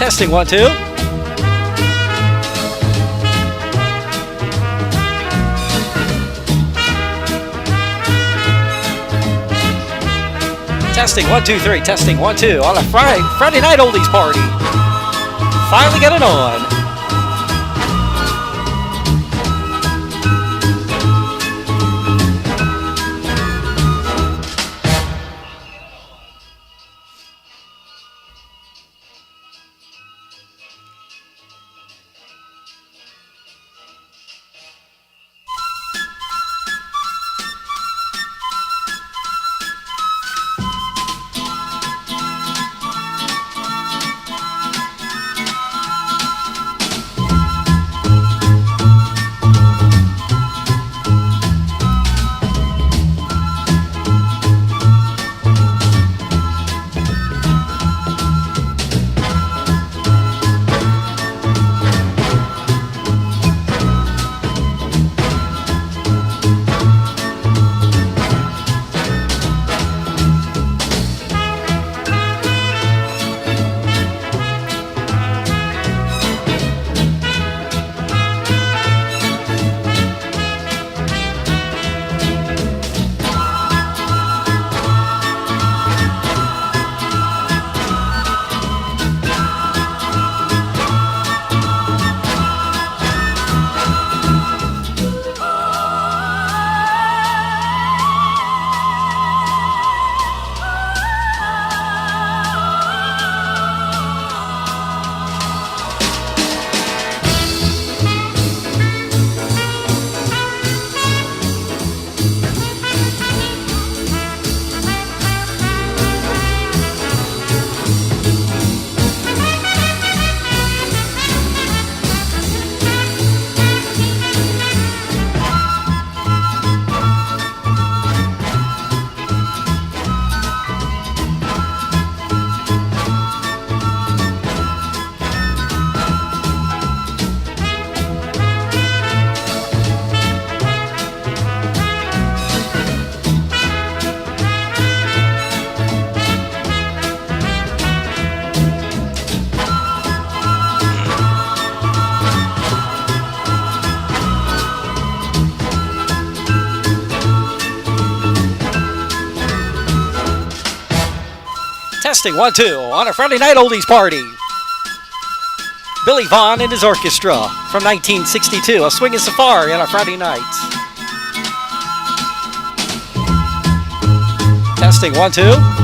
Testing 1 2. Testing 1 2 3. Testing 1 2 on a Friday night oldies party. Finally getting on. Testing 1 2 on a Friday night oldies party. Billy Vaughn and his orchestra from 1962, a swinging safari on a Friday night. Testing 1 2.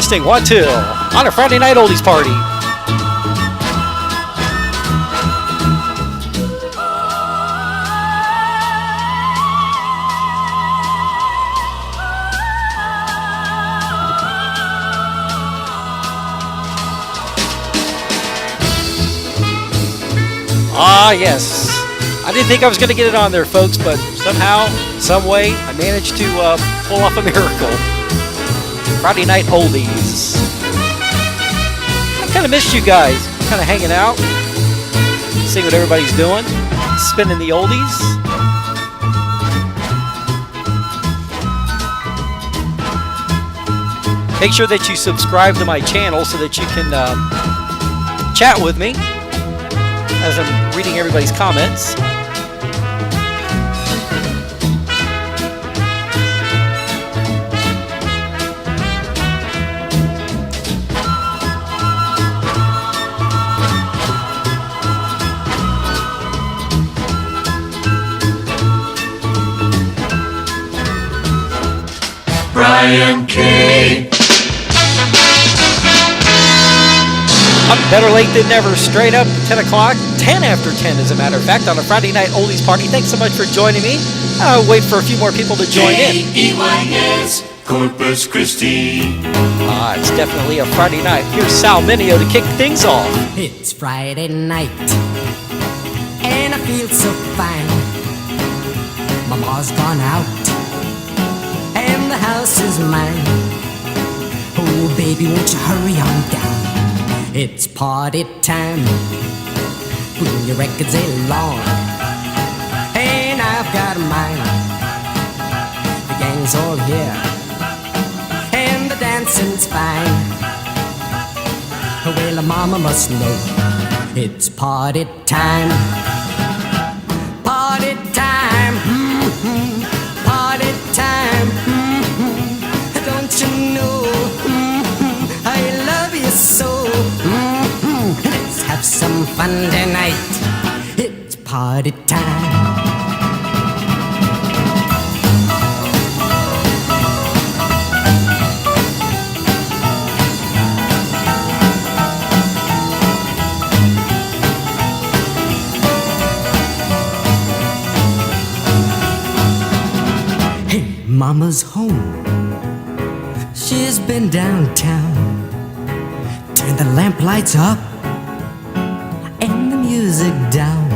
Testing 1, 2 on a Friday night oldies party. Ah, yes. I didn't think I was going to get it on there, folks, but somehow, some way, I managed to pull off a miracle. Friday night oldies. I kind of missed you guys. Kind of hanging out, seeing what everybody's doing, spinning the oldies. Make sure that you subscribe to my channel so that you can chat with me as I'm reading everybody's comments. Brian K. Better late than never, straight up 10 o'clock, 10 after 10 as a matter of fact, on a Friday night oldies party. Thanks so much for joining me. I'll wait for a few more people to join in. K-E-Y-S, Corpus Christi. It's definitely a Friday night. Here's Sal Mineo to kick things off. It's Friday night, and I feel so fine. Mama's gone out, and the house is mine. Oh, baby, won't you hurry on down? It's party time. Bring your records along, and I've got mine. The gang's all here, and the dancing's fine. Well, mama must know it's party time. Party time, party time. Don't you know I love you so? Let's have some fun tonight. It's party time. Hey, Mama's home. She's been downtown. Turn the lamp lights up and the music down.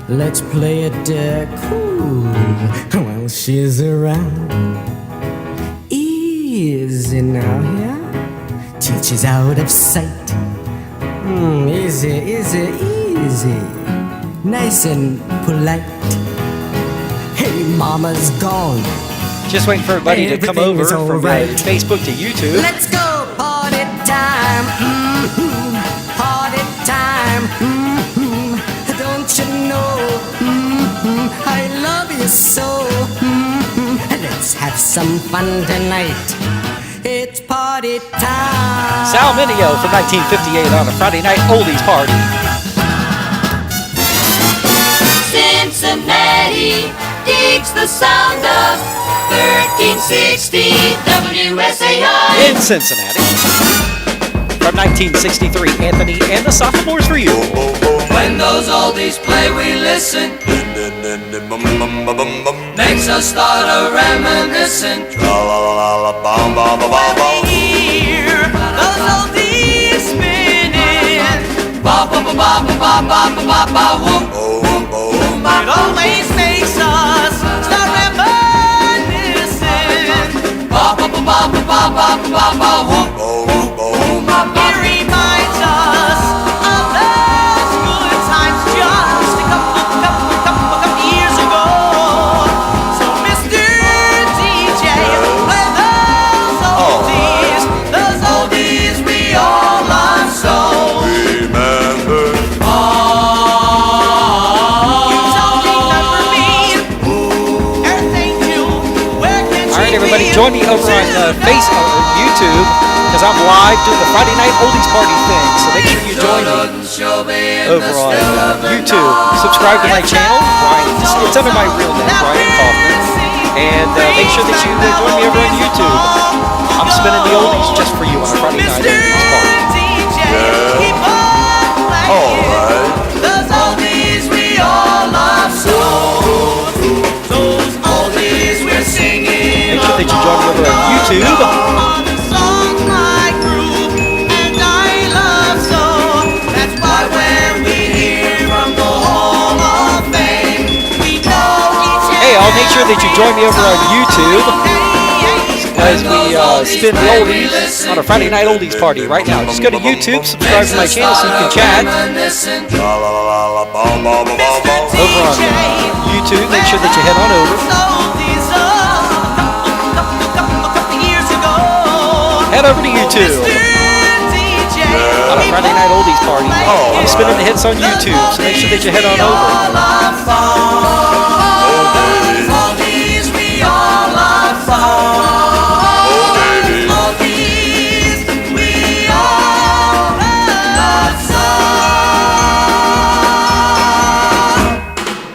Let's play it cool while she's around. Easy now, yeah? Till she's out of sight. Easy, easy, easy. Nice and polite. Hey, Mama's gone. Just waiting for everybody to come over from Facebook to YouTube. Let's go! Party time! Party time! Don't you know I love you so? Let's have some fun tonight. It's party time! Sal Mineo from 1958 on a Friday night oldies party. Cincinnati digs the sound of 1360 WSAI. In Cincinnati. From 1963, Anthony and the Sophomores for you. When those oldies play, we listen. Makes us start a reminiscing. Hear those oldies spinning. Ba ba ba ba ba ba ba ba ba whoop. It always makes us start reminiscing. Ba ba ba ba ba ba ba ba ba whoop. It reminds us of those good times just a couple years ago. So Mr. DJ, play those oldies we all love so. Remember. You don't remember me. Everything you, where can All right, she everybody, be? join me over on Facebook, YouTube, because I'm live doing the Friday night oldies party thing. So make sure you join me over on YouTube. Subscribe to my channel, Brian. It's under my real name, Brian Kaufman. And make sure that you join me over on YouTube. I'm spinning the oldies just for you on a Friday night oldies party. DJ, keep on playing. Alright. Those oldies we all love so. Those oldies we're singing. Make sure that you join me over on YouTube. On a song like Groove and I love so. That's why when we hear from the Hall of Fame, we know each Hey, I'll make sure that you join me over on YouTube as we spin the oldies on a Friday night oldies party right now. Just go to YouTube, subscribe to my channel so you can chat. Over on YouTube, make sure that you head on over. Head over to YouTube on a Friday night oldies party. I'm spinning the hits on YouTube, so make sure that you head on over.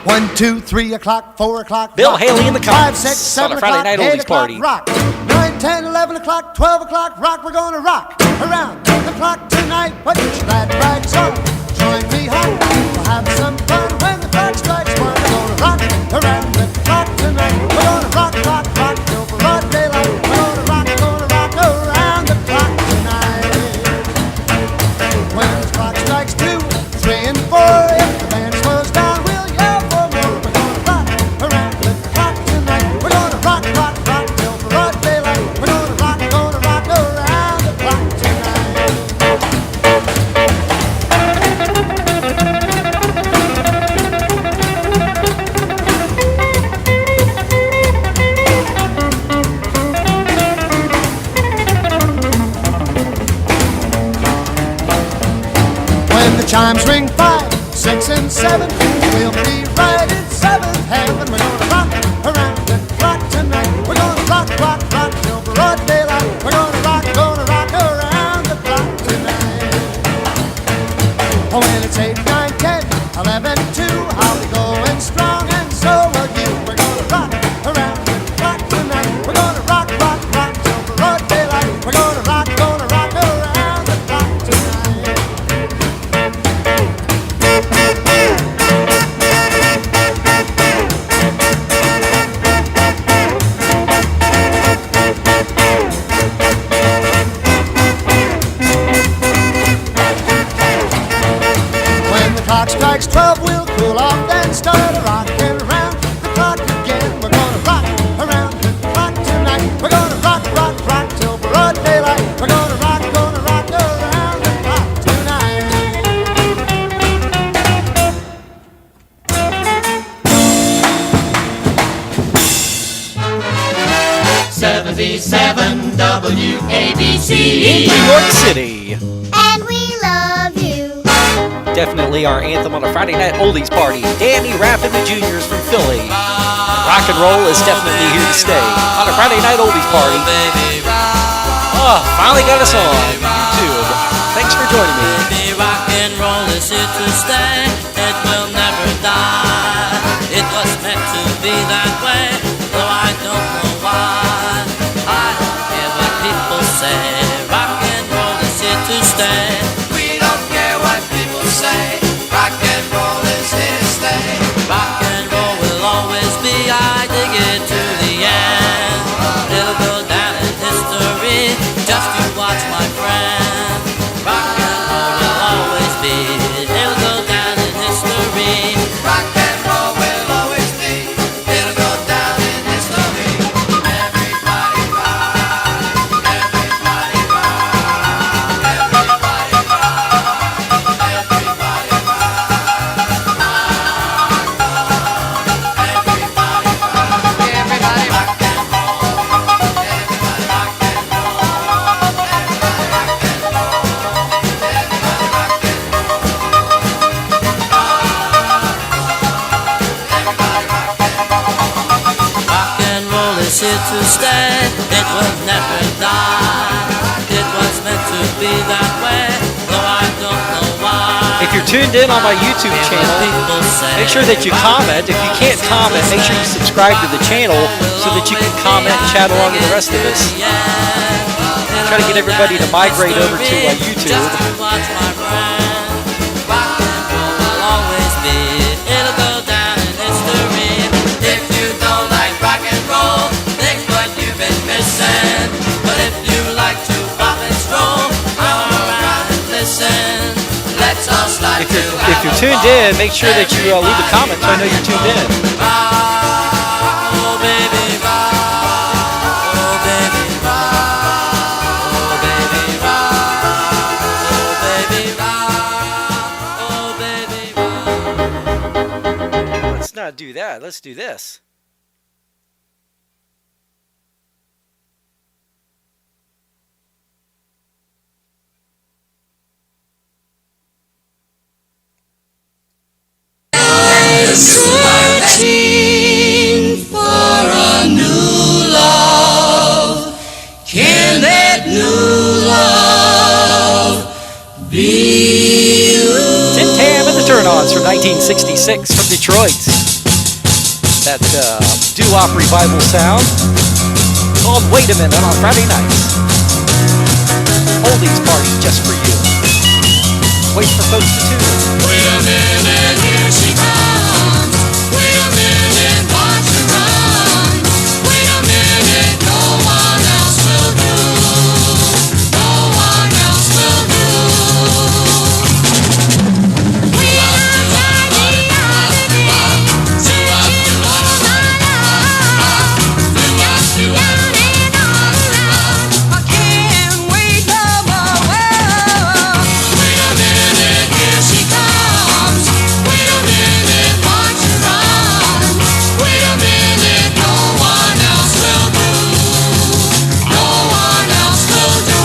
One, 2, 3 o'clock, 4 o'clock. Bill rock. Haley in the 5, comments 6, 7 on a Friday o'clock, night 8 oldies o'clock, party. rock. 9, 10, 11 o'clock, 12 o'clock, rock. We're gonna rock around the clock tonight. Put your glad rags on, join me home. We'll have some fun when the clock strikes 1. We're gonna rock around the clock tonight. We're gonna rock, rock, rock till broad daylight. We're gonna rock around the clock tonight. When the clock strikes 2, 3, and 4, if the band slows down, we'll yell for more. We're gonna rock around the clock tonight. We're gonna rock, rock, rock till broad daylight. We're gonna rock around the clock tonight. When the chimes ring 5, 6, and 7, we'll be right in 7th heaven. We're gonna rock around the clock tonight. We're gonna rock, rock, rock till broad daylight. We're gonna rock around the clock tonight. Oh, when it's 8, 9, 10, 11, 2, I'll be going strong, and so will you. We're gonna rock around the clock tonight. We're gonna rock, rock, rock till broad daylight. We're gonna rock around the clock tonight. When the clock strikes 12, we'll cool off, then start rocking around the clock again. We're gonna rock around the clock tonight. We're gonna rock, rock, rock till broad daylight. We're gonna rock around the clock tonight. 77 WABC. New York City. And we love you. Definitely our anthem on a Friday night oldies party. Danny Rapp and the Juniors from Philly. Rock and roll is definitely here to stay on a Friday night oldies party. Oh, finally got us on YouTube. Thanks for joining me. Baby, rock and roll is here to stay. It will never die. It was meant to be that way, though I don't know why. I don't care what people say. Rock and roll is here to stay. We don't care what people say. Rock and roll is here to stay. Rock and roll will always be. I dig it to the end. It'll go down in history. Just you watch, my friend. Rock and roll will always be. It'll go down in history. Rock and roll will always be. It'll go down in history. Everybody rock. Everybody rock. Everybody rock. Everybody Rock and roll is here to stay. It will never die. It was meant to be that way, though I don't know why. If you're tuned in on my YouTube channel, make sure that you comment. If you can't comment, make sure you subscribe to the channel so that you can comment and chat along with the rest of us. Yeah. Try to get everybody to migrate over to YouTube. Just to watch my friend. Rock and roll will always be. It'll go down in history. If you don't like rock and roll, think what you've been missing. But if you like to pop and stroll, come around and listen. Let's all start If you're tuned in, make sure that you leave a comment so I know you're tuned in. Oh baby, rock. Oh baby, rock. Oh baby, rock. Oh baby, rock. Oh baby, rock. Let's not do that. Let's do this. Searching for a new love. Can that new love be you? Tim Tam and the Turn-Ons from 1966 from Detroit. That doo-wop revival sound called Wait a Minute on Friday nights. Oldies party just for you. Wait for folks to tune. Wait a minute, here she comes. Wait a minute, watch her run. Wait a minute, no one else will do. No one else will do. We are riding on the day. Down and all around. I can't wait no more. Wait a minute, here she comes. Wait a minute, watch her run. Wait a minute, no one else will do. No one else will do.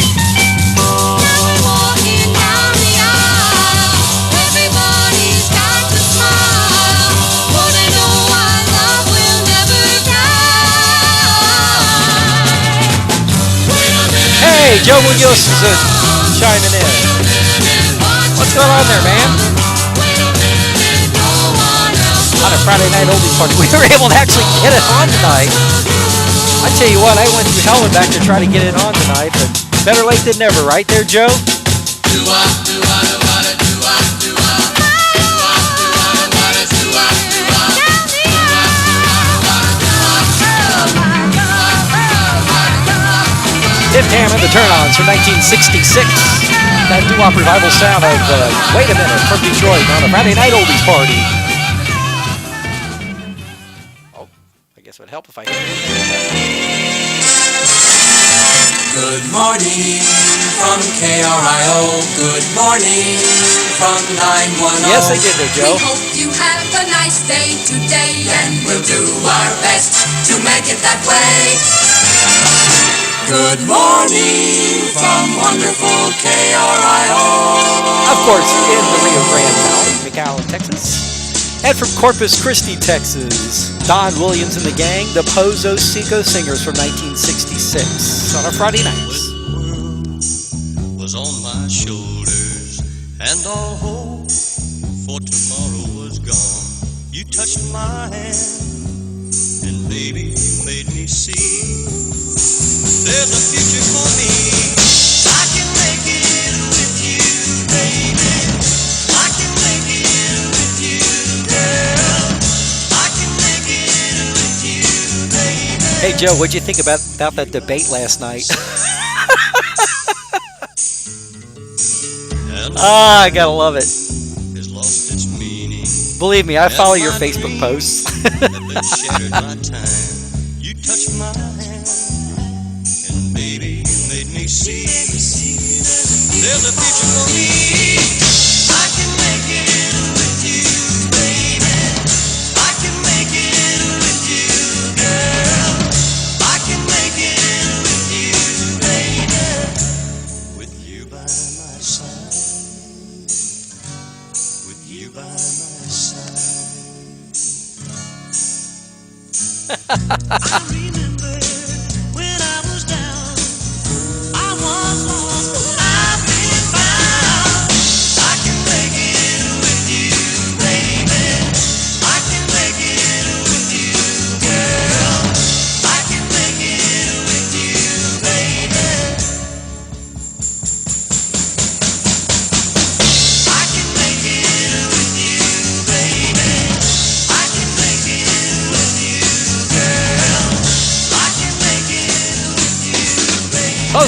Now we're walking down the aisle. Everybody's got to smile. For they know our love will never die. Wait a minute, Hey, Joe Munoz is chiming in. What's going on there, man? wait a minute, no one else will On a Friday night oldies party. We were able to actually get it on tonight. I tell you what, I went through hell and back to try to get it on tonight, but better late than never, right there, Joe? Tim Tam and the Turn-Ons from 1966. That doo-wop revival sound of Wait a Minute from Detroit on a Friday night oldies party. Oh, I guess it would help if I could. Good morning from KRIO. Good morning from 910. Yes, they did there, Joe. We hope you have a nice day today, and we'll do our best to make it that way. Good morning from wonderful KRIO. Of course, in the Rio Grande Valley, McAllen, Texas. And from Corpus Christi, Texas, Don Williams and the gang, the Pozo Cinco Singers from 1966 on our Friday nights. Was on my shoulders, and all hope for tomorrow was gone. You touched my hand, and baby, you made me see there's a future for me. I can make it with you, baby. I can make it with you, girl. I can make it with you, baby. Hey, Joe, what'd you think about that debate last night? I gotta love it. Has lost its meaning. Believe me, I follow your Facebook posts. Have been shattered my time. You touched my hand, and baby, you made me see there's a future for me. I can make it with you, baby. I can make it with you, girl. I can make it with you, baby. With you by my side. With you by my side. I remember when I was down, I was lost, I've been found. I can make it with you, baby. I can make it with you,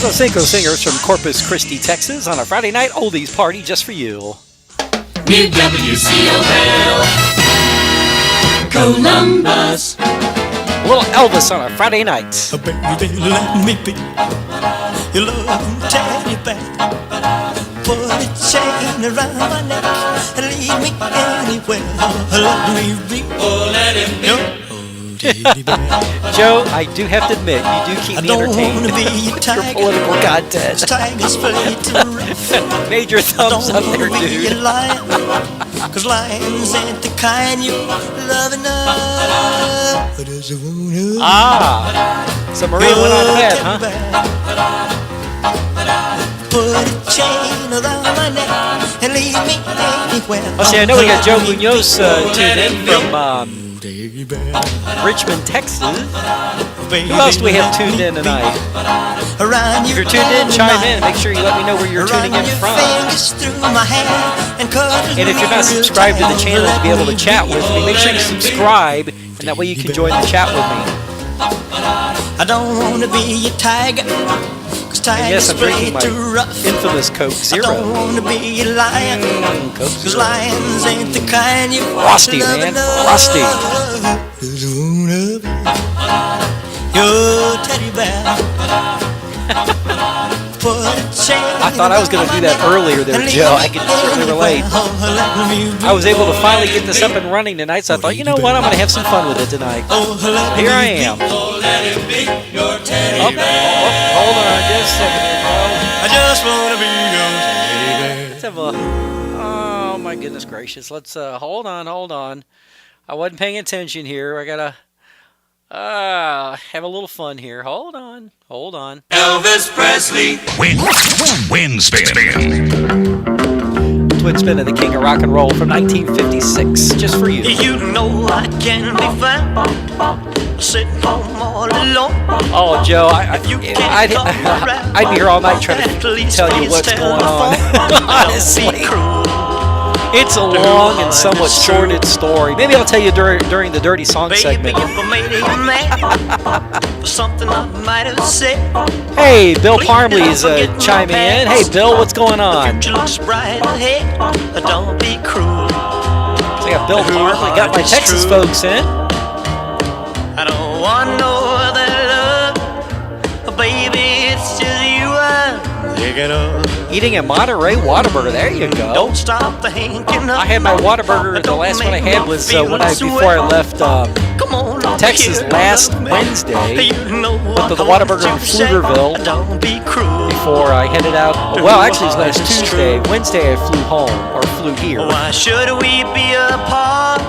Los Cinco Singers from Corpus Christi, Texas, on a Friday night oldies party just for you. New WCOL Columbus. A little Elvis on a Friday night. Baby, let me be your love teddy bear. Put a chain around my neck and lead me anywhere. Let me be. Oh, let him be. Teddy bear. Joe, I do have to admit, you do keep I me don't entertained. wanna be a Your tiger. political content. Tigers play too rough. Major thumbs up there, Don't be a dude. lion, 'cause lions ain't the kind you love enough. But there's a woman So Maria went on to bed, huh? Put a chain around my neck and lead me anywhere. Well, see, I know we got Joe Munoz tuned in from Richmond, Texas. Who else do we have tuned in tonight? If you're tuned in, chime in. Make sure you let me know where you're tuning in from. And if you're not subscribed to the channel to be able to chat with me, make sure you subscribe, and that way you can join the chat with me. I don't want to be a tiger, 'cause And yes, tigers I'm play drinking my too rough. infamous Coke I Zero. don't want to be a lion, Coke 'cause Zero. lions ain't the kind you Rusty, love man. enough. Rusty. Your teddy bear. Put a chain I thought I was going to do that earlier there, Joe. I can certainly relate. I was able to finally get this up and running tonight, so I thought, you know what, I'm going to have some fun with it tonight. Here I am. Oh, let him be your teddy Oh, bear. hold on just a second here, Joe. I just want to be your teddy bear. Let's have a... Oh, my goodness gracious. Let's, hold on. I wasn't paying attention here. I got to... have a little fun here. Hold on. Elvis Presley. Win spin. Twin spin of the King of Rock and Roll from 1956, just for you. You know I can be found sitting home all alone. Oh, Joe, I'd be here all night trying to tell you what's going on. Honestly. It's a long and somewhat sordid story. Maybe I'll tell you during the Dirty Song segment. Baby, if I made you mad for something I might have said. Hey, Bill Parmley's chiming in. Hey, Bill, what's going The on? future looks bright ahead. Don't be cruel. So I got Bill Parmley, got my Texas folks in. I don't want no other love. Baby, it's just you I'm thinking of. Eating a Monterey Whataburger. There you go. Don't stop thinking of. I had my Whataburger. The last one I had was before I left Come on, Texas last Wednesday. You know Went to the Whataburger in Pflugerville Don't be cruel. before I headed out. Well, actually, it was last Tuesday. Wednesday, I flew home, or flew here. Why should we be apart?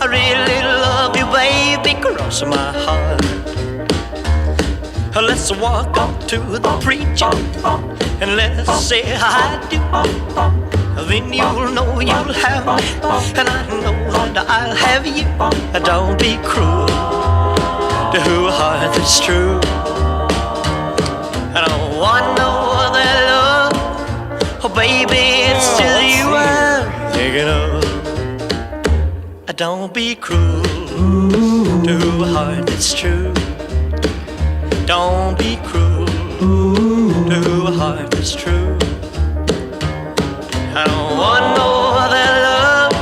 I really love you, baby, cross my heart. Let's walk up to the preacher and let's say I do. Then you'll know you'll have me, and I know that I'll have you. Don't be cruel to a heart that's true. I don't want no other love. Oh, baby, it's just you I'm thinking of. Don't be cruel to a heart that's true. Don't be cruel to a heart that's true. I don't want no other love.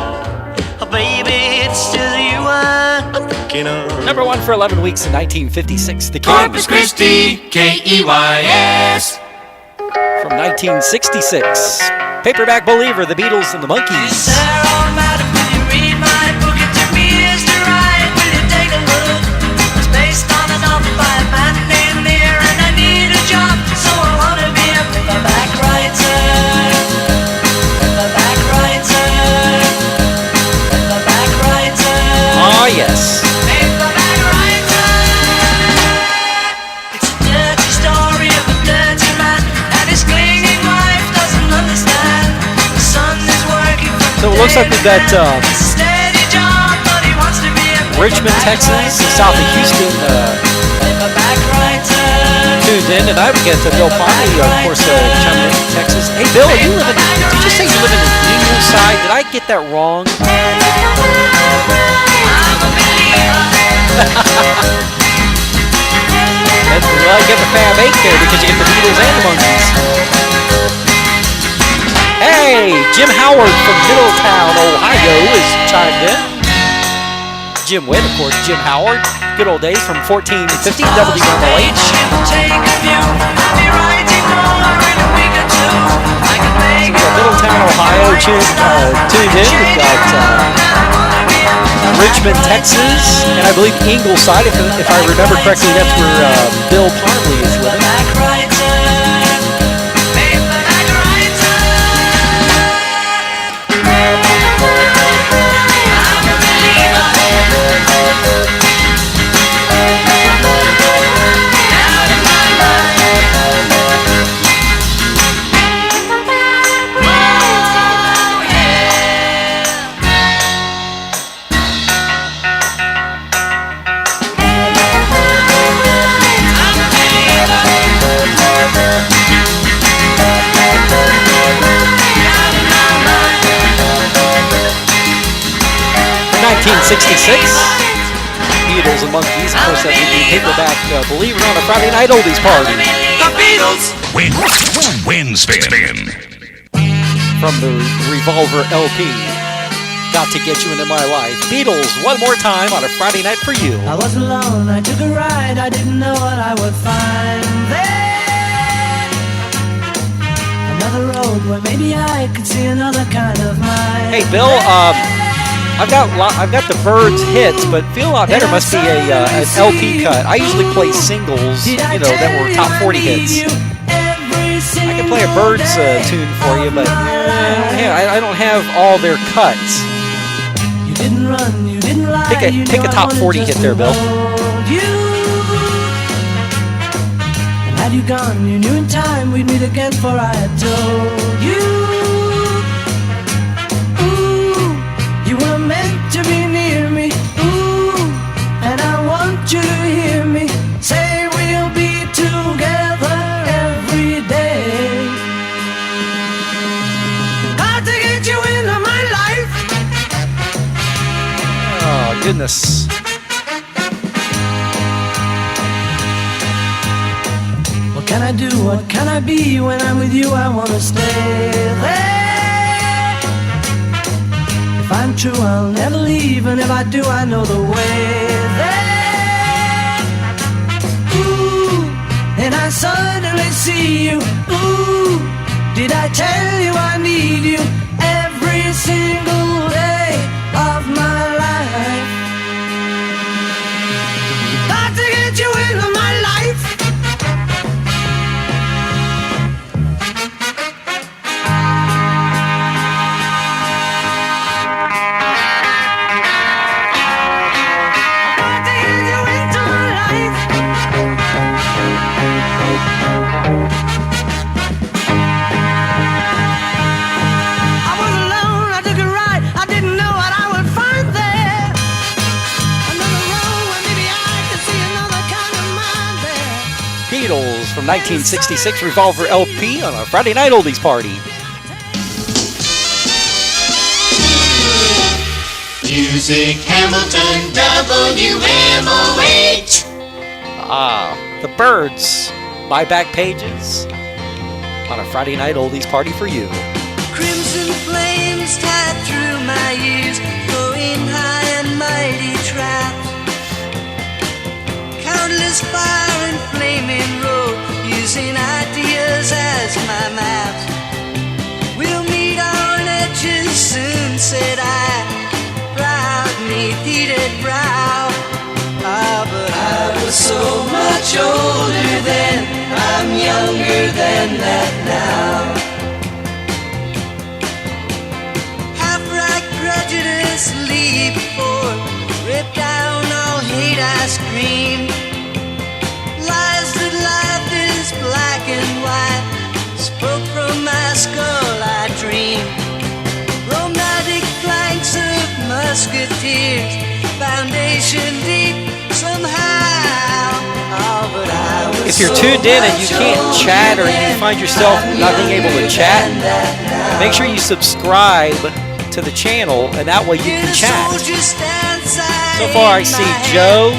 Oh, baby, it's just you I'm thinking of. Number one for 11 weeks in 1956, The King. Corpus Christi, Keys. From 1966, Paperback Believer, The Beatles and the Monkees. Oh, yes. It's a dirty story of a dirty man, and his clinging wife doesn't understand. The son is working for So it looks like we've got steady job, but he wants to be a Richmond, Texas, south of Houston, paperback writer. tuned in. Tonight we get Bill Parley, of course, chiming in from Texas. Hey, Bill, are you living? Did you say you live in the Union side? Did I get that wrong? I'm a believer. Well, you get the Fab 8 there because you get the Beatles and the Monkees. Hey, Jim Howard from Middletown, Ohio is chimed in. Jim Witt, of course, Jim Howard. Good old days from 1450 WMLH. Middletown, Ohio, tuned in. We've got Richmond, Texas, and I believe Ingleside, if I remember correctly, that's where Bill Parley is living. 1966. Beatles and Monkees. Of course, that would be paperback, believe it or not, a Friday night oldies party. The Beatles! Win spin. From the Revolver LP. Got to Get You Into My Life. Beatles, one more time on a Friday night for you. I was alone, I took a ride, I didn't know what I would find there. Another road where maybe I could see another kind of mind. Hey, Bill, I've got the Byrds hits, but Feel a Lot Better must be an LP cut. I usually play singles, that were top 40 hits. I can play a Byrds tune for you, but I don't have all their cuts. You didn't run, you didn't lie, Pick a top 40 hit there, Bill. And had you gone, you knew in time we'd meet again, for I had told you. You were meant to be near me, ooh, and I want you to hear me say we'll be together every day. Got to get you into my life. Oh, goodness. What can I do, what can I be? When I'm with you I want to stay there. If I'm true, I'll never leave, and if I do, I know the way there. Ooh, and I suddenly see you. Ooh, did I tell you I need you every single day of my life? Got to get you into my life. Beatles from 1966 Revolver LP on a Friday night oldies party. Music Hamilton WMOH. The Byrds, My Back Pages on a Friday night oldies party for you. Crimson flames tied through my ears, going high and mighty trapped. Countless fire and flaming road, using ideas as my maps. We'll meet on edges soon, said I, proud neath heated brow. But I was so much older then, I'm younger than that now. Half-right prejudice, leap forth, rip down all hate I scream. Lies that life is black and white, spoke from my skull I dream. Romantic flanks of musketeers, foundation deep somehow. But I was If you're tuned in and you can't chat, or you find yourself not being able to chat, make sure you subscribe to the channel, and that way you can chat. So far, I see Joe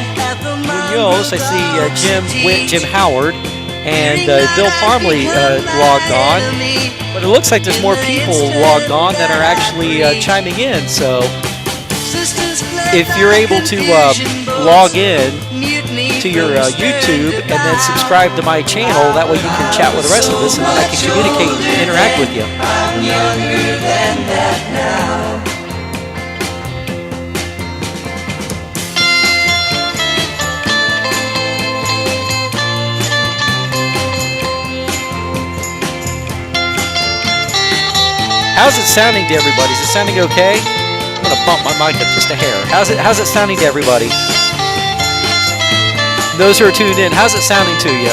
Munoz, I see Jim Howard, and Bill Parmley logged on. But it looks like there's more people logged on that are actually chiming in. So if you're able to log in to your YouTube and then subscribe to my channel, that way you can chat with the rest of us and I can communicate and interact with you. I'm younger than that now. How's it sounding to everybody? Is it sounding okay? I'm gonna bump my mic up just a hair. How's it sounding to everybody? Those who are tuned in, how's it sounding to you?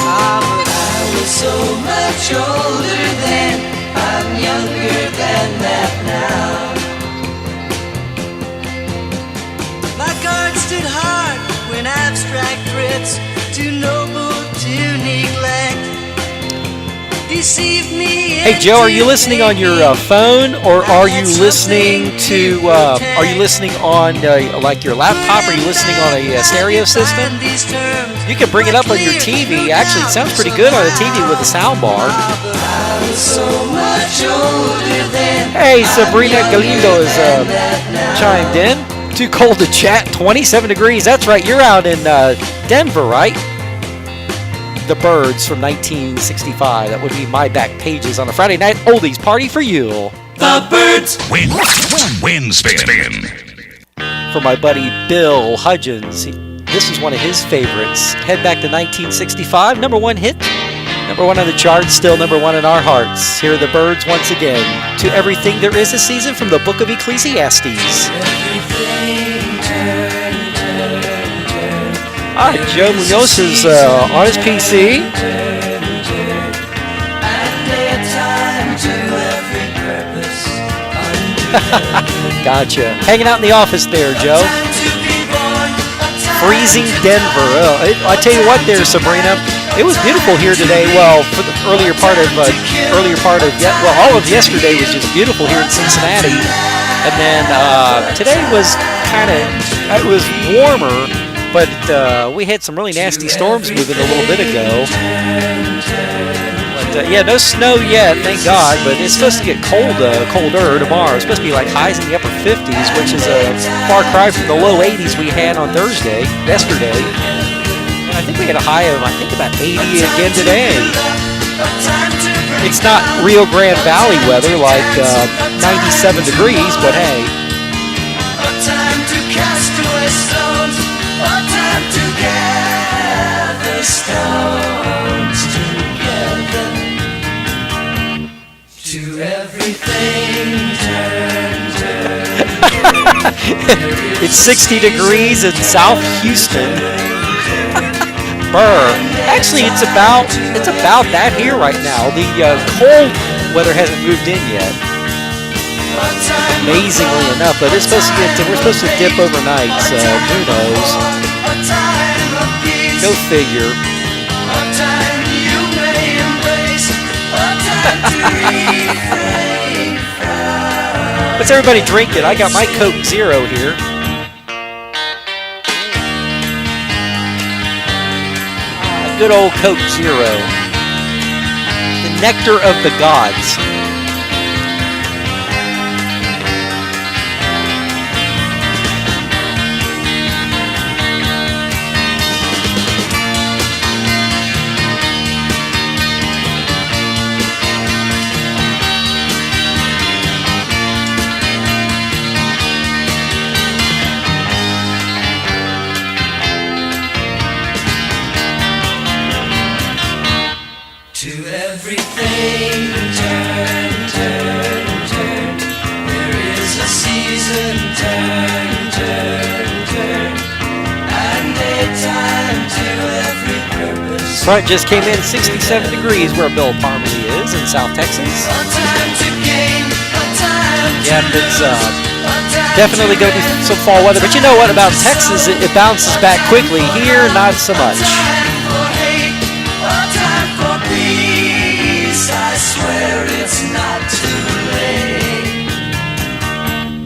Ah, but I was so much older then. I'm younger than that now. My guard stood hard when abstract threats too noble to neglect deceived me. Hey Joe, are you listening on your phone, or are you listening to? Are you listening on like your laptop? Are you listening on a stereo system? You can bring it up on your TV. Actually, it sounds pretty good on a TV with a sound bar. Hey, Sabrina Galindo is chimed in. Too cold to chat. 27 degrees. That's right. You're out in Denver, right? The Birds from 1965. That would be my back pages on a Friday night oldies party for you. The Birds. Win spin. For my buddy Bill Hudgens. This is one of his favorites. Head back to 1965. Number one hit. Number one on the charts. Still number one in our hearts. Here are the Birds once again. To everything there is a season from the book of Ecclesiastes. All right, Joe Munoz is on his PC. Gotcha. Hanging out in the office there, Joe. Freezing Denver. I tell you what, there, Sabrina. It was beautiful here today. Well, for the earlier part of all of yesterday was just beautiful here in Cincinnati, and then today was it was warmer. But we had some really nasty storms moving a little bit ago. But yeah, no snow yet, thank God. But it's supposed to get colder tomorrow. It's supposed to be like highs in the upper 50s, which is a far cry from the low 80s we had on yesterday. And I think we had a high of, about 80 again today. It's not Rio Grande Valley weather like 97 degrees, but hey. Stones together. To everything turn. It's 60 degrees in South Houston. Burr. Actually, it's about that here right now. The cold weather hasn't moved in yet. Amazingly enough, but we're supposed to dip overnight, so who knows? Go figure. What's everybody drinking? I got my Coke Zero here. Good old Coke Zero. The nectar of the gods. Front just came in 67 degrees where Bill Parmley is in South Texas. Yeah, it's definitely going to be some fall weather. But you know what about Texas? It bounces back quickly. Here, not so much. I swear it's not too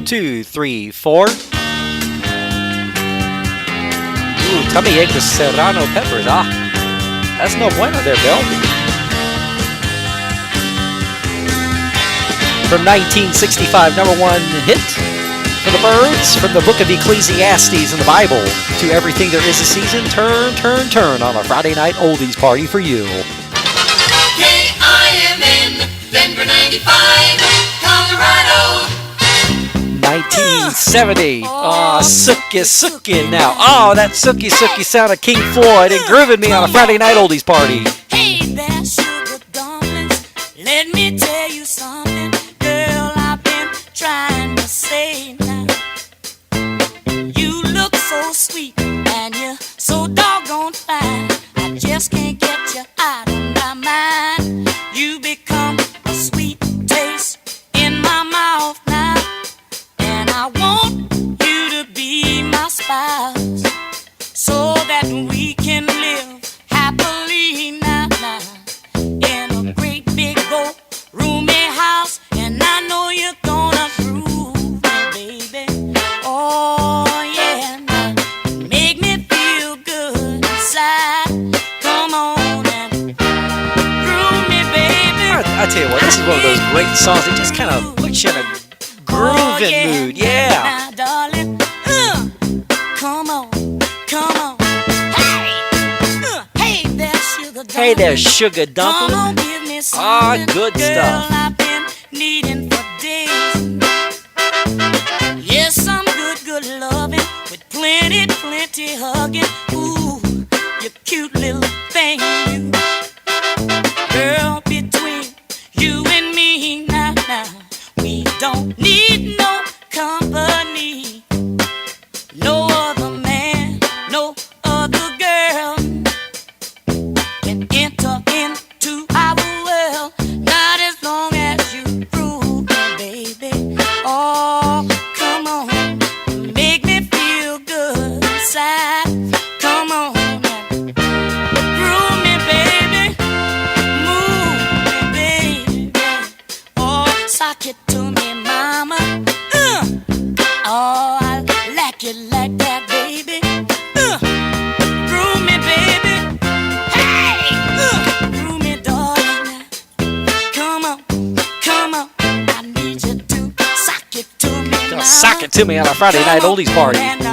2, 3, 4. Ooh, tummy ache with serrano peppers. Ah, that's no bueno there, Bill. From 1965, #1 hit for the Birds, from the book of Ecclesiastes in the Bible, to everything there is a season. Turn, turn, turn on a Friday night oldies party for you. KIMN, Denver 95, Colorado. 1970. Oh, Sookie Sookie now. Oh, that Sookie Sookie sound of King Floyd and grooving me on a Friday night oldies party. Hey there, sugar dumplings. Let me tell you something, girl. I've been trying to say now. You look so sweet and you're so doggone fine. I just can't get you out of my mind. You become a sweet taste in my mouth now, and I want you to be my spouse, so that we can live happily now, in a great big old roomy house. And I know you're gonna groove me, baby. Oh yeah, now make me feel good inside. Come on and groove me, baby. I tell you what, this is one of those great songs that just kind of puts you in a grooving mood. Yeah. Now, darling, come on, come on. Hey there, sugar dumpling. Hey there, sugar Come dumpling. on, give me Ah, something, good girl, stuff. I've been needing for days. Yes, some good loving with plenty hugging. Ooh, you cute little thing, you. Girl, between you and me now, we don't need no company. No other man, no other girl can enter into our world. Not as long as you prove me, baby. Oh, come on, make me feel good inside. Come on and groove me, baby. Move me, baby. Oh, sock it to me, mama. Oh, I like it like that, baby. Groove me, baby. Hey, groove me, darling. Come on, come on. I need you to sock it to me, Gonna mama. sock it to me on a Friday night Come on, oldies party. and,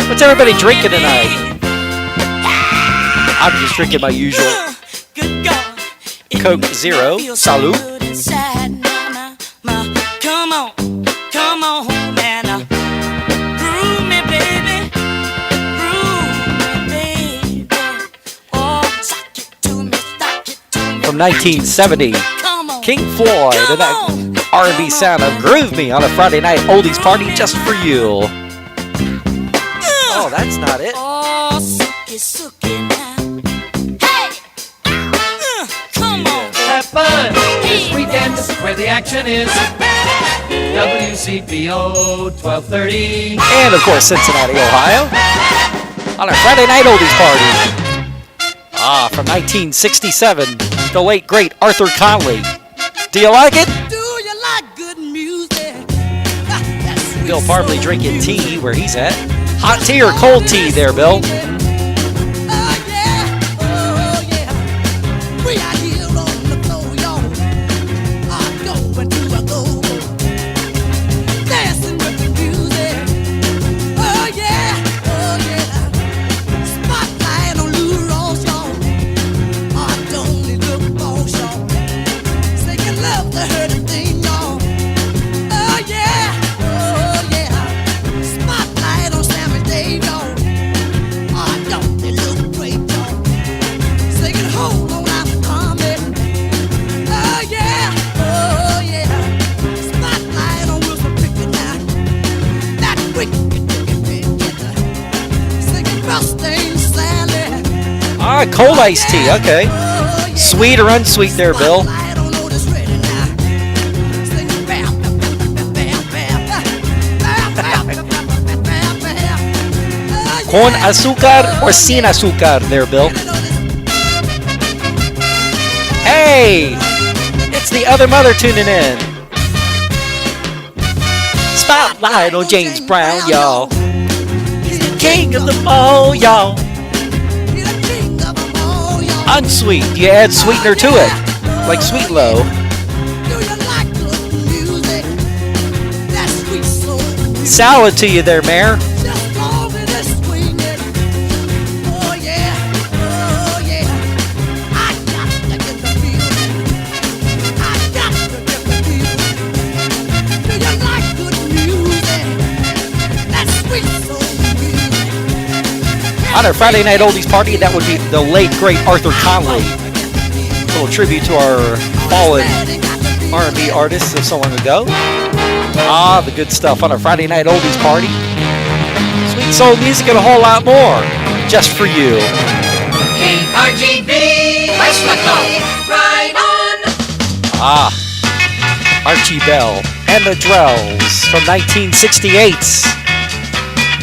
What's everybody drinking tonight? I'm just drinking my usual good God. It Coke makes me Zero. feel so Salud. good inside. Come on, come on, man. Groove me, baby. Groove me, baby. Oh, sock it to me, sock it to me. From 1970. Come on. King Floyd and that R&B sound of Groove Me on a Friday night oldies party just for you. Oh, that's not it. Oh, sookie, sookie now. Hey! Come on. Have fun this weekend where the action is. WCPO 1230. And of course, Cincinnati, Ohio. On a Friday night oldies party. Ah, from 1967. The late, great Arthur Conley. Do you like it? Do you like good music? Bill Parbley drinking tea where he's at. Hot tea or cold tea there, Bill? Oh yeah, oh yeah. We are here on the floor, y'all. I go and do a go. Dancing with the music. Oh yeah, oh yeah. Spotlight on Lou Ross, y'all. I don't look for y'all. Singing love to her to thing, y'all. Oh yeah, oh yeah. Spotlight on Sammy Dave, y'all. I don't they look great, y'all. Singing hold on, I'm coming. Oh yeah, oh yeah. Spotlight on Wilson Pickett now. That wicked singing Rustin Sally. Ah, cold iced tea, okay. Oh, yeah. Sweet or unsweet there, Bill? Spotlight on Otis Redding now. Singing bam, bam, bam, bam, bam, bam, bam, bam, bam, bam. Oh, Con yeah. azúcar or sin azúcar there, Bill? Hey! It's the other mother tuning in. Spotlight Lionel James Brown, y'all. He's the king of them all, y'all. Unsweet. You add sweetener to it, like Sweet Low. Salad to you there, Mayor. On our Friday Night Oldies party, that would be the late, great Arthur Conley. A little tribute to our fallen R&B artists of so long ago. Ah, the good stuff on our Friday Night Oldies party. Sweet soul music and a whole lot more, just for you. KRGB, let's go. Right on. Ah, Archie Bell and the Drells from 1968.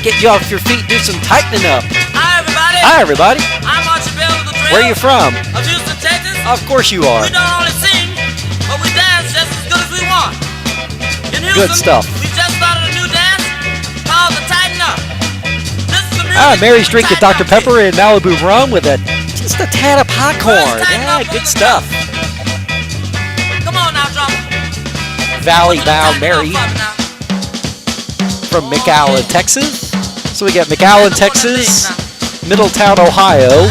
Get you off your feet, do some tightening up. Hi, everybody. Hi, everybody. I'm Archie Bell of the Drill. Where are you from? Of Houston, Texas. Of course you are. We don't only sing, but we dance just as good as we want. In Houston, Good stuff. We just started a new dance called the Tighten Up. This is the music. Mary's drinking Tighten Dr. Up, Pepper and Malibu rum with just a tad of popcorn. Yeah, good stuff. Come on now, drummer. Valley Bound Mary from McAllen, Texas. So we got McAllen, Texas, Middletown, Ohio,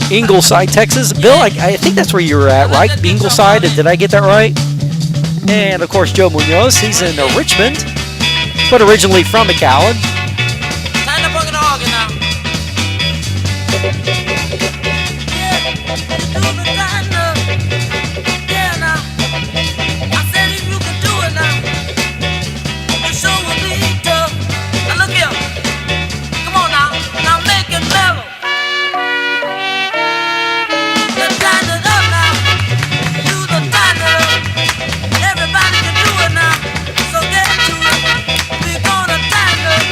Ingleside, Texas. Bill, I think that's where you were at, right? Ingleside, did I get that right? And, of course, Joe Munoz, he's in Richmond, but originally from McAllen. Tighten up on the organ now. Yeah, now. I said if you can do it now, you sure will be tough. Now look here. Come on now. Now make it mellow. Just tighten it up now. Do the tighten it up. Everybody can do it now. So get to it. We're gonna tighten up.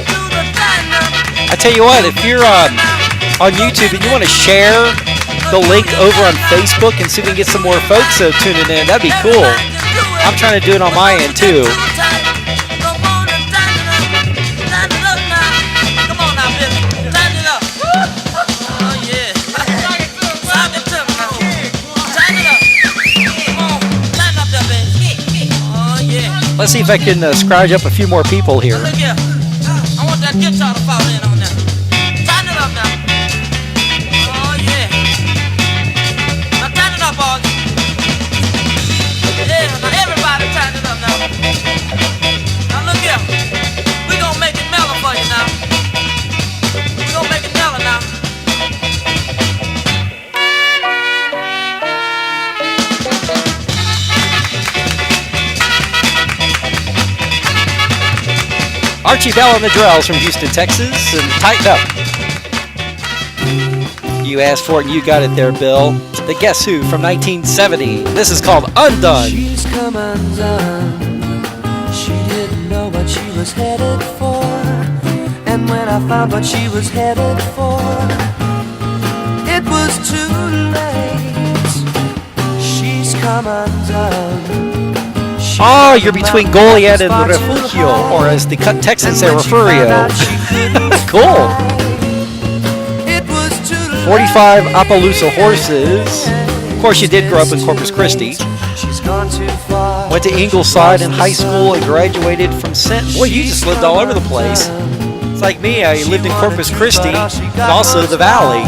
Do the tighten up. I tell you what, if you're on YouTube and you want to share the link over on Facebook and see if we can get some more folks tuning in, that'd be cool. I'm trying to do it on my end too. Let's see if I can scrounge up a few more people here. Look here. I want that guitar to fall in on that. Tighten it up now. Oh, yeah. Now tighten it up, all. Yeah, now everybody tighten it up now. Now look here. We're going to make it mellow for you now. We're going to make it mellow now. Archie Bell and the Drells from Houston, Texas, and Tighten Up. You asked for it and you got it there, Bill. The Guess Who from 1970. This is called Undone. She's come undone. She didn't know what she was headed for. And when I found what she was headed for, it was too late. She's come undone. Oh, you're between Goliad and Refugio, or as the Texans say, Refugio. Cool. 45 Appaloosa horses. Of course, you did grow up in Corpus Christi. Went to Ingleside in high school and graduated from St. Boy, you just lived all over the place. It's like me, I lived in Corpus Christi and also the Valley.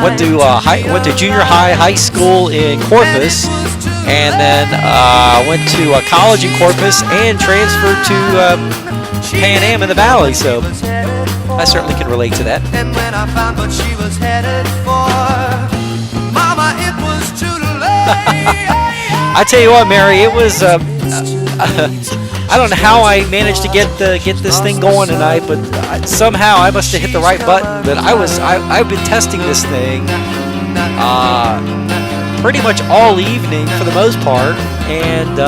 Went to junior high school in Corpus, and then went to college in Corpus and transferred to Pan Am in the Valley. So I certainly can relate to that. And when I found what she was headed for, Mama, it was too late. I tell you what, Mary, it was. I don't know how I managed to get this thing going tonight, but somehow I must have hit the right button. But I've been testing this thing pretty much all evening for the most part, and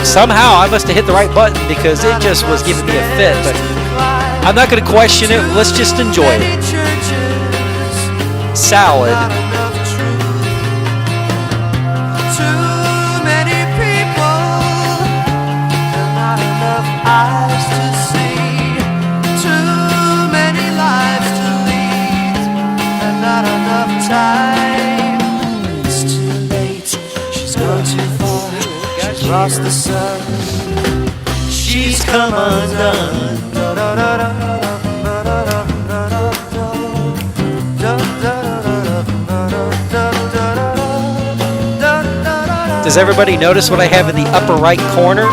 somehow I must have hit the right button because it just was giving me a fit. But I'm not going to question it. Let's just enjoy it. Salad. lost the sun. She's come undone. Does everybody notice what I have in the upper right corner?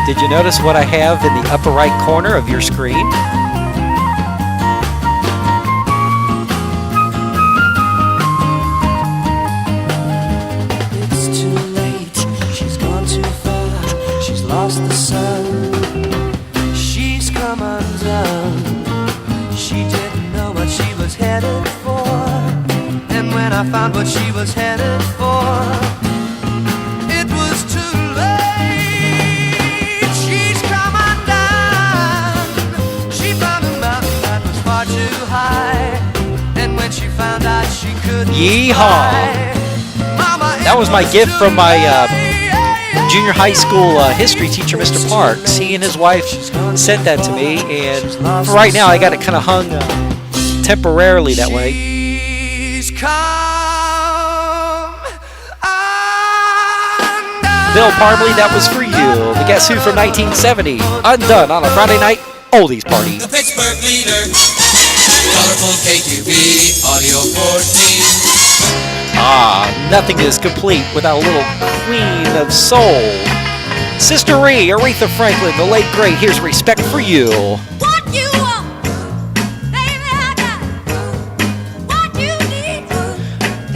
Did you notice what I have in the upper right corner of your screen? It's too late, she's gone too far, she's lost the sun. She's come undone. She didn't know what she was headed for. And when I found what she was headed for, it was too late. She's come undone. She found a mountain that was far too high. And when she found out she couldn't Yeehaw! fly, Mama, That was my gift from my junior high school history teacher, Mr. Parks. He and his wife sent that to me, and for right now I got it kind of hung temporarily that way. She's come Bill Parmley, that was for you. The Guess Who from 1970. Undone on a Friday night oldies party. The Pittsburgh leader, colorful KQB, audio 14. Ah, nothing is complete without a little queen of soul. Sister Ree, Aretha Franklin, the late great. Here's Respect for You. What you want, baby, I got what you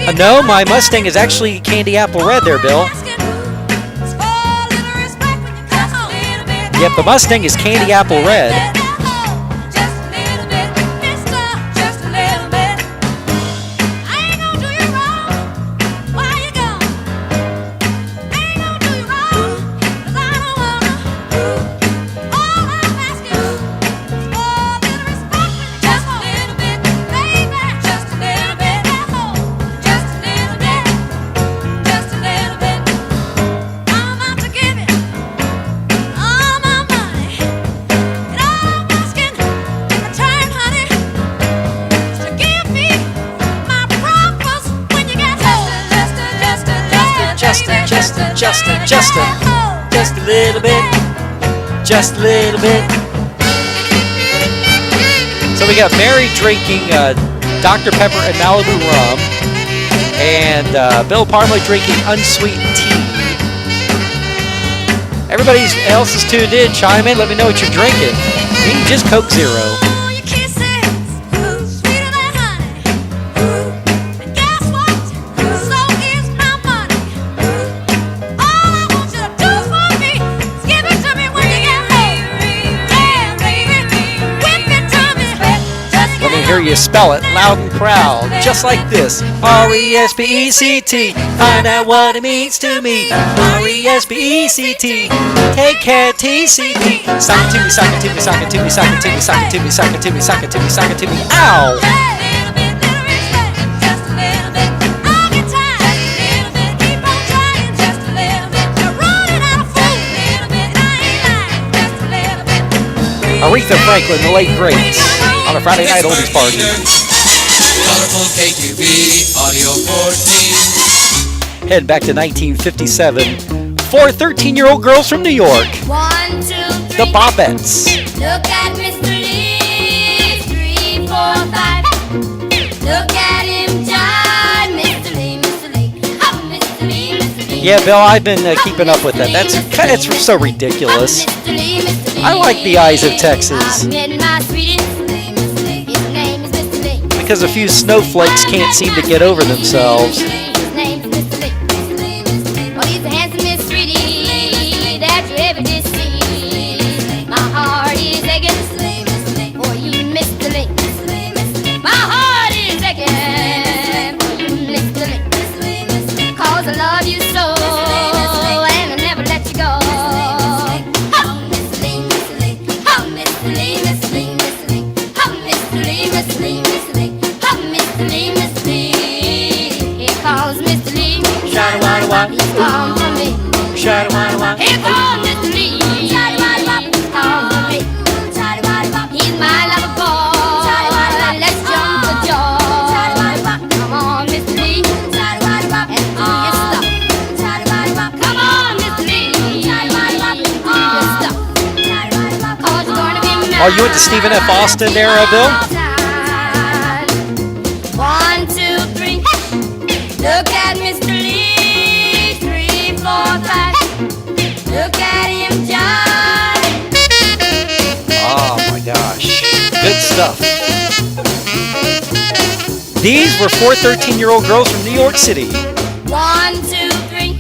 need. No, my Mustang is actually candy apple red there, Bill. Yep, the Mustang is candy apple red. Just a little bit, mister, just a little bit. I ain't gonna do you wrong. Why you gone? I ain't gonna do you wrong, 'cause I don't wanna. All I'm asking is for a little respect. Just a little bit, baby, just a little bit. Just a little bit, just a little bit. I'm about to give it all my money. And all I'm asking in return, honey, is to give me my propose when you get home. Just a little bit. Just a little bit. So we got Mary drinking Dr. Pepper and Malibu rum, and Bill Parmley drinking unsweetened tea. Everybody else is tuned in. Chime in. Let me know what you're drinking. Me, just Coke Zero. Oh, your kisses, sweeter than honey. And guess what? So is my money. All I want you to do for me is give it to me when you get home. Yeah, baby, whip it to me. Just Let me hear you spell it loud and proud, just like this. R-E-S-P-E-C-T. Find out what it means to me. R-E-S-P-E-C-T. Take care, T-C-P. Sock it to me, sock it to me, sock it to me, sock it to me, sock it to me, sock it to me, sock it to me, sock it to me. Ow! just a little bit, little respect. Just a little bit. I'll get tired. Just a little bit. Keep on trying. Just a little bit. You're running out of food. Just a little bit. I ain't lying. Just a little bit. Aretha Franklin, the late great, on a Friday night oldies party. Colorful KQB, audio 14. Head back to 1957. Four 13-year-old girls from New York, 1, 2, 3. the Bobettes. Look at Mr. Lee. 3, 4, 5. Look at him jive, Mr. Lee, Mr. Lee. Oh, Mr. Lee, Mr. Lee. Yeah, Bill, I've been keeping up with that. It's so ridiculous. Mr. Lee, Mr. Lee. I like the Eyes of Texas. I've met my sweetie, Mr. Lee, Mr. Lee. His name is Mr. Lee. Because a few snowflakes can't seem to get over themselves. His name is Mr. Lee, Mr. Lee, Mr. Lee. Well, he's the handsomest sweetie that you ever did see. My heart is aching for you, Mr. Lee. My heart is aching for you, Mr. Lee. 'Cause I love you so, and I'll never let you go. Oh, Mr. Lee, Mr. Lee. Oh, Mr. Lee, Mr. Lee, Mr. Lee. Oh, Mr. Lee, Mr. Lee, Mr. Lee. Oh, Mr. Lee, Mr. Lee. Here comes Mr. Lee. Shada-wada-wah. He's come for me. Shada-wada-wah. Here comes Mr. Lee. He's come for me. He's my lover boy. Let's jump for joy. Come on, Mr. Lee. And do your stuff. Oh, you went to Stephen F. Austin there, Bill? 1, 2, 3. Look at Mr. Lee. 3, 4, 5. Look at him, John. Oh my gosh. Good stuff. These were 4 13-year-old girls from New York City 1, 2, 3.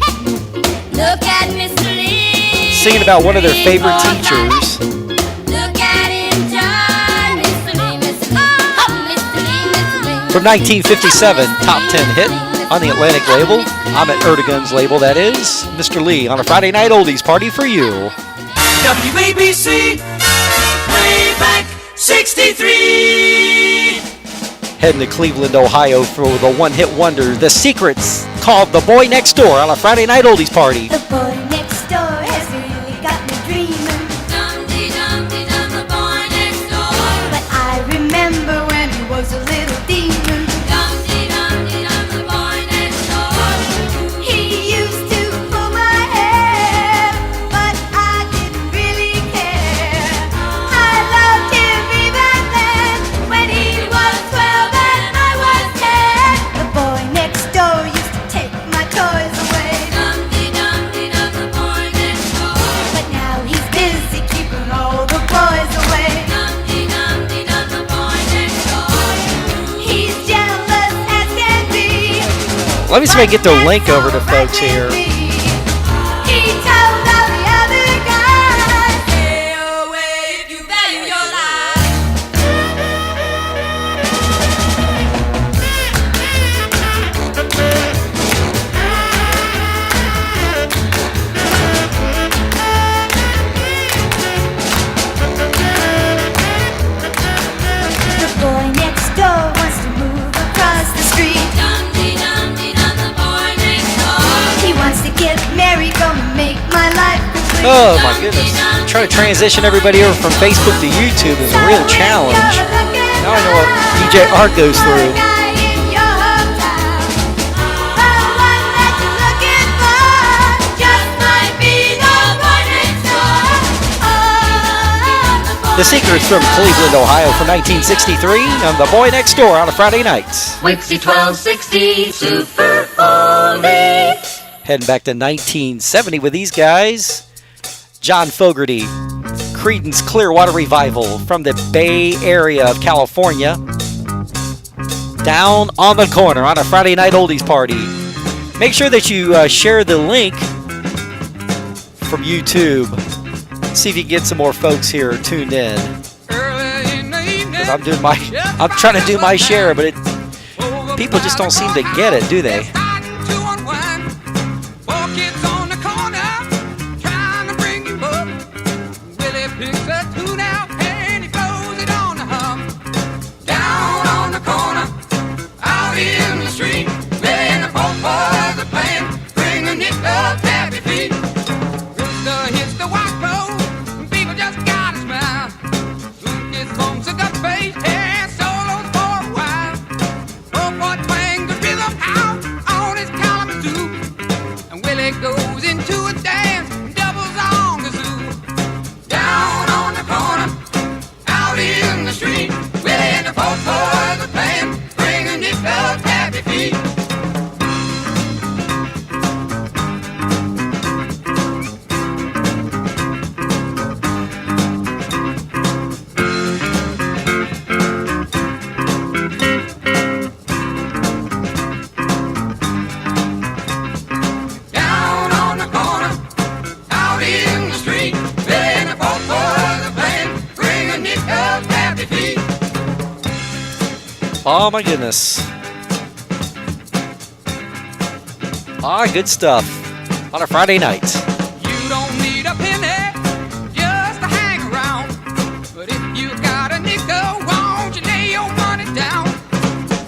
Look at Mr. Lee. singing about one of their favorite teachers. Look at him, John. Mr. Lee, Mr. Lee. Oh, Mr. Lee, Mr. Lee. From 1957, top 10 hit on the Atlantic label. I'm at Erdogan's label, that is. Mr. Lee on a Friday night oldies party for you. WABC, way back 63. Heading to Cleveland, Ohio for the one-hit wonder, The Secrets, called The Boy Next Door on a Friday night oldies party. The boy next door has really got me dreaming. Dum-dee-dum-dee-dum, the boy next door. But I remember when he was a little demon. Dum-dee-dum-dee-dum, the boy next door. He used to pull my hair, but I didn't really care. I loved him even then, when he was 12 and I was 10. The boy next door used to take my toys away. Dum-dee-dum-dee-dum, the boy next door. But now he's busy keeping all the boys away. Dum-dee-dum-dee-dum, the boy next door. He's jealous as can be. Let me see if I can get the link over to folks here. He told all the other guys, Stay away if you value your life. the boy next door wants to move across the street. Dum-dee-dum-dee-dum, the boy next door. He wants to get married, gonna make my life complete. Oh my goodness. Trying to transition everybody over from Facebook to YouTube is a real challenge. Now I know what DJ Art goes through. The Secrets from Cleveland, Ohio from 1963 on The Boy Next Door on a Friday night. Wixie 1260 Super Oldie. Heading back to 1970 with these guys. John Fogerty, Creedence Clearwater Revival from the Bay Area of California. Down on the Corner on a Friday night oldies party. Make sure that you share the link from YouTube. See if you can get some more folks here tuned in. 'Cause I'm trying to do my share, but people just don't seem to get it, do they? Goes into a dance, doubles on the zoo. Down on the corner, out in the street, Willie and the both boys are playing, bringing it up happy feet. Down on the corner, out in the street, Willie and the both boys are playing, bringing it up happy feet. Oh my goodness. Ah, good stuff on a Friday night. You don't need a penny just to hang around. But if you got a nickel, won't you lay your money down?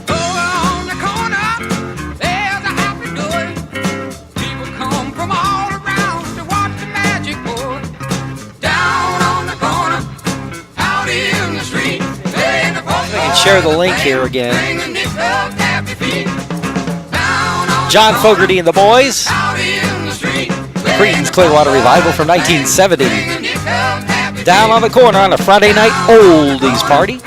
Over on the corner, there's a happy door. People come from all around to watch the magic pour. Down on the corner, out in the street, playing the I can share the link here again. bringing it up happy feet. Down on John Fogerty and the Boys. out in the street, Creedence Clearwater Revival from 1970. down on the corner on a Friday night oldies party.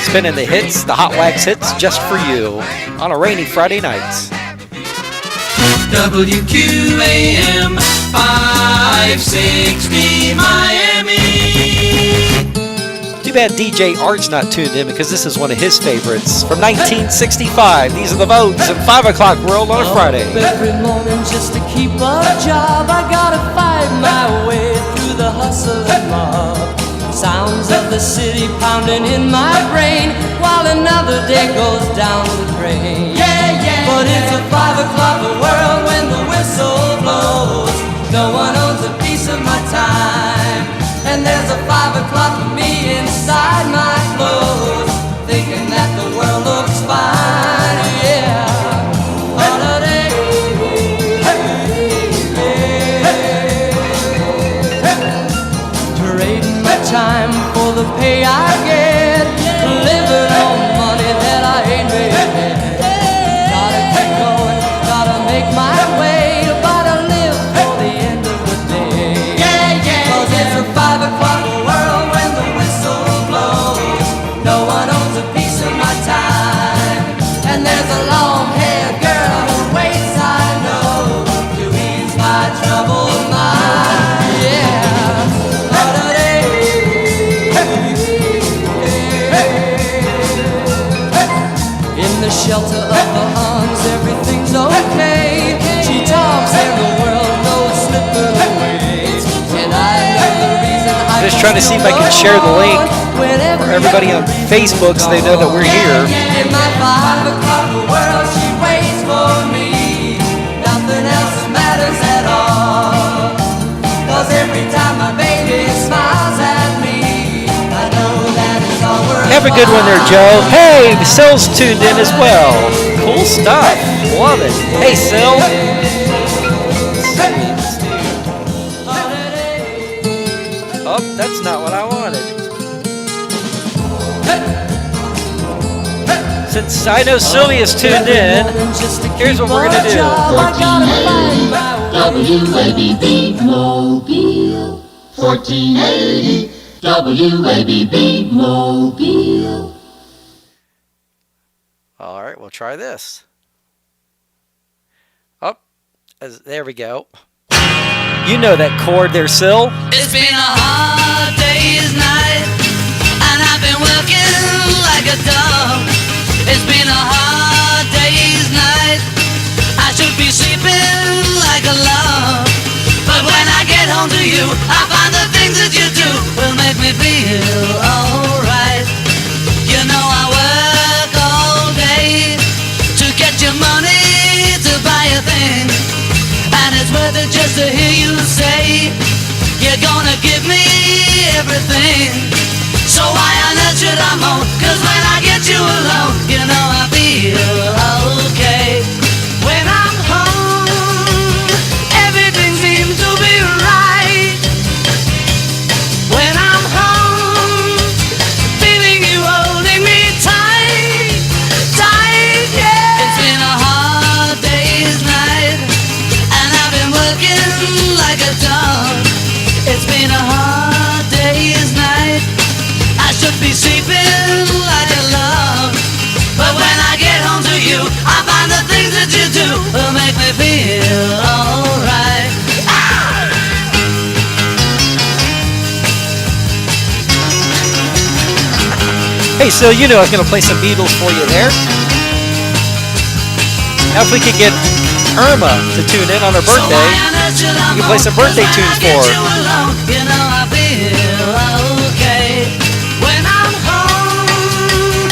Spinning the hits, the HOTWAX hits, just for you on a rainy Friday night. WQAM 560 Miami. Too bad DJ Art's not tuned in because this is one of his favorites from 1965. These are the votes at 5 o'clock world on a Friday. Every morning just to keep a job, I gotta fight my way through the hustle and mob. Sounds of the city pounding in my brain while another day goes down the drain. But it's a 5 o'clock world when the whistle blows. No one owns a piece of my time, and there's a 5 o'clock for me inside my clothes, thinking that the world looks fine. Yeah, holiday. Trading my time for the pay I get, living on money that I ain't made yet. Gotta keep going, gotta make my way, gotta live for the end of the day. 'Cause it's a 5 o'clock world when the whistle blows. No one owns a piece of my time, and there's a long-haired girl who waits, I know, to ease my troubled mind. Yeah. In the shelter of her arms, everything's okay. She talks and the world knows slipping away. And I know the reason I Just trying to see if I can share the link for everybody on Facebook so they know that we're here. In my 5 o'clock world, she waits for me. Nothing else matters at all. 'Cause every time my baby smiles at me, I know that it's all worth. Have a good one there, Joe. Hey, Sill's tuned in as well. Cool stuff. Love it. Hey, Sill. Oh, that's not what I wanted. Since I know Sylvia's tuned in, here's what we're going to do. 1480 WABB Mobile. 1480 WABB Mobile. All right, we'll try this. Oh, there we go. You know that chord there, Syl. It's been a hard day's night, and I've been working like a dog. It's been a hard day's night. I should be sleeping like a log. But when I get home to you, I find the things that you do will make me feel alright. You know I work all day to get your money to buy a thing, and it's worth it just to hear you say you're gonna give me everything. So why on earth should I moan? 'Cause when I get you alone, you know I feel okay. When I'm home, everything seems to be right. When I'm home, feeling you holding me tight, tight, yeah. It's been a hard day's night, and I've been working like a dog. It's been a hard day's night. I should be sleeping like a log. But when I get home to you, I find the things that you do will make me feel alright. Hey, Syl, you know I was going to play some Beatles for you there. Now, if we could get Irma to tune in on her birthday, you can play some birthday tunes for her. You know I feel okay. When I'm home,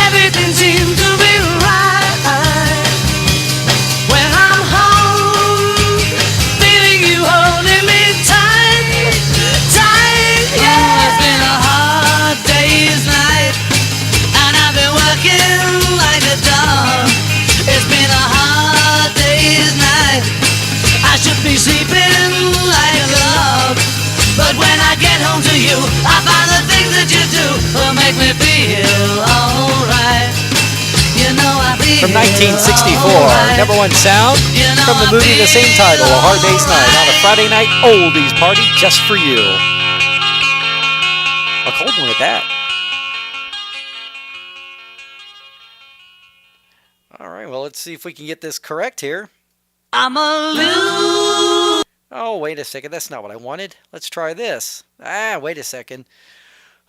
everything seems to be right. When I'm home, feeling you holding me tight, tight, yeah. It's been a hard day's night, and I've been working like a dog. It's been a hard day's night. I should be sleeping like a log. But when I get home to you, I find the things that you do will make me feel alright. You know I feel From 1964, alright. number one sound from the movie the same title, A Hard Day's Night, on a Friday night oldies party just for you. A cold one at that. All right, well, let's see if we can get this correct here. I'm a loser. Oh, wait a second. That's not what I wanted. Let's try this. Wait a second.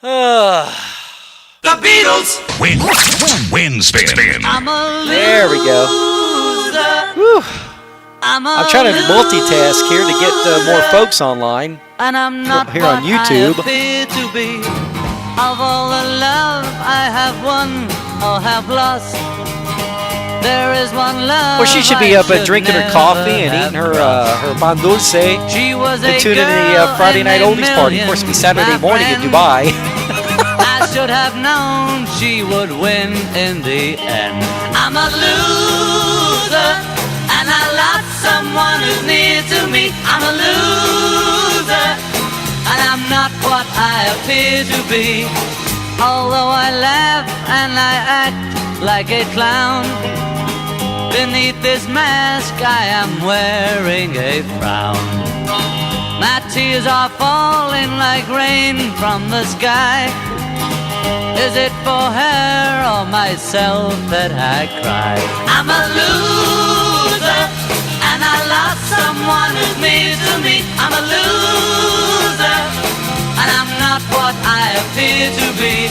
The Beatles. Wind spin. I'm a loser. There we go. Whew. I'm trying to multitask here to get more folks online. And I'm not here on YouTube. what I appear to be. Of all the love I have won or have lost, there is one love. Well, she should be up drinking her coffee and eating her pan dulce She was and a tuning in girl the Friday Night in a Oldies party. Of course, it'll be Saturday million, morning in my Dubai. I should have known she would win in the end. I'm a loser, and I lost someone who's near to me. I'm a loser, and I'm not what I appear to be. Although I laugh and I act like a clown, beneath this mask I am wearing a frown. My tears are falling like rain from the sky. Is it for her or myself that I cry? I'm a loser, and I lost someone who's near to me. I'm a loser, and I'm not what I appear to be.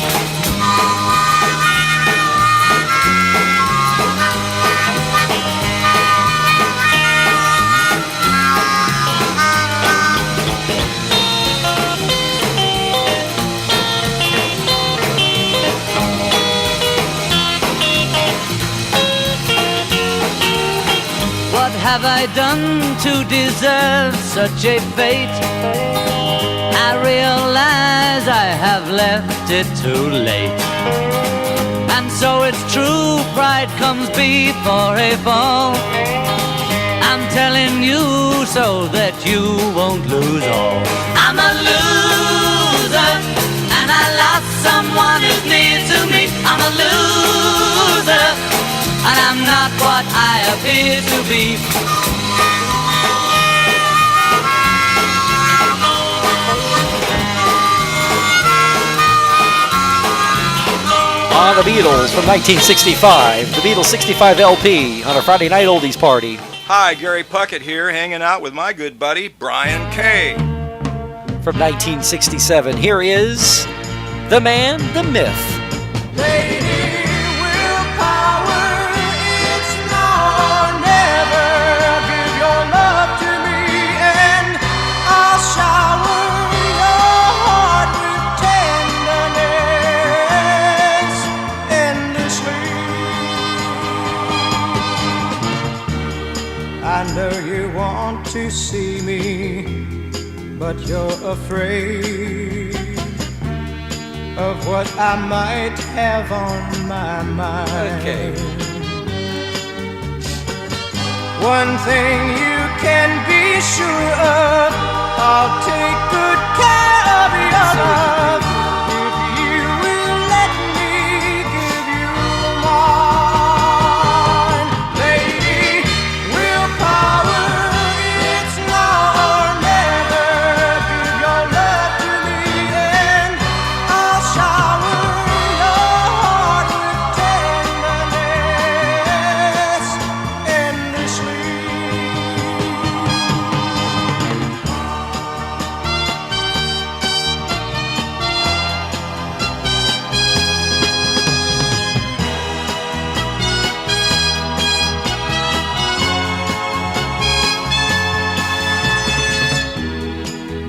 What have I done to deserve such a fate? I realize I have left it too late. And so it's true, pride comes before a fall. I'm telling you so that you won't lose all. I'm a loser, and I lost someone who's near to me. I'm a loser, and I'm not what I appear to be. The Beatles from 1965. The Beatles 65 LP on a Friday Night Oldies party. Hi, Gary Puckett here, hanging out with my good buddy, Brian Kay. From 1967, here is The Man, the Myth. Lady, willpower, it's now or never. Give your love to me and I'll shower your heart with tenderness endlessly. I know you want to see me, but you're afraid of what I might have on my mind. Okay. One thing you can be sure of, I'll take good care of your love. If you will let me give you mine. Lady, willpower, it's now or never. Give your love to me and I'll shower your heart with tenderness endlessly.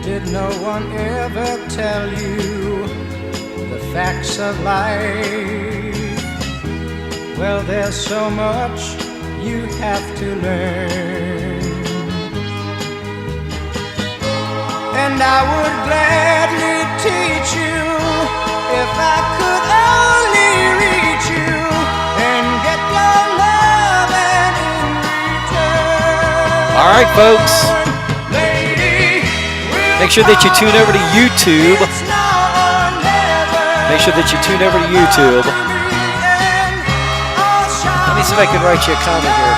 Did no one ever tell you the facts of life? Well, there's so much you have to learn, and I would gladly teach you if I could only reach you and get your love and in return. All right, folks. Lady, Make sure that you tune over to YouTube. Make sure that you tune over to YouTube. Let me see if I can write you a comment here.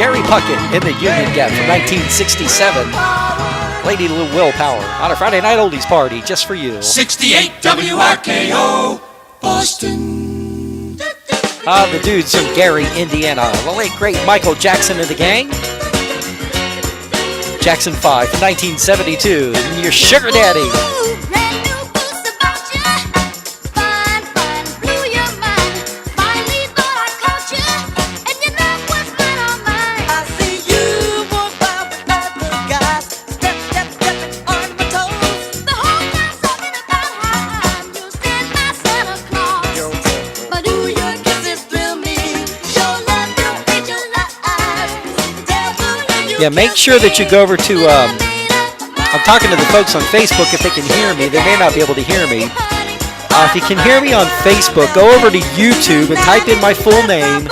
Gary Puckett in the Union Gap from 1967. Lady Little Willpower on a Friday night oldies party just for you. 68 WRKO, Boston. The dudes from Gary, Indiana. The late great Michael Jackson and the gang. Jackson 5 from 1972. And your sugar daddy. Yeah, make sure that you go over to, I'm talking to the folks on Facebook if they can hear me. They may not be able to hear me. If you can hear me on Facebook, go over to YouTube and type in my full name,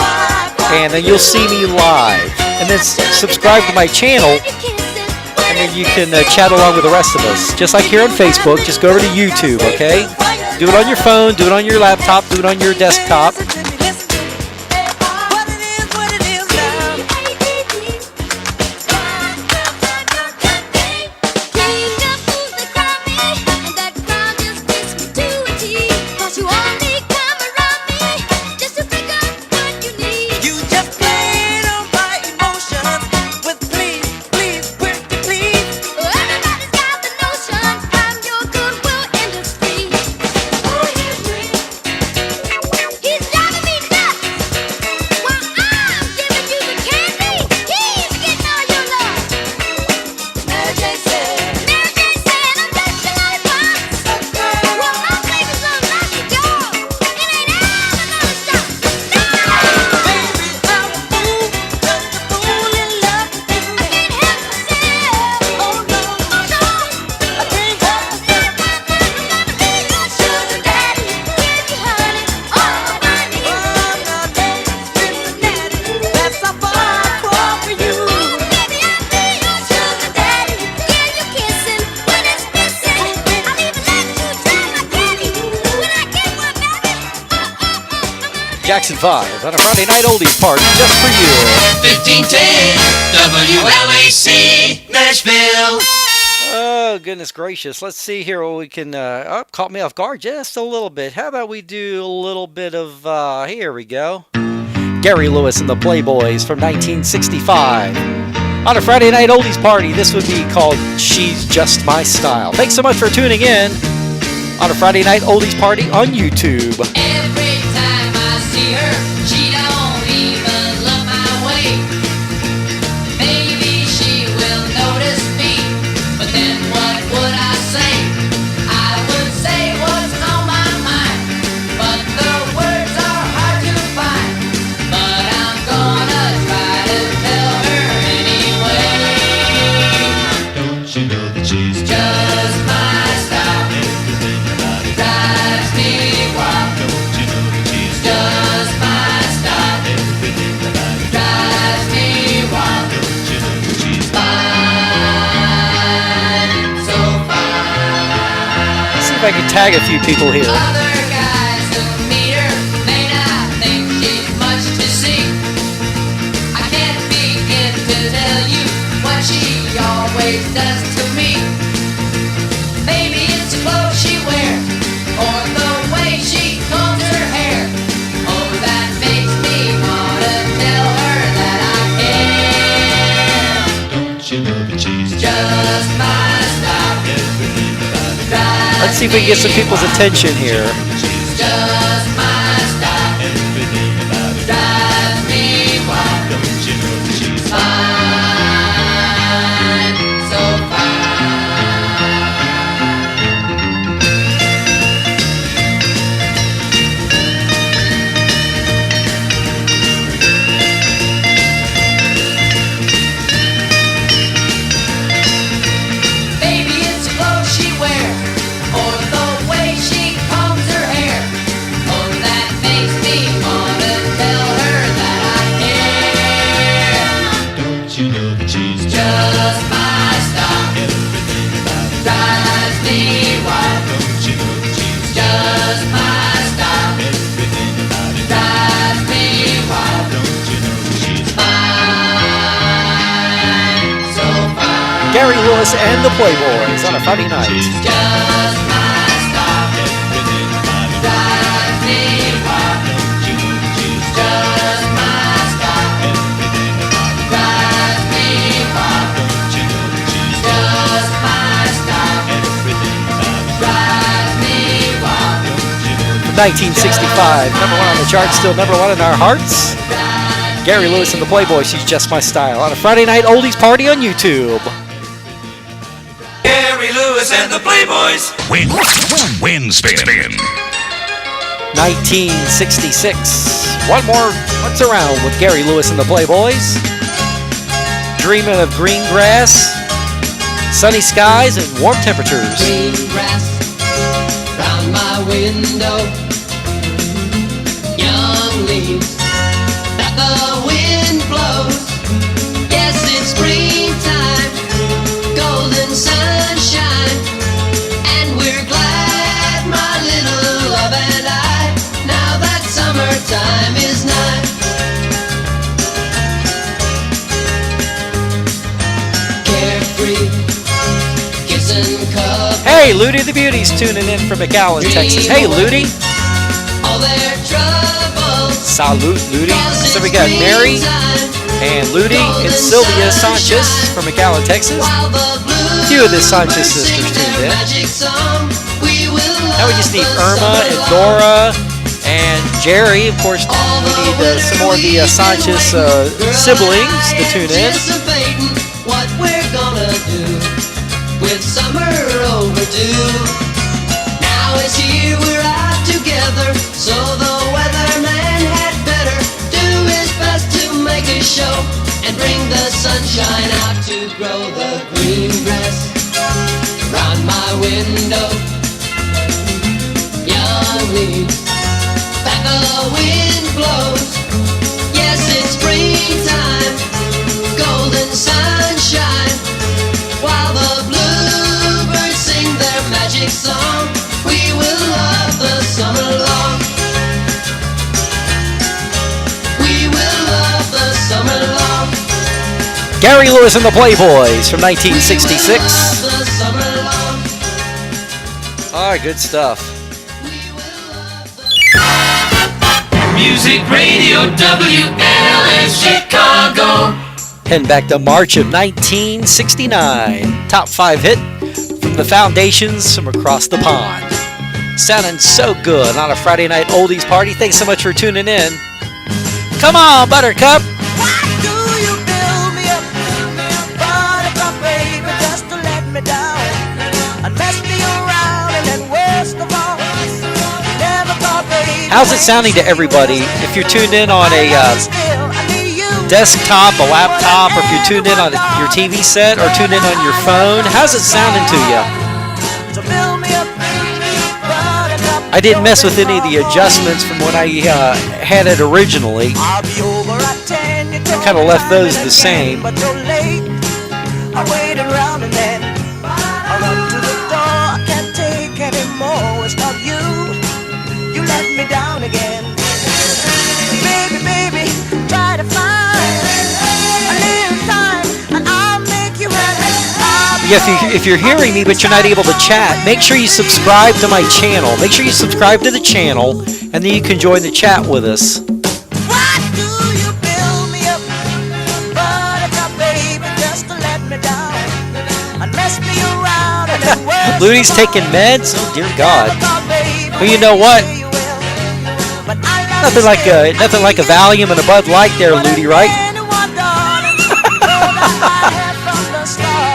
and then you'll see me live. And then subscribe to my channel, and then you can chat along with the rest of us. Just like here on Facebook, just go over to YouTube, okay? Do it on your phone, do it on your laptop, do it on your desktop. Jackson 5 on a Friday night oldies party just for you. 1510 WLAC, Nashville. Oh, goodness gracious. Let's see here what we can... caught me off guard just a little bit. How about we do a little bit of... here we go. Gary Lewis and the Playboys from 1965. On a Friday night oldies party, this would be called She's Just My Style. Thanks so much for tuning in on a Friday night oldies party on YouTube. Every time I see her, she don't even look my way. Maybe she will notice me, but then what would I say? I would say what's on my mind, but the words are hard to find. But I'm gonna try to tell her anyway. Don't you know that she's Just my style. Drives me wild. Don't you know that she's Just my style. Drives me wild. Don't you know that she's Fine, so fine. Let's see if I can tag a few people here. Other guys who meet her may not think she's much to see. I can't begin to tell you what she always does to me. Maybe it's the clothes she wears, or the way she combs her hair. Oh, that makes me wanna tell her that I care. Don't you know that she's Just my style. everything about it? Let's see if we can get some people's attention here. Just my style. Everything about it. Drives me wild. Don't you know that she's Fine, so fine. Maybe it's the clothes she wears, or the way she combs her hair. Oh, that Gary Lewis and the Playboys on a Friday night. Just my style. Drives me wild. Just my style. Drives me wild. Just my style. Drives me wild. 1965, number one on the chart, still number one in our hearts. Gary Lewis and the Playboys, She's Just My Style on a Friday night oldies party on YouTube. Gary Lewis and the Playboys. Wind spin. 1966. One more What's Around with Gary Lewis and the Playboys. Dreaming of green grass, sunny skies, and warm temperatures. Green grass round my window. Young leaves that the wind blows. Yes, it's springtime, golden sunshine, and we're glad, my little love and I, now that summertime is nigh. Carefree, kissing cup. Hey, Ludi the Beauty's tuning in from McAllen, Texas. Hey, Ludi. All their troubles. Salute, Ludi. So we got Mary and Ludi and Sylvia Sanchez from McAllen, Texas. A few of the Sanchez sisters tuned in. Now we just need Irma and Dora and Jerry. Of course, we need some more of the Sanchez siblings to tune in. What we're gonna do with summer overdue. Now it's here, we're out together, so the weatherman had better do his best to make a show and bring the sunshine out to grow the green grass around my window. Young leaves that the wind blows. Yes, it's springtime, golden sunshine, while the bluebirds sing their magic song. We will love the summer long. We will love the summer long. Gary Lewis and the Playboys from 1966. The summer long. All right, good stuff. Music Radio WLS Chicago. Heading back to March of 1969. Top 5 hit from the Foundations from across the pond. Sounding so good on a Friday night oldies party. Thanks so much for tuning in. Come on, Buttercup. Why do you build me up, buttercup baby, just to let me down and mess me around, and then worst of all, never thought, baby. How's it sounding to everybody? If you're tuned in on a desktop, a laptop, or if you're tuned in on your TV set or tuned in on your phone, how's it sounding to you? I didn't mess with any of the adjustments from when I had it originally. I kind of left those the same. But you're late. I waited around and then I run to the door. I can't take any more. It's not you. You let me down again. Baby, baby, try to find a little time and I'll make you happy. Yeah, if you're hearing me but you're not able to chat, make sure you subscribe to my channel. Make sure you subscribe to the channel, and then you can join the chat with us. Why do you build me up, buttercup baby, just to let me down and mess me around and then worst Looney's of all, taking meds? Oh, dear God. never thought, baby, Well, you know what? you will. But I love Nothing you like a Valium and a Bud Light there, Looney, right? anyone, darling, know that I had from the start.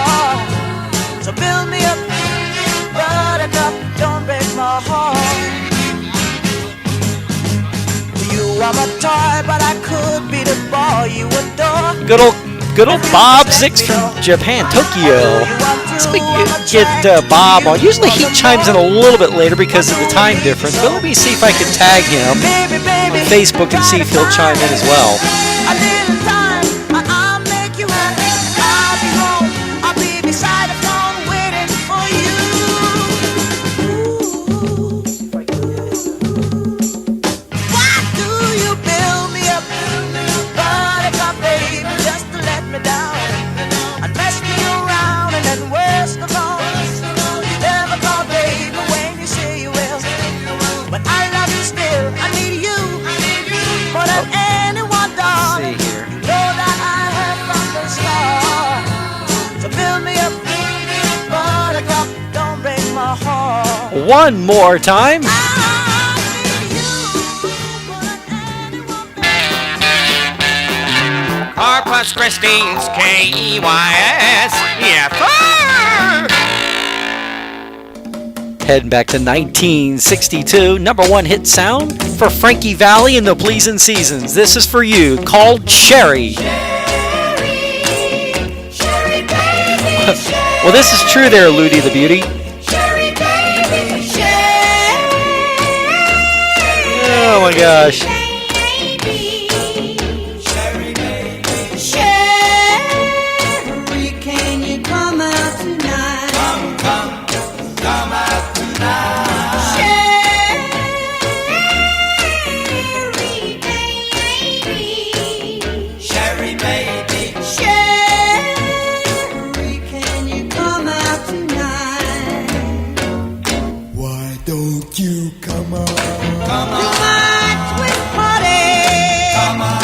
So build me up, buttercup, don't break my heart. You are my toy, but I could be the boy you adore. Good old Bob Six from Japan, Tokyo. Let's get Bob on. Usually he chimes in a little bit later because of the time difference, but let me see if I can tag him on Facebook and see if he'll chime in as well. A little time, and I'll make you happy. I'll be home, I'll be beside the phone waiting for you. Why do you build me up, buttercup baby, just to let me down and mess me around and more than anyone, darling. See here. Know that I have from the start. So build me up, buttercup, don't break my heart. One more time. Corpus Christi's K-E-Y-S. Yeah, sir. Heading back to 1962, number one hit sound for Frankie Valli and the Pleasin' Seasons. This is for you, called Sherry. Well, this is true there, Ludi the Beauty. Oh my gosh. Sherry, can you come out tonight? Come out tonight. Sherry, baby. Sherry, baby. Sherry, can you come out tonight? Why don't you come on? Come on. Tonight we'll party. Come on.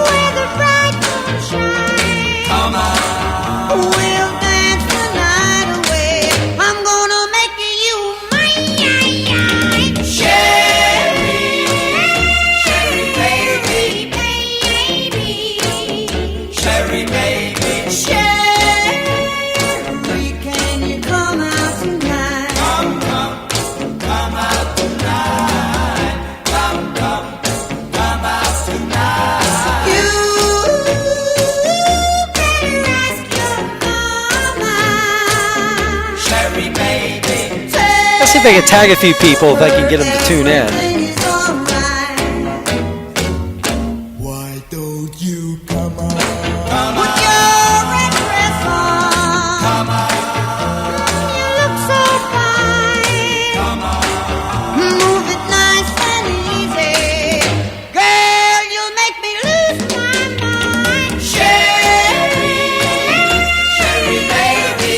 Where the bright moon shines. Come on. We'll dance the night away. I'm gonna make you mine. Sherry, Sherry, baby. Sherry, baby. Sherry, can you come out tonight? Come out tonight. Come out tonight. You better ask your mama. Sherry, baby. Let's see if I can tag a few people if I can get them to tune in. Everything is alright. Why don't you come on? Put your red dress on. You look so fine. Move it nice and easy. Girl, you'll make me lose my mind. Sherry, Sherry, baby.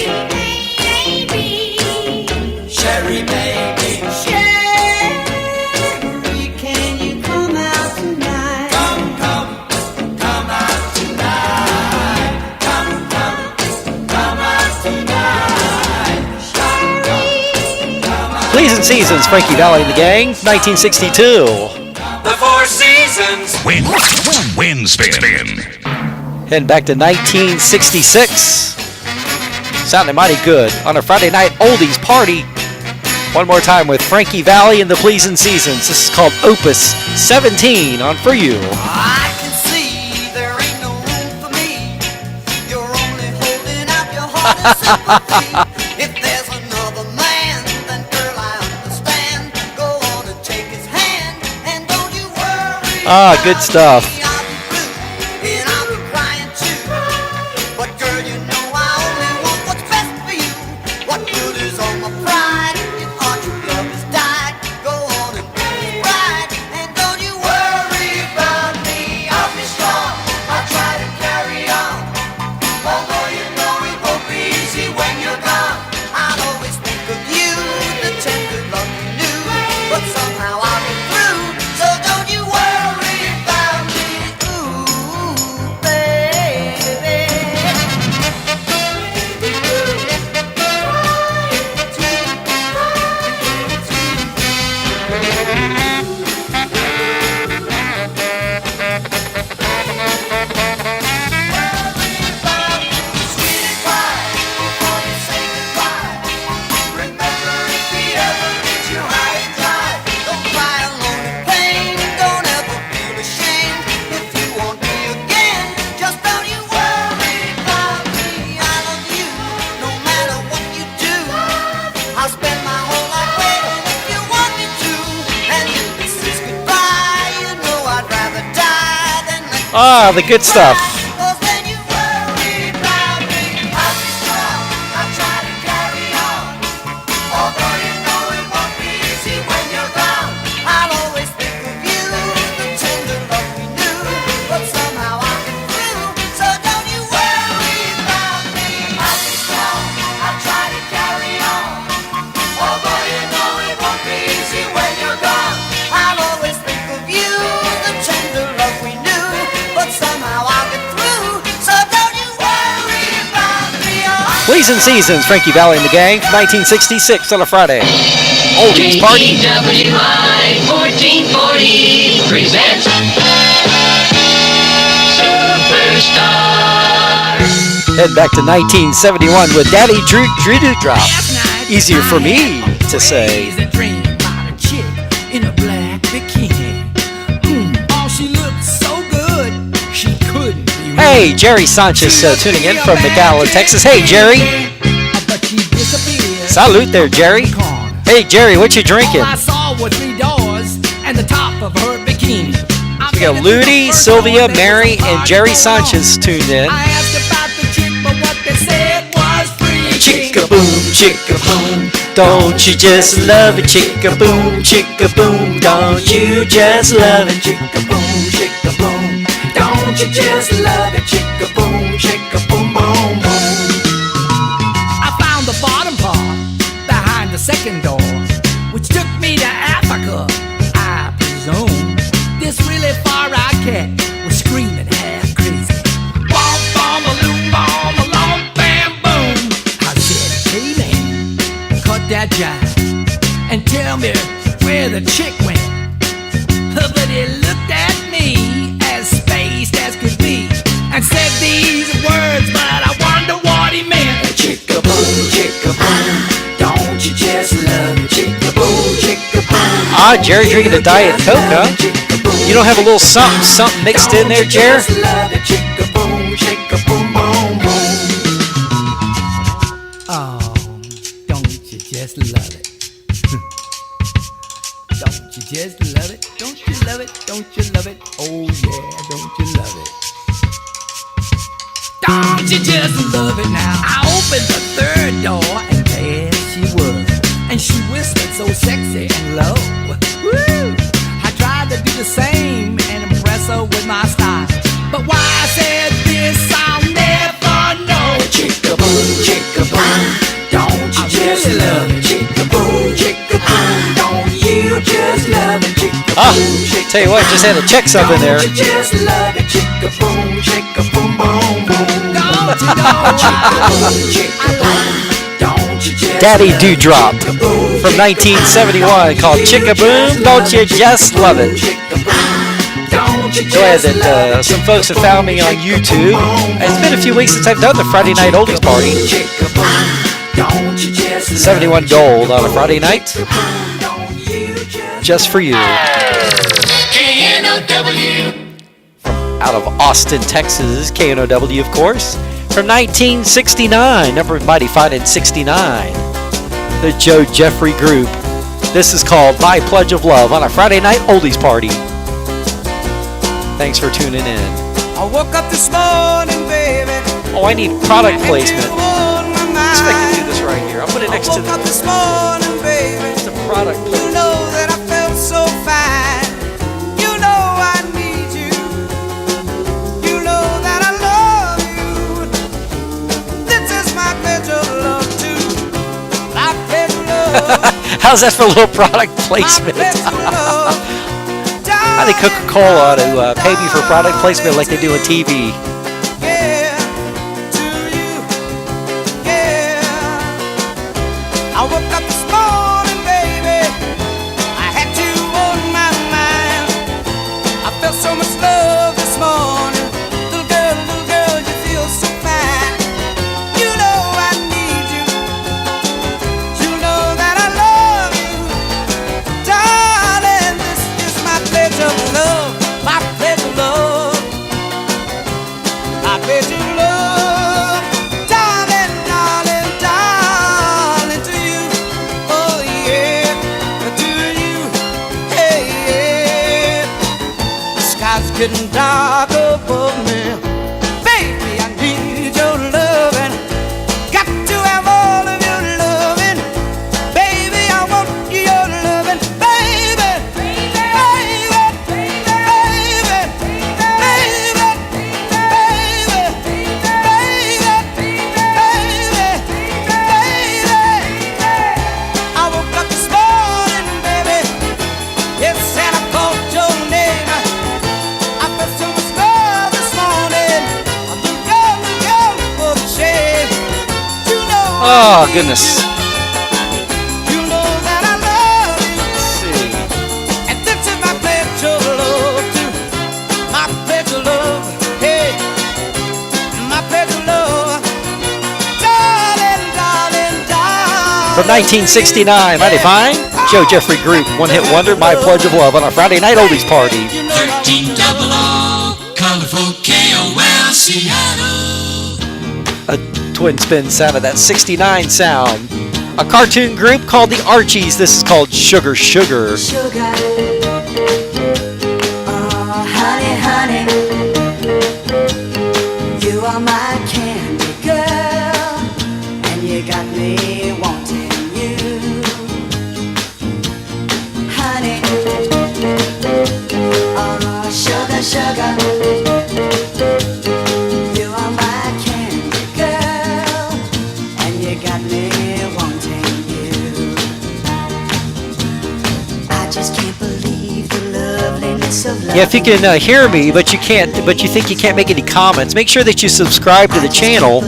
Sherry, baby. Sherry, can you come out tonight? Come out tonight. Come out tonight. Pleasin' Seasons, Frankie Valli and the Gang, 1962. The Four Seasons. Wind spin. Heading back to 1966. Sounding mighty good on a Friday night oldies party. One more time with Frankie Valli and the Pleasin' Seasons. This is called Opus 17 on For You. I can see there ain't no room for me. You're only holding out your heart and sympathy. If there's another man, then girl, I understand. Go on and take his hand, and don't you worry. Ah, good stuff. I'll be blue, and I'll be crying too. But girl, you know I only want what's best for you. What good is all my pride if our true love has died? Go on and be right, and don't you worry about me. I'll be strong. I'll try to carry on. Although you know it won't be easy when you're gone. I'll always think of you, the tender love you knew. But somehow I'll get through. So don't you worry about me. Ooh, baby. Sweetie pie, before you say goodbye, remember if he ever leaves you high and dry. Don't cry alone in pain, don't ever feel ashamed. If you want me again, just don't you worry about me. I love you, no matter what you do. I'll spend my whole life waiting if you want me to. And if this is goodbye, you know I'd rather die than let you Ah, the good stuff. Cause then you worry about me. I'll be strong, I'll try to carry on. Although you know it won't be easy when you're gone. I'll always think of you, the tender love we knew. But somehow I'll get through. So don't you worry about me. I'll be strong, I'll try to carry on. Although you know it won't be easy when you're gone. I'll always think of you, the tender Seasons, Frankie Valli and the Gang from 1966 on a Friday. Oldies Party. KEWI 1440 presents Superstar. Head back to 1971 with Daddy Drew Drop. Easier for me to say. A dream about a chick in a black bikini. Oh, she looked so good, she couldn't be. Hey, Jerry Sanchez tuning in from McAllen, Texas. Hey, Jerry. But she disappeared. Salute there, Jerry. Hey, Jerry, what you drinking? All I saw were 3 doors and the top of her bikini. We got Ludi, Sylvia, Mary, and Jerry Sanchez tuned in. I asked about the chick, but what they said was free. Chicka-boom, chicka-boom. Don't you just love it? Chicka-boom, chicka-boom. Don't you just love it? Chicka-boom, chicka-boom. Don't you just love it? Chicka-boom, chicka-boom, boom, boom. I found the bottom part behind the second door, which took me to Africa, I presume. This really far-out cat was screaming half crazy. Bomb, bomb, a loom, bomb, a long, bam, boom. I said, hey man, cut that jive and tell me where the chick went. But he looked at me as spaced as could be and said these words, but I wonder what he meant. Chicka-boom, chicka-boom. Don't you just love it? Chicka-boom, chicka-boom. Ah, Jerry drinking a Diet Coke, huh? You don't have a little something mixed in there, Jer? Oh, don't you just love it? Don't you just love it? Don't you love it? Don't you love it? Oh yeah, don't you love it? Don't you just love it now? I opened the third door and there she was, and she whispered so sexy and low. Woo! I tried to do the same and impress her with my style, but why I said this I'll never know. Chicka-boom, chicka-boom. Don't you just love it? Chicka-boom, chicka-boom. Don't you just love it? Chicka-boom, Ah, chicka-boom. tell you what, just had to check something there. Don't you just love it? Chicka-boom, chicka-boom, boom, boom. Don't you know chicka-boom, chicka-boom. Don't you just Daddy love it? Dewdrop Chicka-boom, from 1971 called Chicka-boom, Don't You Just Love It. Glad that some folks have found me on YouTube. It's been a few weeks since I've done the Friday Night Oldies Party. 71 Gold on a Friday night. Just for you. KNOW. Out of Austin, Texas, KNOW, of course. From 1969, number mighty fine in 69. The Joe Jeffrey Group. This is called My Pledge of Love on a Friday Night Oldies Party. Thanks for tuning in. I woke up this morning, baby. Oh, I need product placement. On my Let's see if I can do mind. this right here. I'll put it next to I woke up this morning, baby. the product You placement. know that I felt so fine. You know I need you. You know that I love you. This is my pledge of love too. My pledge of love. How's that for a little product placement? My pledge of love. I think Coca-Cola ought to pay me for product placement like they do on TV. Yeah, to you. Yeah. I woke up this morning, baby. I had you on my mind. I felt so much love this morning. Little girl, you feel so fine. You know I need you. You know that I love you. Darling, this is my pledge of love. My pledge of love. I pledge of love. Darling, darling, darling, to you. Oh yeah, to you. Hey, yeah. The sky's getting dark above me. Baby, I need your loving. Got to have all of your loving. Baby, I want your loving. Baby, baby, baby, baby, I woke up this morning, baby. Yes, and I called your name. I felt so much love this morning. Oh, goodness. You know that I love you. Let's see. And this is my pledge of love too. My pledge of love. Hey, my pledge of love. Darling, darling, darling. From 1969, mighty fine. Joe Jeffrey Group, One Hit Wonder, My Pledge of Love on a Friday night oldies party. 13 double O, colorful KOL Seattle. A twin spin sound of that 69 sound. A cartoon group called the Archies. This is called Sugar Sugar. Sugar, oh honey, honey, you are my candy girl, and you got me wanting you, honey. Oh sugar, sugar, you are my candy girl, and you got me wanting you. I just can't believe the loveliness of love. Yeah, if you can hear me, but you think you can't make any comments, make sure that you subscribe to the channel,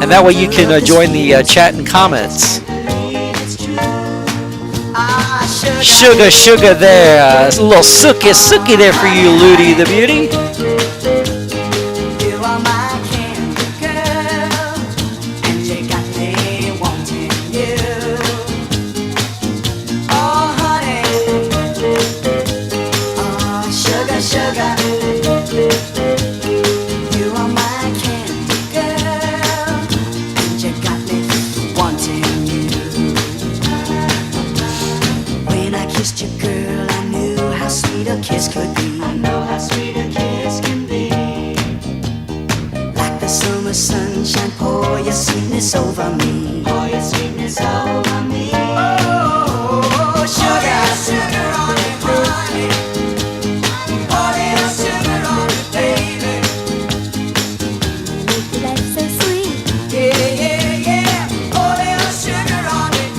and that way you can join the chat and comments. Sugar, sugar there. It's a little sooky there for you, Ludi the Beauty. You are my candy girl, and you got me wanting you. Oh honey, oh sugar, sugar, you are my candy girl, and you got me wanting you. When I kissed you, girl, I knew how sweet a kiss could be. I know how sweet a kiss can be. Like the summer sunshine, pour your sweetness over me. Pour your sweetness over me. Oh, sugar, sugar on it, honey. Pour little sugar on it, baby. Life so sweet. Yeah, yeah, yeah. Pour little sugar on it.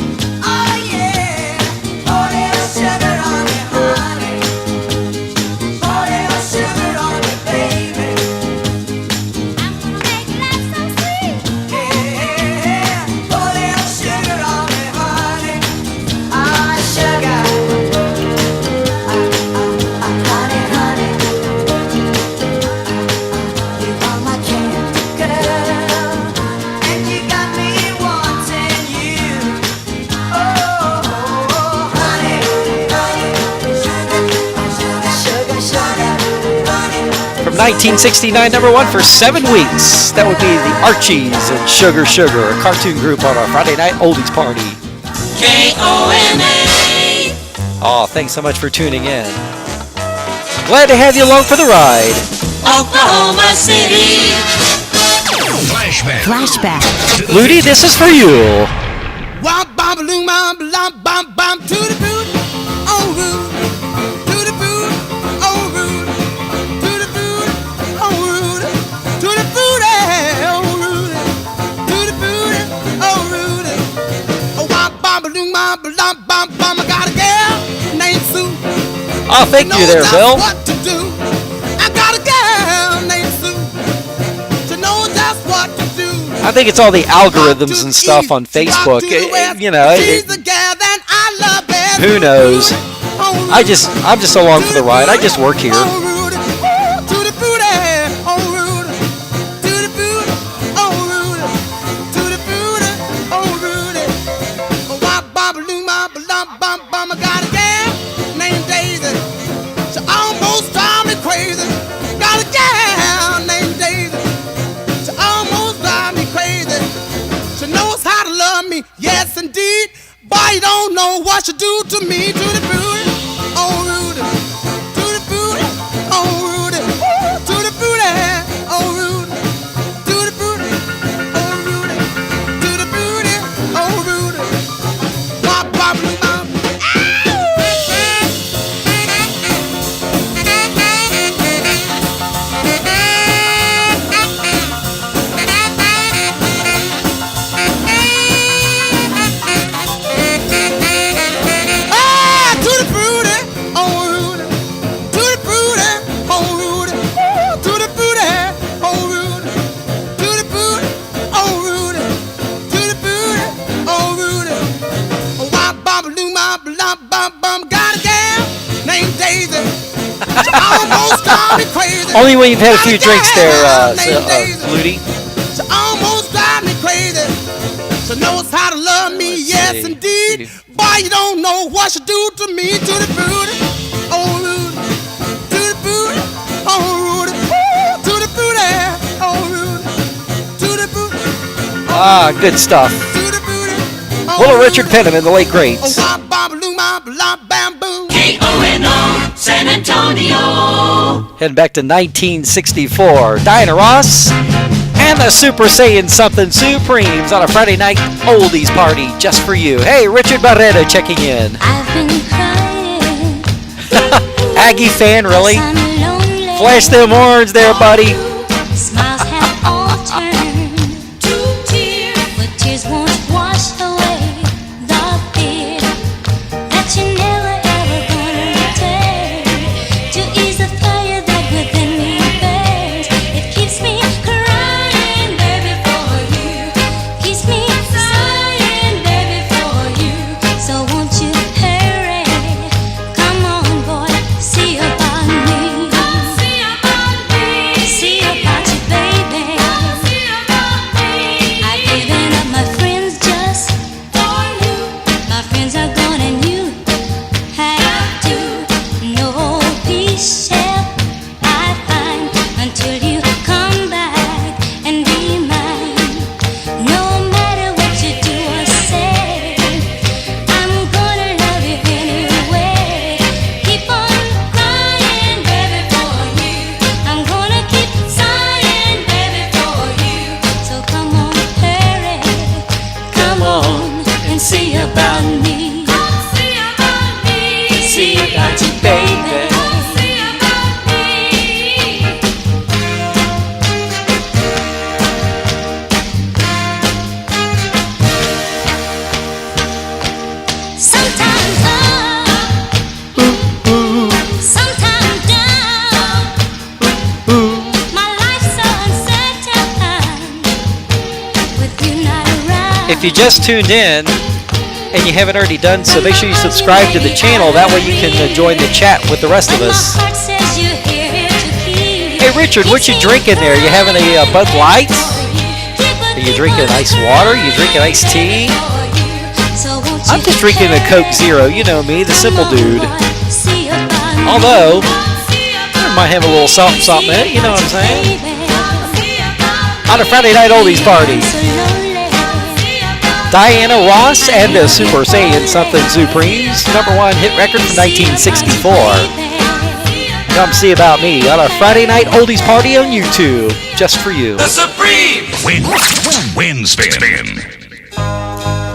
Oh, yeah. Pour little sugar on it, honey. Pour little sugar on it, baby. I'm gonna make life so sweet. Yeah, pour little sugar on it, honey. Ah, sugar. Honey, honey. You are my candy girl, and you got me wanting you. Oh, honey, honey. Sugar, sugar, honey. From 1969, number one for 7 weeks. That would be the Archies and Sugar Sugar, a cartoon group on our Friday night oldies party. KONA, Oh, thanks so much for tuning in. Glad to have you along for the ride. Oklahoma City. Flashback. Ludi, this is for you. Womp bom balloon bom bom bom bom to the boot, oh rude, to the boot, oh rude, to the boot, oh rude, to the boot, oh rude, to the boot, oh rude. Oh womp bom balloon bom bom bom bom. I got a girl named Sue. Oh, thank you there, Knows Bill. just what to do. I got a girl named Sue. She knows just what to do. I think it's all the algorithms and stuff on Facebook. You know, She's the girl that I love best. who knows? Oh, rude. I'm just along for the ride. I just work here. Oh, rude. To the booty. Oh, rude. To the booty. Oh, rude. To the booty. Oh, rude. Oh, wop, bop, loom, bop, lump, bum, bum. I got a gal named Daisy. She almost drives me crazy. Got a gal named Daisy. She almost drives me crazy. She knows how to love me. Yes, indeed. Boy, you don't know what she do to me. To the booty. Oh, rude. To the booty. Oh, rude. To the booty. Oh, rude. To the booty. Oh, rude. To the booty. Oh, rude. Wop, wop, loom, bop. Ah, to the Daisy. She almost drive me crazy. Only when you've had a few drinks there, Flutie. She almost drive me crazy. She knows how to love me, yes indeed. Boy, you don't know what she do to me, to the booty, oh Rudy, to the booty, oh Rudy, to the booty, oh Rudy, to the booty. Ah, good stuff. Little Richard Penniman, the late greats. K-O-N-O, San Antonio. Heading back to 1964. Diana Ross and the Super Saiyan Something Supremes on a Friday night oldies party just for you. Hey, Richard Barreto checking in. I've been crying. Aggie fan, really? I'm lonely. Flash them horns there, buddy. Smiles have all turned to tears, but tears won't wash away the fear that you're never ever gonna return. To ease the fire that within me burns, it keeps me crying, baby, for you. Keeps me sighing, baby, for you. So won't you hurry? Come on, boy, see about me. See about you, baby. I've given up my friends just for you. My friends are gone and you have to. No peace shall I find until you come back and be mine. No matter what you do or say, I'm gonna love you anyway. Keep on crying, baby, for you. I'm gonna keep sighing, baby, for you. So come on, hurry, come on and see about me. See about you, baby. See about me. Sometimes up, sometimes down. My life's so uncertain with you not around. If you just tuned in and you haven't already done so, make sure you subscribe to the channel. That way you can join the chat with the rest of us. Hey, Richard, what you drinking there? You having a Bud Light? Are you drinking ice water? You drinking iced tea? I'm just drinking a Coke Zero. You know me, the simple dude. Although, I might have a little something in it. You know what I'm saying? On a Friday night oldies party. Diana Ross and the Super Saiyan Something Supremes, #1 hit record from 1964. Come see about me on a Friday night oldies party on YouTube, just for you. The Supreme. Win spin.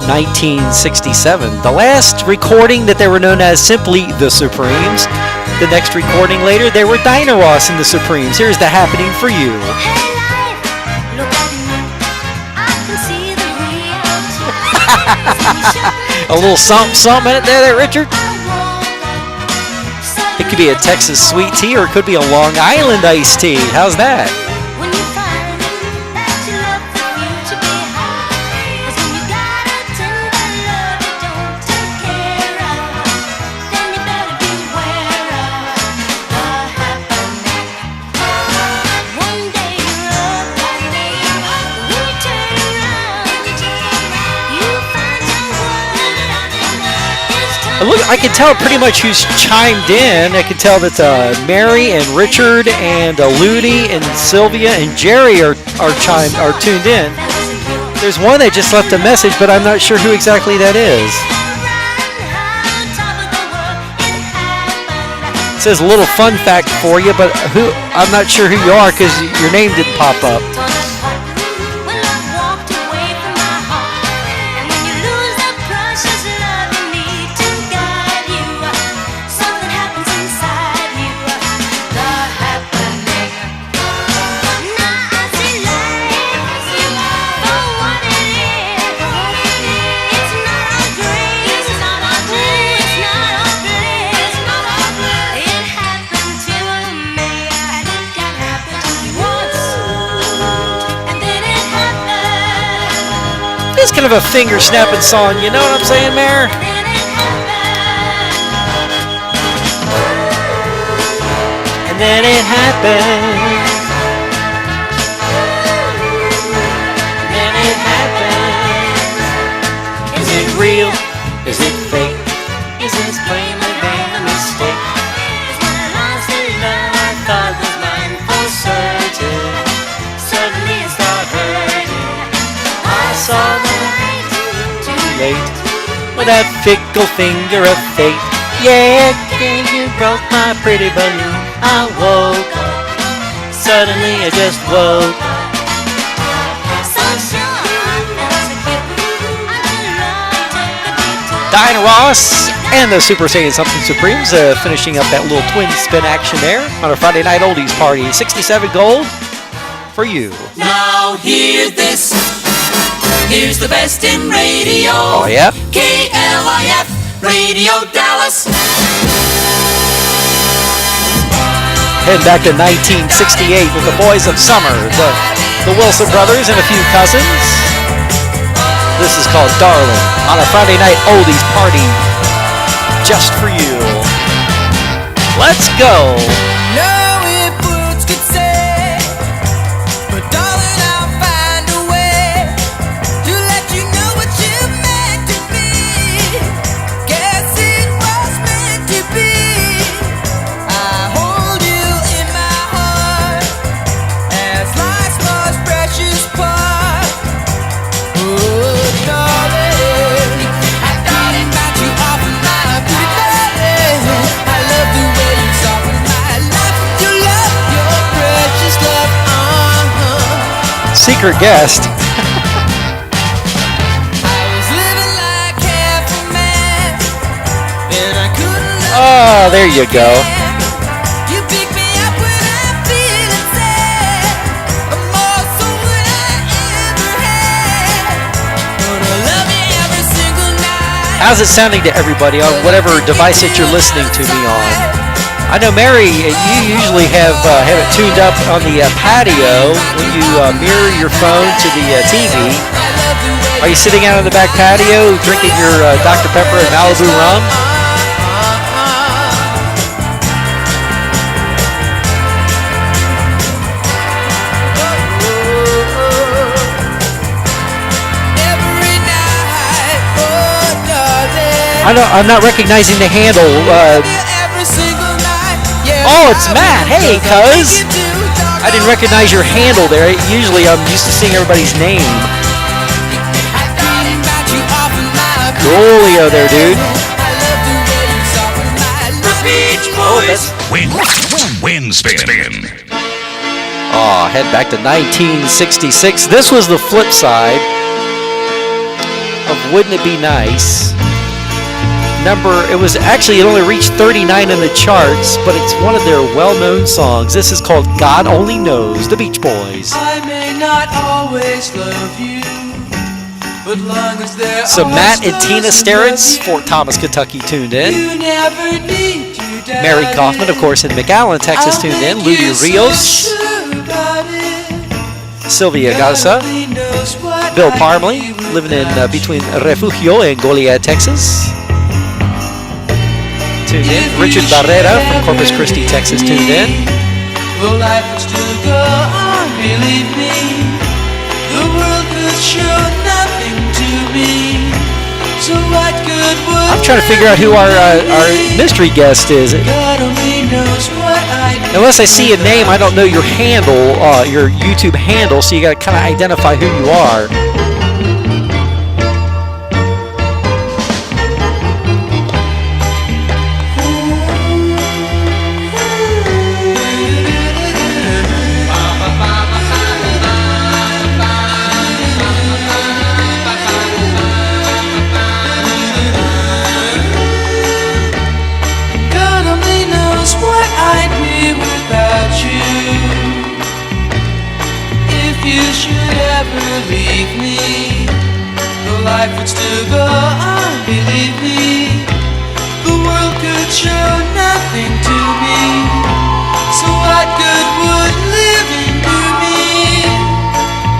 1967, the last recording that they were known as simply the Supremes. The next recording later, they were Diana Ross and the Supremes. Here's the happening for you. A little something in it there, Richard. It could be a Texas sweet tea or it could be a Long Island iced tea. How's that? Look, I can tell pretty much who's chimed in. I can tell that Mary and Richard and Ludi and Sylvia and Jerry are tuned in. There's one that just left a message, but I'm not sure who exactly that is. It says a little fun fact for you, but I'm not sure who you are because your name didn't pop up. It's kind of a finger snapping song, you know what I'm saying, Mayor? then it happens. Then it happens. Is it real? Is it fake? Is this plainly been a mistake? Is when I say love I thought was mine for certain. Suddenly it started hurting. I saw the light too late. With that fickle finger of fate. Yeah, you broke my pretty balloon. I woke up. Suddenly I just woke up. Diana Ross and the Super Saiyan Something Supremes finishing up that little twin spin action there on a Friday night oldies party. 67 gold for you. Now hear this. Here's the best in radio. Oh, yeah? KLIF Radio Dallas. Heading back to 1968 with the Boys of Summer, the Wilson brothers and a few cousins. This is called Darling on a Friday night oldies party just for you. Let's go. Know if words could say, but darling, I'll find a way to let you know what you meant to be. Guess it was meant to be. I hold you in my heart as life's most precious part. Oh, darling, I thought about you often, my pretty darling. I love the way you soften my life with your love, your precious love. Secret guest. I was living like half a man, and I couldn't love Oh, there you go. you. Pick me up when I'm feeling sad, more so than I ever had. Gonna love you every single night. How's it sounding to everybody on whatever device that you're listening to me on? I know, Mary, you usually have it tuned up on the patio when you mirror your phone to the TV. Are you sitting out on the back patio drinking your Dr. Pepper and Malibu rum? Every night, oh darling. I'm not recognizing the handle. Every single night, yeah. Oh, it's Matt. Hey, cuz. I didn't recognize your handle there. Usually I'm used to seeing everybody's name. Coolio there, dude. Beach Boys. Wind spin. Oh, head back to 1966. This was the flip side of Wouldn't It Be Nice? It only reached 39 in the charts, but it's one of their well-known songs. This is called God Only Knows, the Beach Boys. I may not always love you, but long as there So are Matt and Tina stars Sterrett, above Fort Thomas, Kentucky, tuned you, in. you never need to die. Mary Kaufman, of course, in McAllen, Texas, I'll tuned in. make you Ludy so Rios, sure about it. Sylvia God Garza, only knows what Bill I'd Parmley, be living in without between you. Refugio and Goliad, Texas. Tuned in. Richard Barrera from Corpus Christi, Texas, tuned in. Well, life would still go on, believe me. The world could show nothing to me. So what good would I'm trying to figure out who our mystery guest is. God only knows what I do. Unless I see a name, I don't know your handle, your YouTube handle, so you got to kind of identify who you are. God only knows what I'd be without you. If you should ever leave me, the life would still go on, believe me. The world could show nothing to me. So what good would living do me?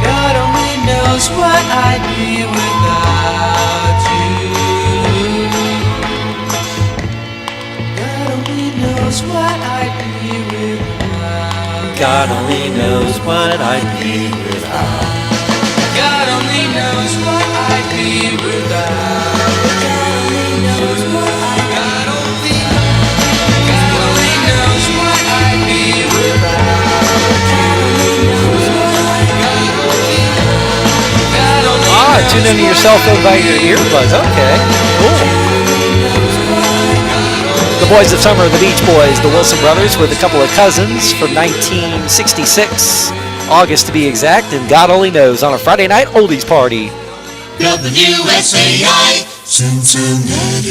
God only knows what I'd be without you. God only knows what I'd be without you. God only knows what I'd be without. God only knows what I'd be without you. God only knows what I'd be without you. Tune into your cell phone by your earbuds. Okay, cool. The Boys of Summer, the Beach Boys, the Wilson Brothers with a couple of cousins from 1966, August to be exact, and God only knows on a Friday night oldies party. WSAI Cincinnati.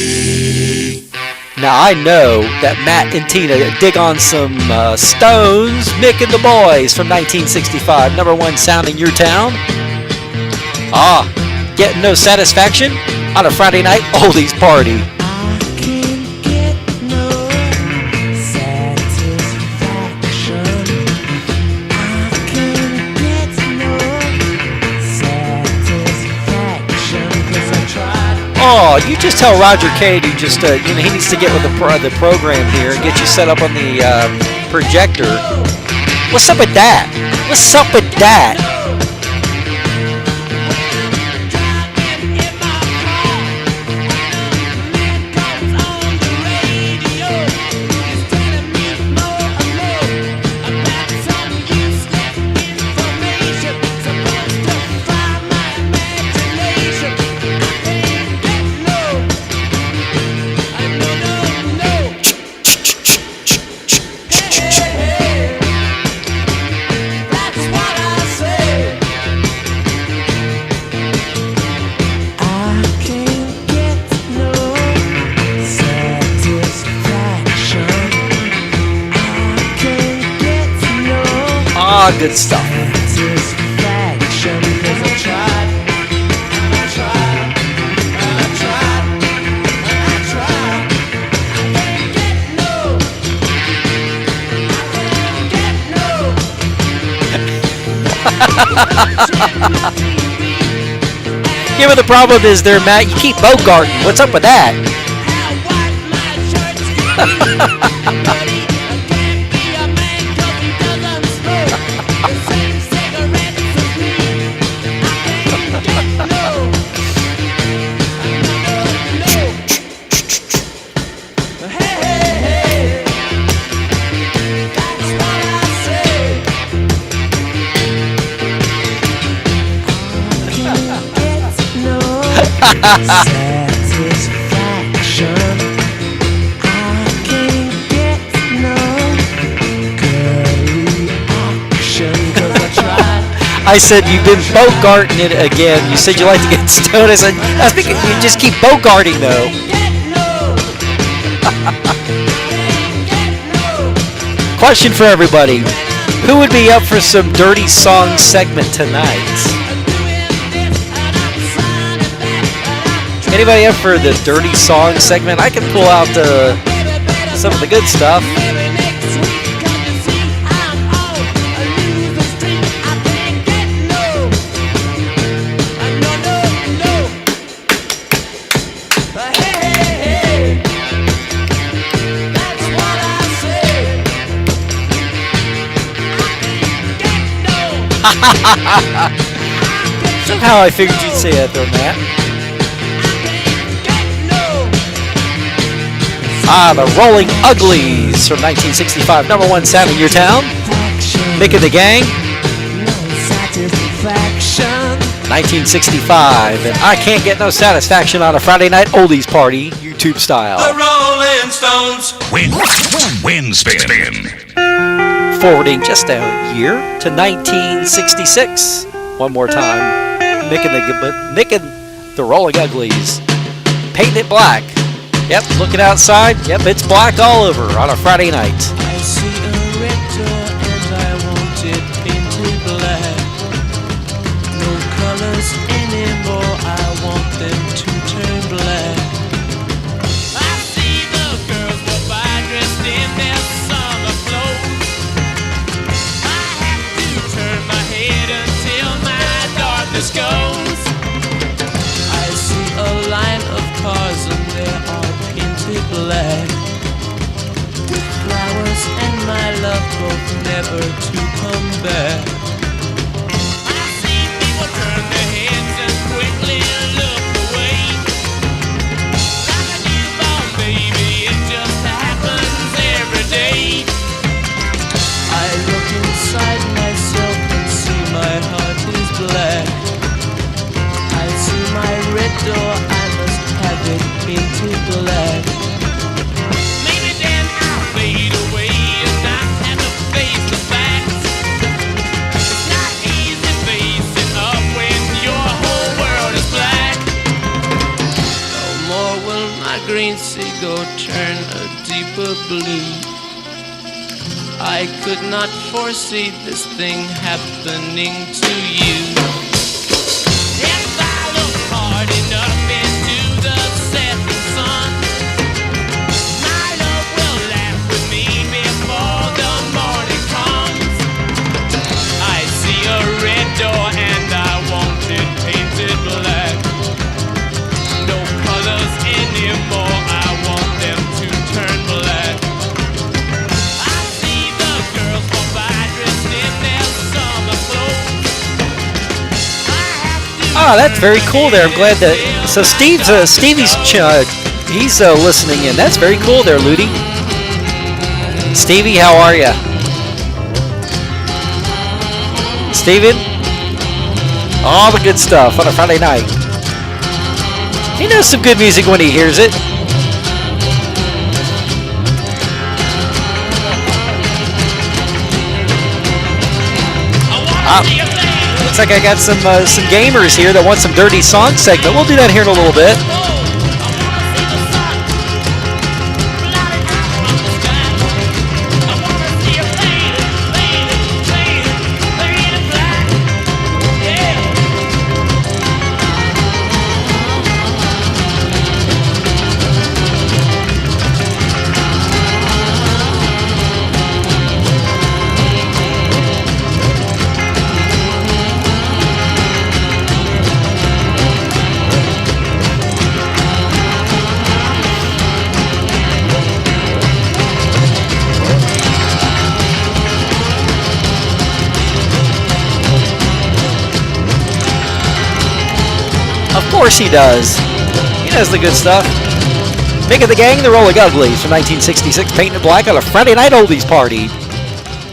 Now I know that Matt and Tina dig on some Stones, Mick and the Boys from 1965, number one sound in your town. Getting no satisfaction on a Friday night oldies party. Oh, you just tell Roger K to just, he needs to get with the program here and get you set up on the projector. What's up with that? What's up with that? Good stuff. Yeah, but the problem is there, Matt, you keep bogarting. What's up with that? Satisfaction. I can't get no girly action 'cause I tried. I said you've been bogarting it again. You said you like to get stoned. I said I think you just keep bogarting though. Question for everybody: who would be up for some dirty song segment tonight? Anybody up for the dirty song segment? I can pull out some of the good stuff. Somehow I figured you'd say that though, Matt. The Rolling Uglies from 1965, number one sound in your town. Mick and the Gang. 1965, and I Can't Get No Satisfaction on a Friday night oldies party, YouTube style. The Rolling Stones. Wind spin. Forwarding just a year to 1966. One more time. Mick and the Rolling Uglies. Painting it black. Yep, looking outside. Yep, it's black all over on a Friday night. I see a red door and I want it painted black. No colors anymore, I want them to turn black. I see the girls go by dressed in their summer clothes. I have to turn my head until my darkness goes. I see a line of cars and they're all painted black, with flowers and my never to come back. I see people turn their heads and quickly look away. Like a newborn baby, it just happens every day. I look inside myself and see my heart is black. I see my red door, I must have it painted black. Maybe then I'll fade away and not have to face the facts. It's not easy facing up when your whole world is black. No more will my green seagull turn a deeper blue. I could not foresee this thing happening to you. If I look hard enough into the setting sun, my love will laugh with me before the morning comes. I see a red door and I want it painted black. No colors anymore, I want them to turn black. I see the girls walk by dressed in their summer clothes. I have to Ah, that's very cool there. I'm glad that. So Stevie's he's listening in. That's very cool there, Ludi. Stevie, how are ya? Steven? All the good stuff on a Friday night. He knows some good music when he hears it. Looks like I got some gamers here that want some dirty song segment. We'll do that here in a little bit. Of course he does. He knows the good stuff. Big of the Gang, the Rolling Uglies from 1966, painted black on a Friday night oldies party.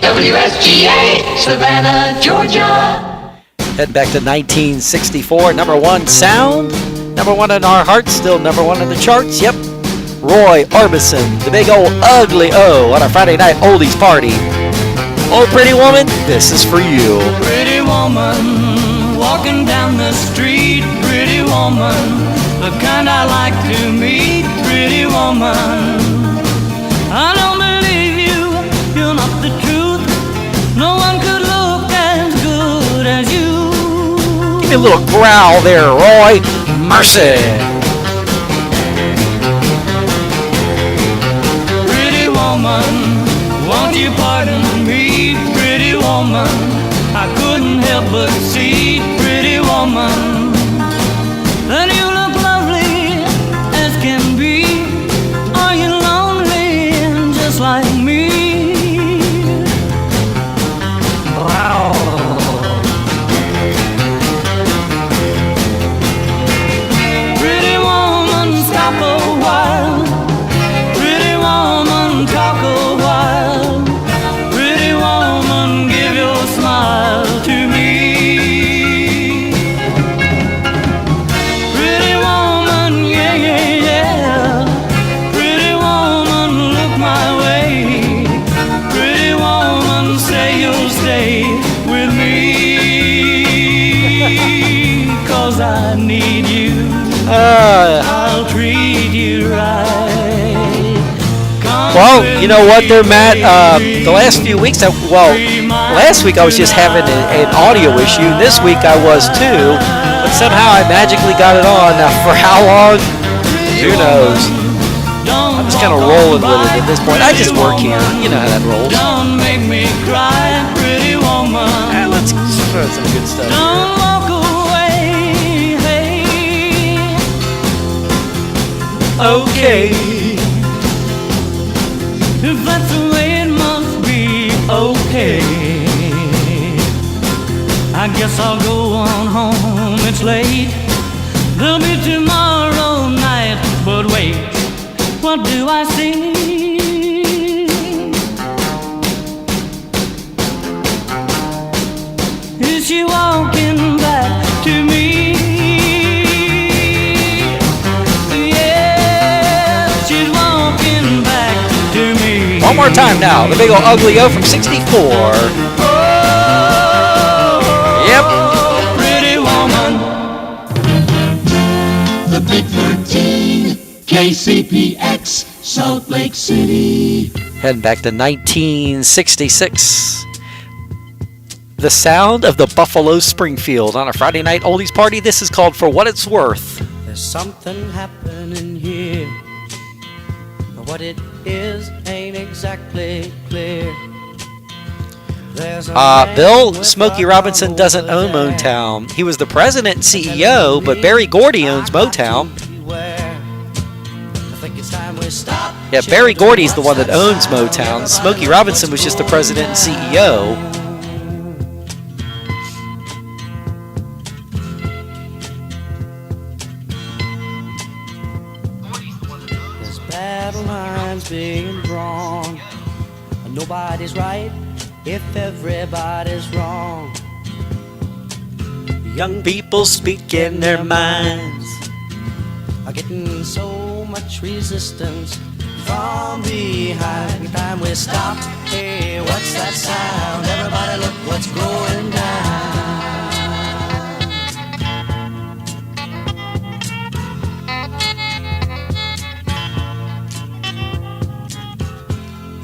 WSGA, Savannah, Georgia. Head back to 1964, number one sound, number one in our hearts, still number one in the charts. Yep, Roy Orbison, the big old ugly O on a Friday night oldies party. Oh, pretty woman, this is for you. Pretty woman, walking down the street. Pretty woman, the kind I like to meet. Pretty woman, I don't believe you, you're not the truth. No one could look as good as you. Give me a little growl there, Roy. Mercy. Pretty woman, won't you pardon me? Pretty woman, I couldn't help but see. Pretty woman, that you look lovely as can be. Are you lonely just like me? Wow. Pretty woman, stop a while. Pretty woman, talk a while. Pretty woman, give your smile to me. Pretty woman, yeah, yeah, yeah. Pretty woman, look my way. Pretty woman, say you'll stay with me. 'Cause I need you. I'll treat you right. Come Well, with you know what me, there, Matt? baby. The last few weeks, last week I was just having an audio issue. This week I was too, but somehow I magically got it on. Now, for how long? Who knows? I'm just kind of rolling with it at this point. I just work here. You know how that rolls. Don't make me cry, pretty woman. Let's throw some good stuff. Don't walk away. Hey. Okay. If that's the way it must be, okay. I guess I'll go on home, it's late. There'll be tomorrow night, but wait, what do I see? Is she walking back to me? Yeah, she's walking back to me. One more time now. The big old ugly O from 64. Yep. Pretty woman. The Big 13, KCPX, Salt Lake City. Heading back to 1966. The sound of the Buffalo Springfield on a Friday night oldies party. This is called For What It's Worth. There's something happening here, but what it is ain't exactly clear. There's a man Bill with Smokey a Robinson doesn't gun own over there. Motown. He was the president and CEO, but Barry Gordy owns Motown. Yeah, Barry Gordy's the one that owns Motown. Smokey Robinson was just the president and CEO. There's battle lines being drawn. Nobody's right if everybody's wrong. Young people speaking their minds. Are getting so much resistance from behind. Every time we stop, hey, what's that sound? Everybody look what's going down.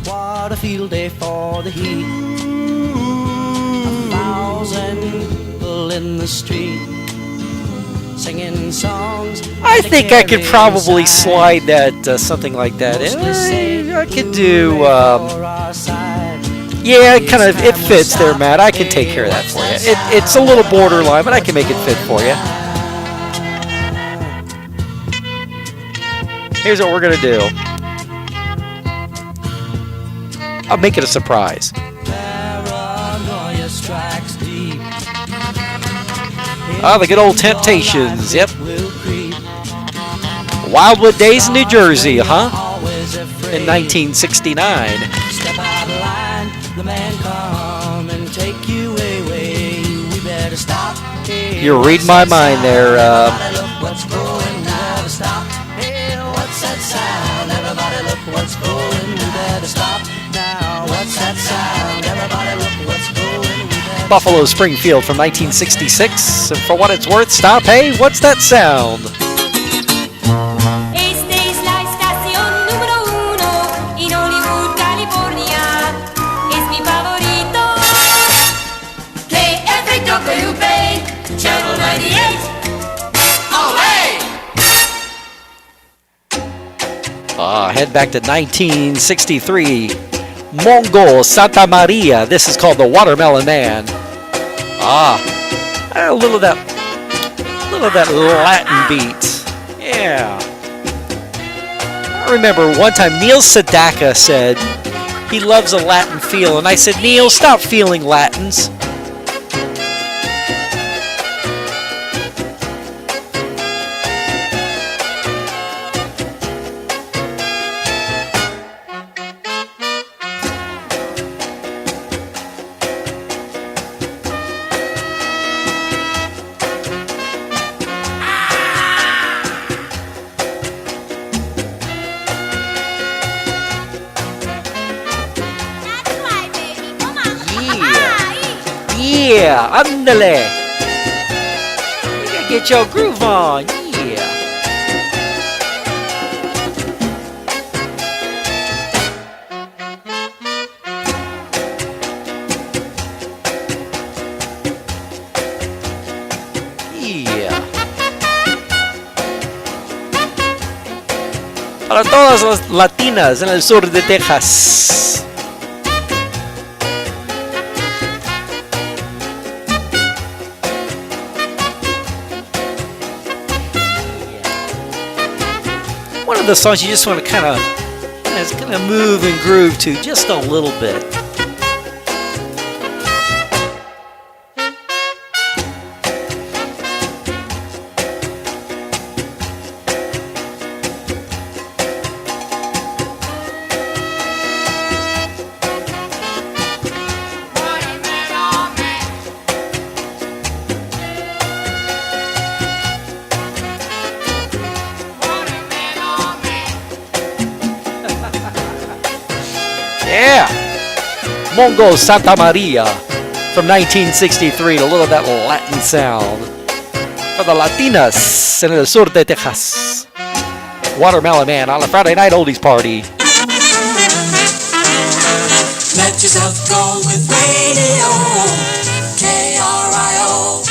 What a field day for the heat. 1,000 people in the street singing songs. I think I could probably slide that, something like that in. I could do, yeah, kind of, it fits there, Matt. I can take care of that for you. It's a little borderline, but I can make it fit for you. Here's what we're going to do. I'll make it a surprise. Paranoia strikes deep. The good old Temptations, yep. Wildwood Days in New Jersey, huh? In 1969. Step out of line, the man come and take you away. We better stop. Hey, You're reading my mind there. everybody look what's going. We better stop. Hey, what's that sound? Everybody look what's going. We better stop now. What's that sound? Everybody look what's going. We better Buffalo Springfield from 1966. And for what it's worth, stop. Hey, what's that sound? Esta es la estación número 1 en Hollywood, California. Es mi favorito. KFWB, Channel 98. Olé! Head back to 1963. Mongo Santa Maria. This is called The Watermelon Man. A little of that Latin beat. Yeah. I remember one time Neil Sedaka said he loves a Latin feel, and I said, Neil, stop feeling Latins. That's right, baby. Come on. Yeah, ándale. You gotta get your groove on. Yeah. Yeah. Para todas las latinas en el sur de Texas. One of the songs you just want to kind of move and groove to just a little bit. Mongo Santa Maria from 1963. A little of that Latin sound for the Latinas in el sur de Texas. Watermelon Man on a Friday night oldies party. Let yourself go with radio, KRIO.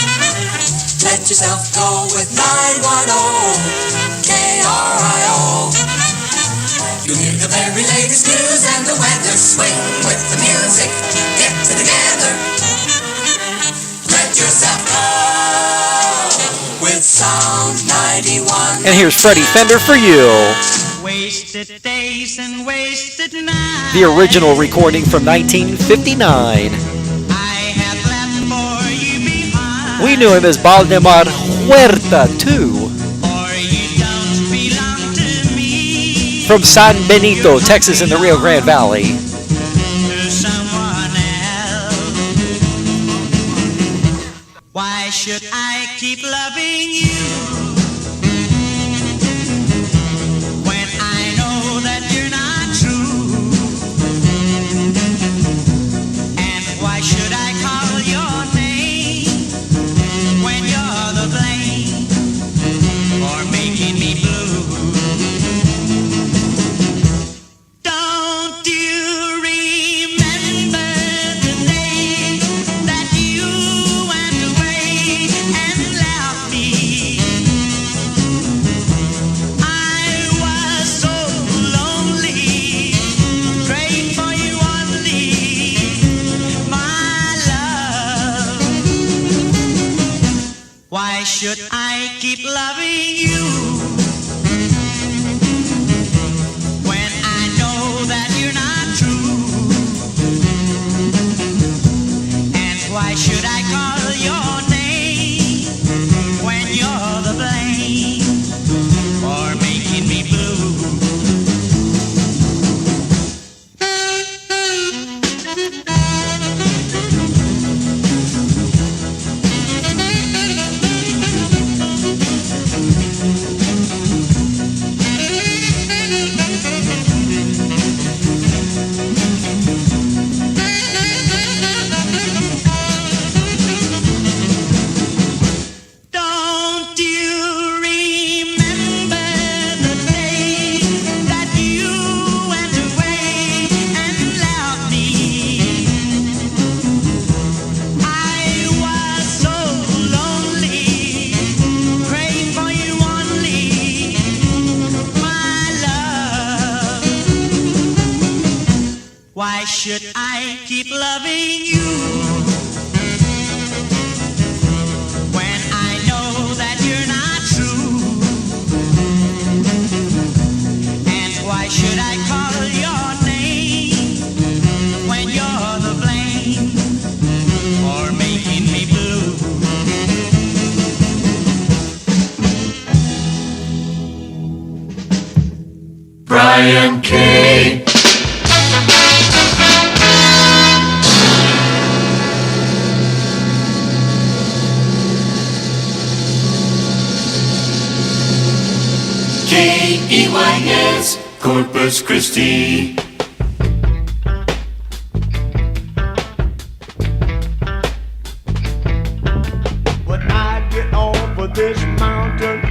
Let yourself go with 910, KRIO. You hear the very latest news and the weather. Swing with the music, get together. Let yourself go with Sound 91. And here's Freddie Fender for you. Wasted days and wasted nights. The original recording from 1959. I have left for you behind. We knew him as Valdemar Huerta too. For you don't belong to me. From San Benito, Texas in the Rio Grande Valley. To someone else. Why should I keep loving you? When I know that you're not true. And why should I call your name when you're the blame for making me blue? Don't you remember the day that you went away and left me? I was so lonely, praying for you only, my love. Why should I keep loving you when I know that you're not true? And why should I call your name when you're the blame for making me blue? Don't you remember the day that you went away and left me? I was so lonely, praying for you only, my love. Why should I keep loving you when I know that you're not true? And why should I call your name when you're the blame for making me blue? Brian K. KEYS, Corpus Christi. When I get off of this mountain,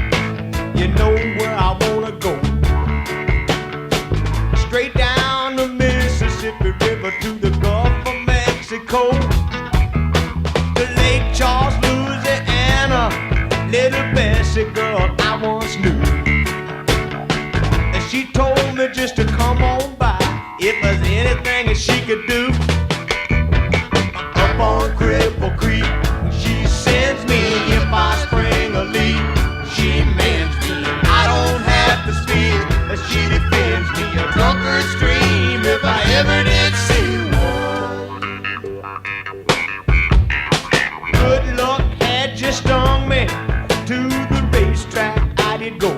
you know where I wanna go. Straight down the Mississippi River to the Gulf of Mexico. To Lake Charles, Louisiana, little Bessie girl I once knew. And she told me just to come on by if there's anything that she could do. Up on Cripple Creek, she sends me if I spring a leak. She mends me, I don't have to speak. She defends me, a drunkard's stream if I ever did see one. Good luck had just stung me. To the racetrack I did go.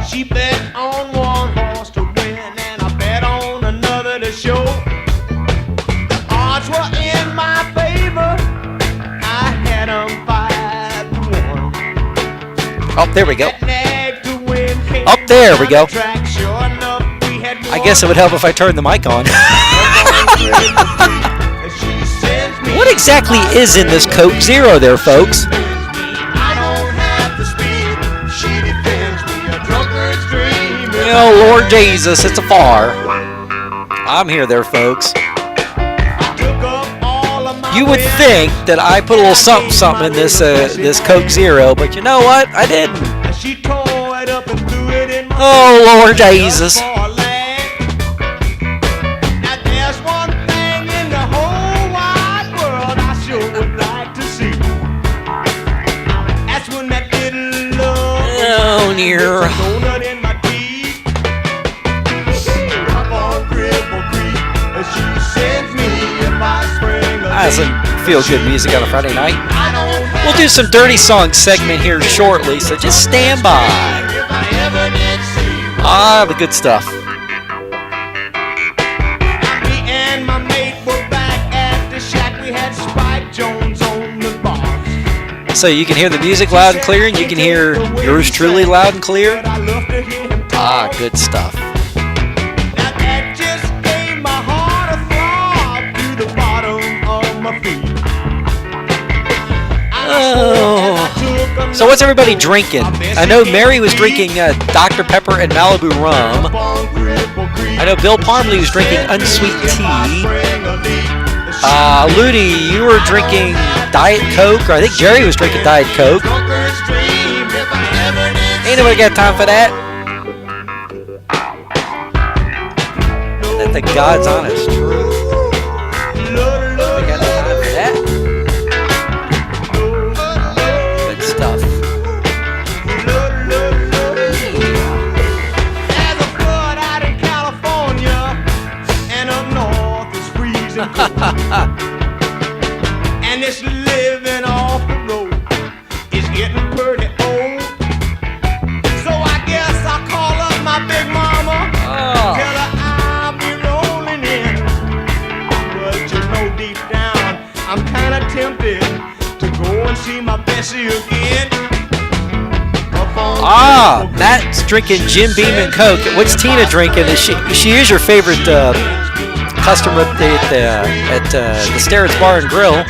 She bet on one horse to win, and I bet on another to show. The odds were in my favor. I had 'em 5-1. Oh, there we go. That nag to win came Up there we down go. the track. Sure enough, we had I guess it would help if I turned the mic on. What exactly is in this Coke Zero there, folks? Oh, Lord Jesus, it's a far. I'm here there, folks. You would think that I put a little something in this Coke Zero, but you know what? I didn't. Oh, Lord Jesus. Oh, dear. That's some feel-good music on a Friday night. We'll do some dirty song segment here shortly, so just stand by. Ah, the good stuff. Me and my mate were back at the shack. We had Spike Jones on the bar. So you can hear the music loud and clear, and you can hear yours truly loud and clear. Ah, good stuff. Oh. So what's everybody drinking? I know Mary was drinking Dr. Pepper and Malibu rum. I know Bill Parmley was drinking unsweet tea. Ludi, you were drinking Diet Coke, or I think Jerry was drinking Diet Coke. Ain't nobody got time for that. Let the God's honest truth. Nobody got time for that. Good stuff. There's a flood out in California, and up north it's freezing cold. And this living off the road is getting pretty old. So I guess I'll call up my big mama, tell her I'll be rolling in. But you know deep down I'm kinda tempted to go and see my Bessie again. Matt's drinking Jim Beam and Coke. What's Tina drinking? She is your favorite customer at the Starrett's Bar and Grill.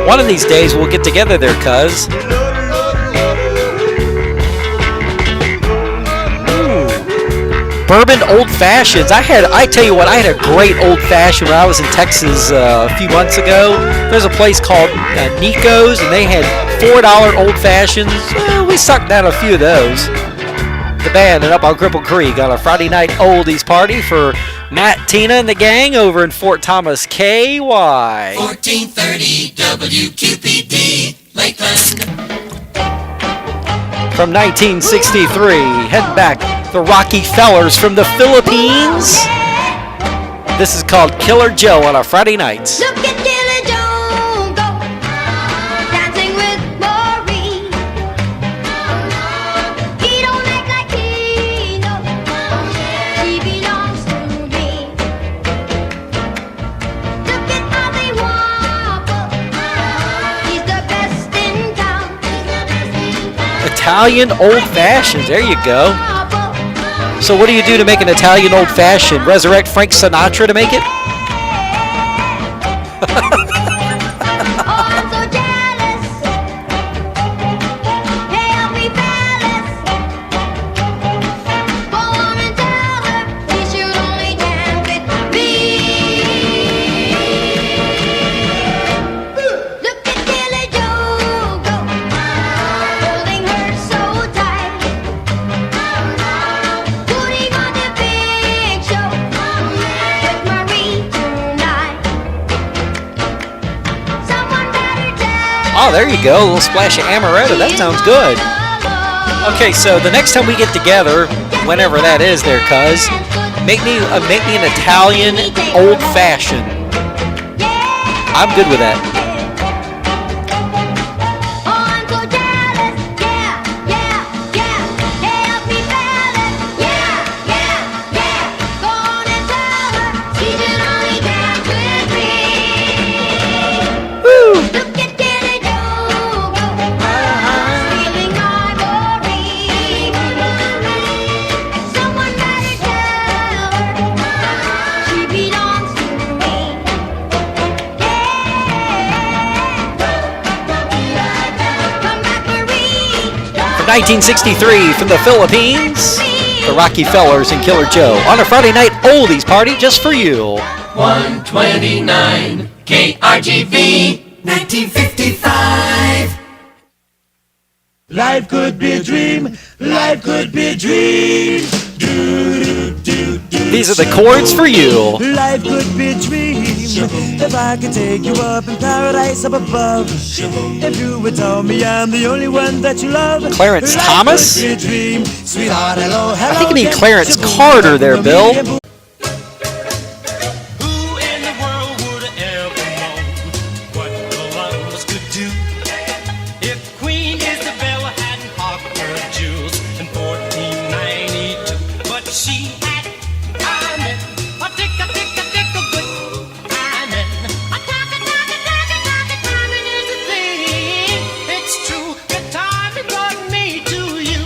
One of these days we'll get together there, cuz. Bourbon old fashions. I tell you what, I had a great old fashioned when I was in Texas a few months ago. There's a place called Nico's, and they had $4 old fashions. We sucked down a few of those. The band and up on Cripple Creek on a Friday night oldies party for Matt, Tina, and the gang over in Fort Thomas, KY. 1430 WQPD, Lakeland. From 1963, heading back, the Rocky Fellers from the Philippines. This is called Killer Joe on a Friday night. Look at Killer Joe go, dancing with Maureen. He don't act like he knows she belongs to me. Look at how they wobble, he's the best in town. Italian old fashions, there you go. So what do you do to make an Italian old fashioned? Resurrect Frank Sinatra to make it? Oh, there you go. A little splash of amaretto. That sounds good. Okay, so the next time we get together, whenever that is there, cuz, make me an Italian old fashioned. I'm good with that. From 1963, from the Philippines, the Rocky Fellers and Killer Joe on a Friday night oldies party just for you. 129 KRGV 1955. Life could be a dream. Life could be a dream. These are the chords for you. Life could be a dream. If I could take you up in paradise up above. If you would tell me I'm the only one that you love. Clarence Thomas? Life could be a dream. Sweetheart, hello, hello. I think you need Clarence Carter there, Bill. Who in the world would have ever known what Columbus could do? If Queen Isabella hadn't pocket her jewels in 1492, but she had timing, a tick a good timing. A timing is a thing. It's true, good timing brought me to you.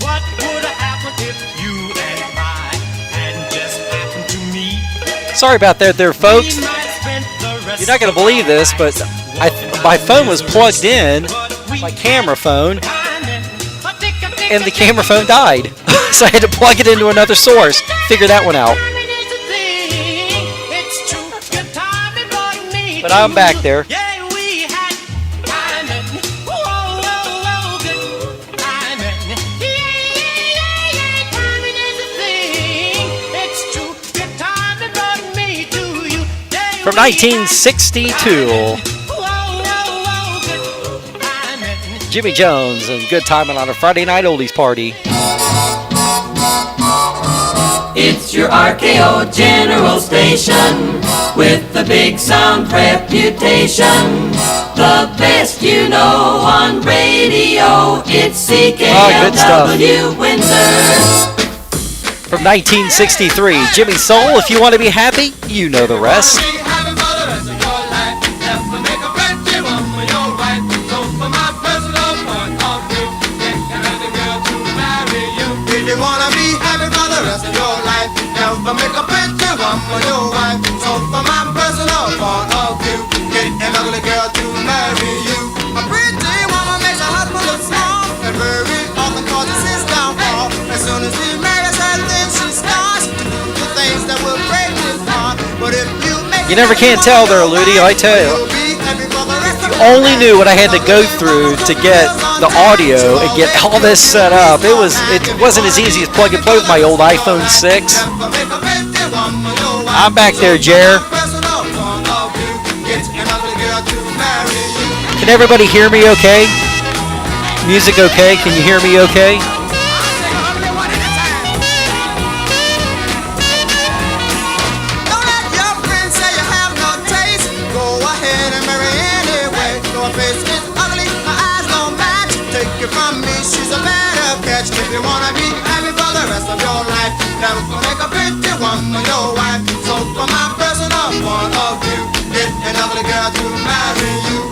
What would have happened if you and I hadn't just happened to me? Sorry about that there, folks. You're not going to believe this, but my phone was plugged in, my camera phone, and the camera phone died. So I had to plug it into another source. Figure that one out. But I'm back there. From 1962, Jimmy Jones and Good Timing on a Friday night oldies party. It's your RKO General Station with the big sound reputation. The best you know on radio. It's good stuff. CKLW Windsor. From 1963, Jimmy Soul, If You Want to Be Happy, you know the rest. If you wanna be happy for the rest of your life, never make a pretty one for your wife. So for my personal point of view, get an ugly girl to marry you. A pretty woman makes a husband look small, and very often causes his downfall. As soon as he marries her, then she starts to do the things that will break his heart. But if you make You never can tell there, Ludi, I tell you. Only knew what I had to go through to get the audio and get all this set up. It wasn't as easy as plug and play with my old iPhone 6. I'm back there, Jer. Can everybody hear me okay? Music okay? Can you hear me okay? If you wanna be happy for the rest of your life, never make a pretty woman your wife. So from my personal point of view, get an ugly girl to marry you.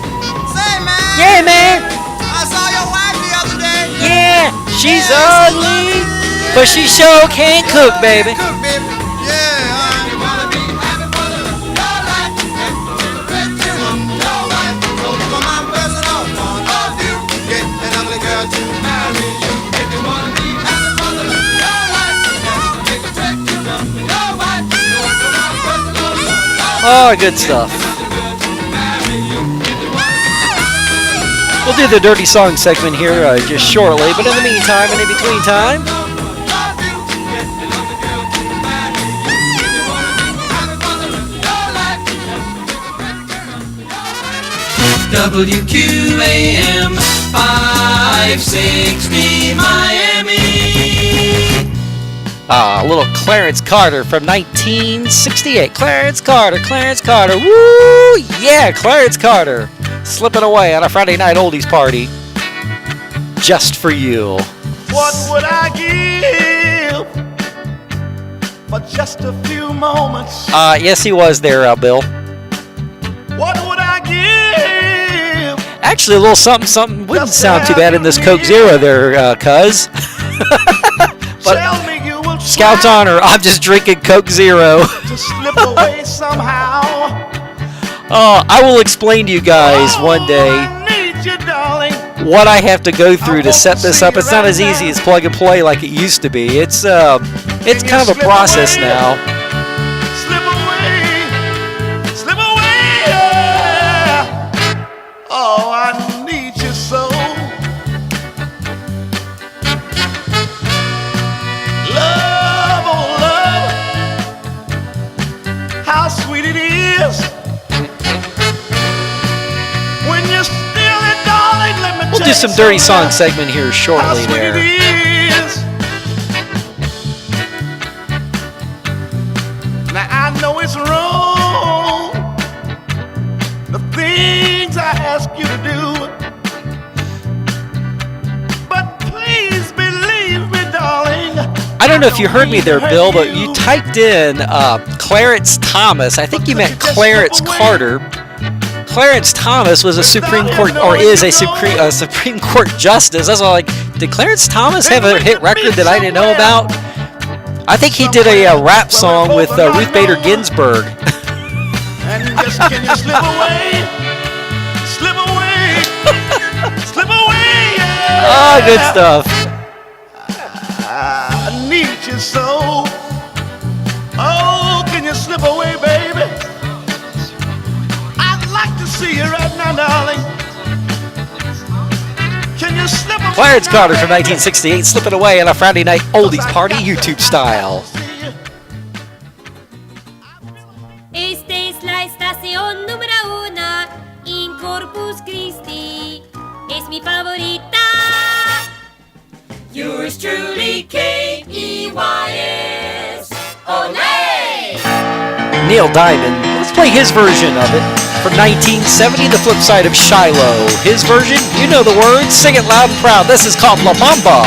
Say man, Yeah, man. I saw your wife the other day. Yeah, she's ugly, but she sure can cook, baby. Cook, baby. Yeah, you wanna be happy for the rest of your life, never make a pretty woman your wife. So from my personal point of view, get an ugly girl to marry you. If you wanna be happy for the rest of your life, never make a pretty woman your wife. So from my personal point of view. Oh, good stuff. We'll do the dirty song segment here just shortly, but in the meantime and in between time, WQAM 560 Miami. a little Clarence Carter from 1968. Clarence Carter, woo! Yeah, Clarence Carter. Slipping away on a Friday night oldies party. Just for you. What would I give for just a few moments? Yes, he was there, Bill. What would I give? Actually, a little something wouldn't sound too bad in this Coke Zero there, cuz. But Tell me you will Scout's honor, I'm just drinking Coke Zero. to slip away somehow. I will explain to you guys one day I need need you, darling. what I have to go through to set this up. It's not as easy as plug and play like it used to be. It's kind of a process now. Slip away, yeah. Oh, I need you so. Love, oh love, how sweet it is when you're still it, darling. Let me We'll do some dirty song segment here shortly there. Now I know it's wrong, the things I ask you to do, but please believe me, darling. I don't know if you heard me there, Bill, but you typed in Clarence Thomas. I think you meant Clarence Carter. Clarence Thomas was a Supreme Court, or is a Supreme Court justice. That's all. Like, did Clarence Thomas have a hit record that I didn't know about? I think he did a rap song with Ruth Bader Ginsburg. And just can you slip away, slip away, slip away, yeah. Oh, good stuff. I need you so. Oh, can you slip away, baby? I'd like to see you right now, darling. Can you slip away? Clarence Carter from 1968, slipping away on a Friday night oldies party, YouTube style. Esta es la estación número 1 in Corpus Christi. Es mi favorita. Yours truly, K-E-Y-S. Olay! Neil Diamond. Let's play his version of it from 1970, the flip side of Shiloh. His version, you know the words, sing it loud and proud. This is called La Bamba.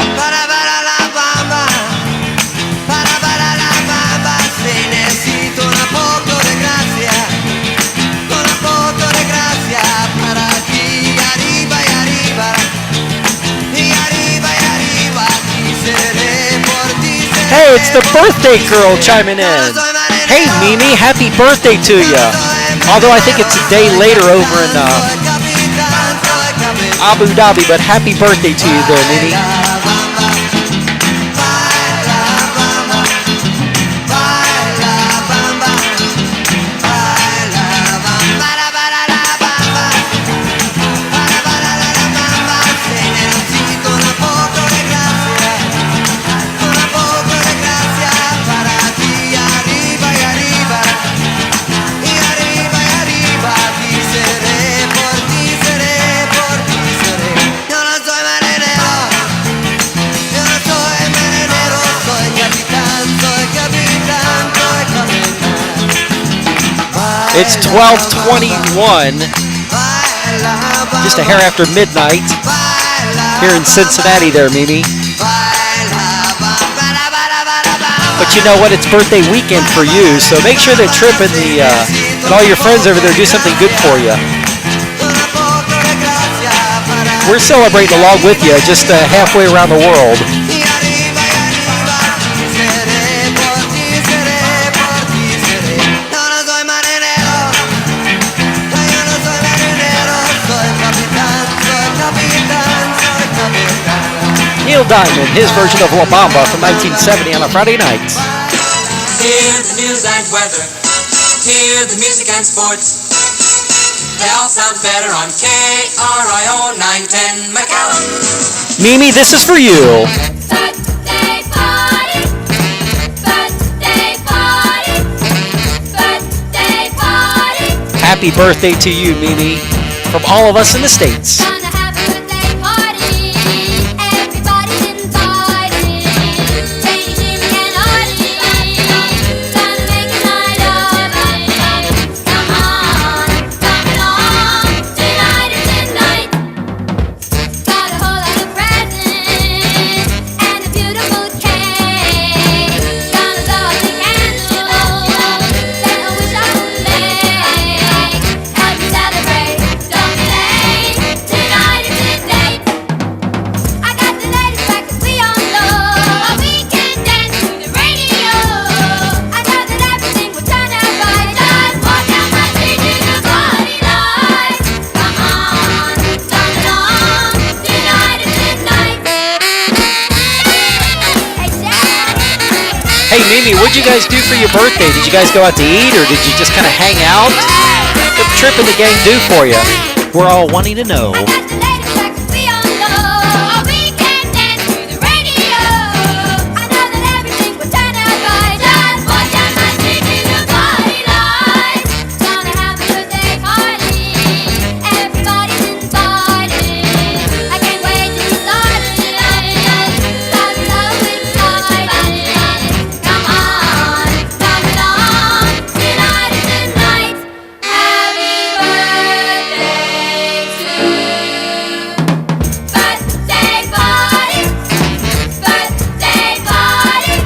Hey, it's the birthday girl chiming in. Hey, Mimi, happy birthday to you. Although I think it's a day later over in Abu Dhabi, but happy birthday to you there, Mimi. It's 12:21, just a hair after midnight, here in Cincinnati there, Mimi. But you know what, it's birthday weekend for you, so make sure that Trip and all your friends over there do something good for you. We're celebrating along with you, just halfway around the world. Neil Diamond, his version of La Bamba from 1970 on a Friday night. Hear the news and weather, hear the music and sports. They all sound better on KRIO 910 McAllen. Mimi, this is for you. Birthday party. Birthday party. Birthday party. Happy birthday to you, Mimi, from all of us in the States. Gonna have a birthday party. Everybody's invited. Janie, Jimmy, and Artie. Gonna make a night of it. Come on, come along. Tonight is the night. Got a whole lot of presents and a beautiful cake. Gonna blow out the candles that I wish I could make. Help me celebrate, don't be late. Tonight Hey, Mimi, what'd you guys do for your birthday? Did you guys go out to eat, or did you just kind of hang out? What did the trip and the gang do for you? We're all wanting to know.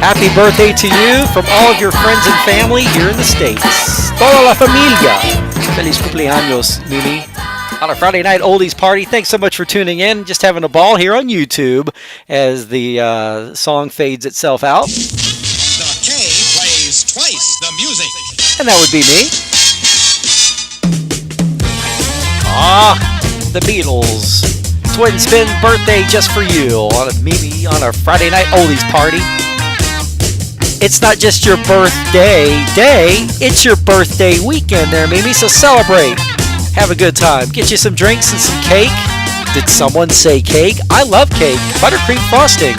Happy birthday to you from all of your friends and family here in the States. Toda la familia. Feliz cumpleaños, Mimi. On a Friday night oldies party. Thanks so much for tuning in. Just having a ball here on YouTube as the song fades itself out. The K plays twice the music. And that would be me. The Beatles. Twin Spin birthday just for you on a Mimi on a Friday night oldies party. It's not just your birthday day, it's your birthday weekend there, Mimi, so celebrate. Have a good time. Get you some drinks and some cake. Did someone say cake? I love cake. Buttercream frosting.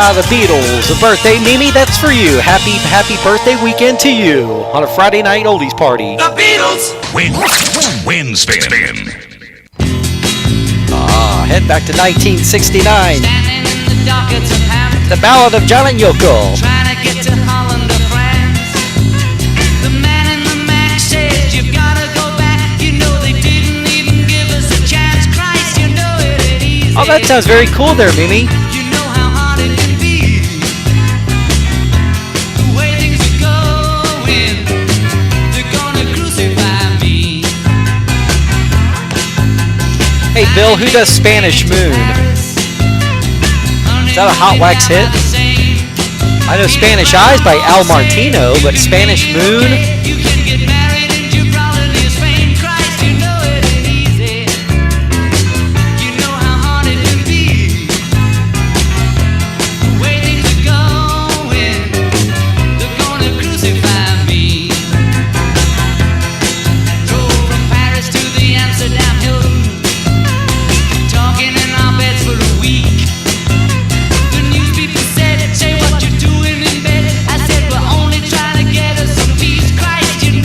The Beatles, a birthday, Mimi, that's for you. Happy birthday weekend to you on a Friday night oldies party. The Beatles! Win spin. Head back to 1969. The Ballad of John and Yoko. Trying to get to Holland or France. The man in the Mac said you've gotta go back. You know they didn't even give us a chance. Christ, you know it ain't easy. Oh, that sounds very cool there, Mimi. You know how hard it can be. The way things are going, they're gonna crucify me. Hey, Bill, who does Spanish Moon? Is that a HOTWAX hit? I know Spanish Eyes by Al Martino, but Spanish Moon? You can get married in Gibraltar near Spain. Christ, you know it ain't easy. You know how hard it can be. The way things are going, they're gonna crucify me. Drove from Paris to the Amsterdam Hilton, talking in our beds for a week. The news people said, say what you're doing in bed. I said, we're only trying to get us some peace. Christ, you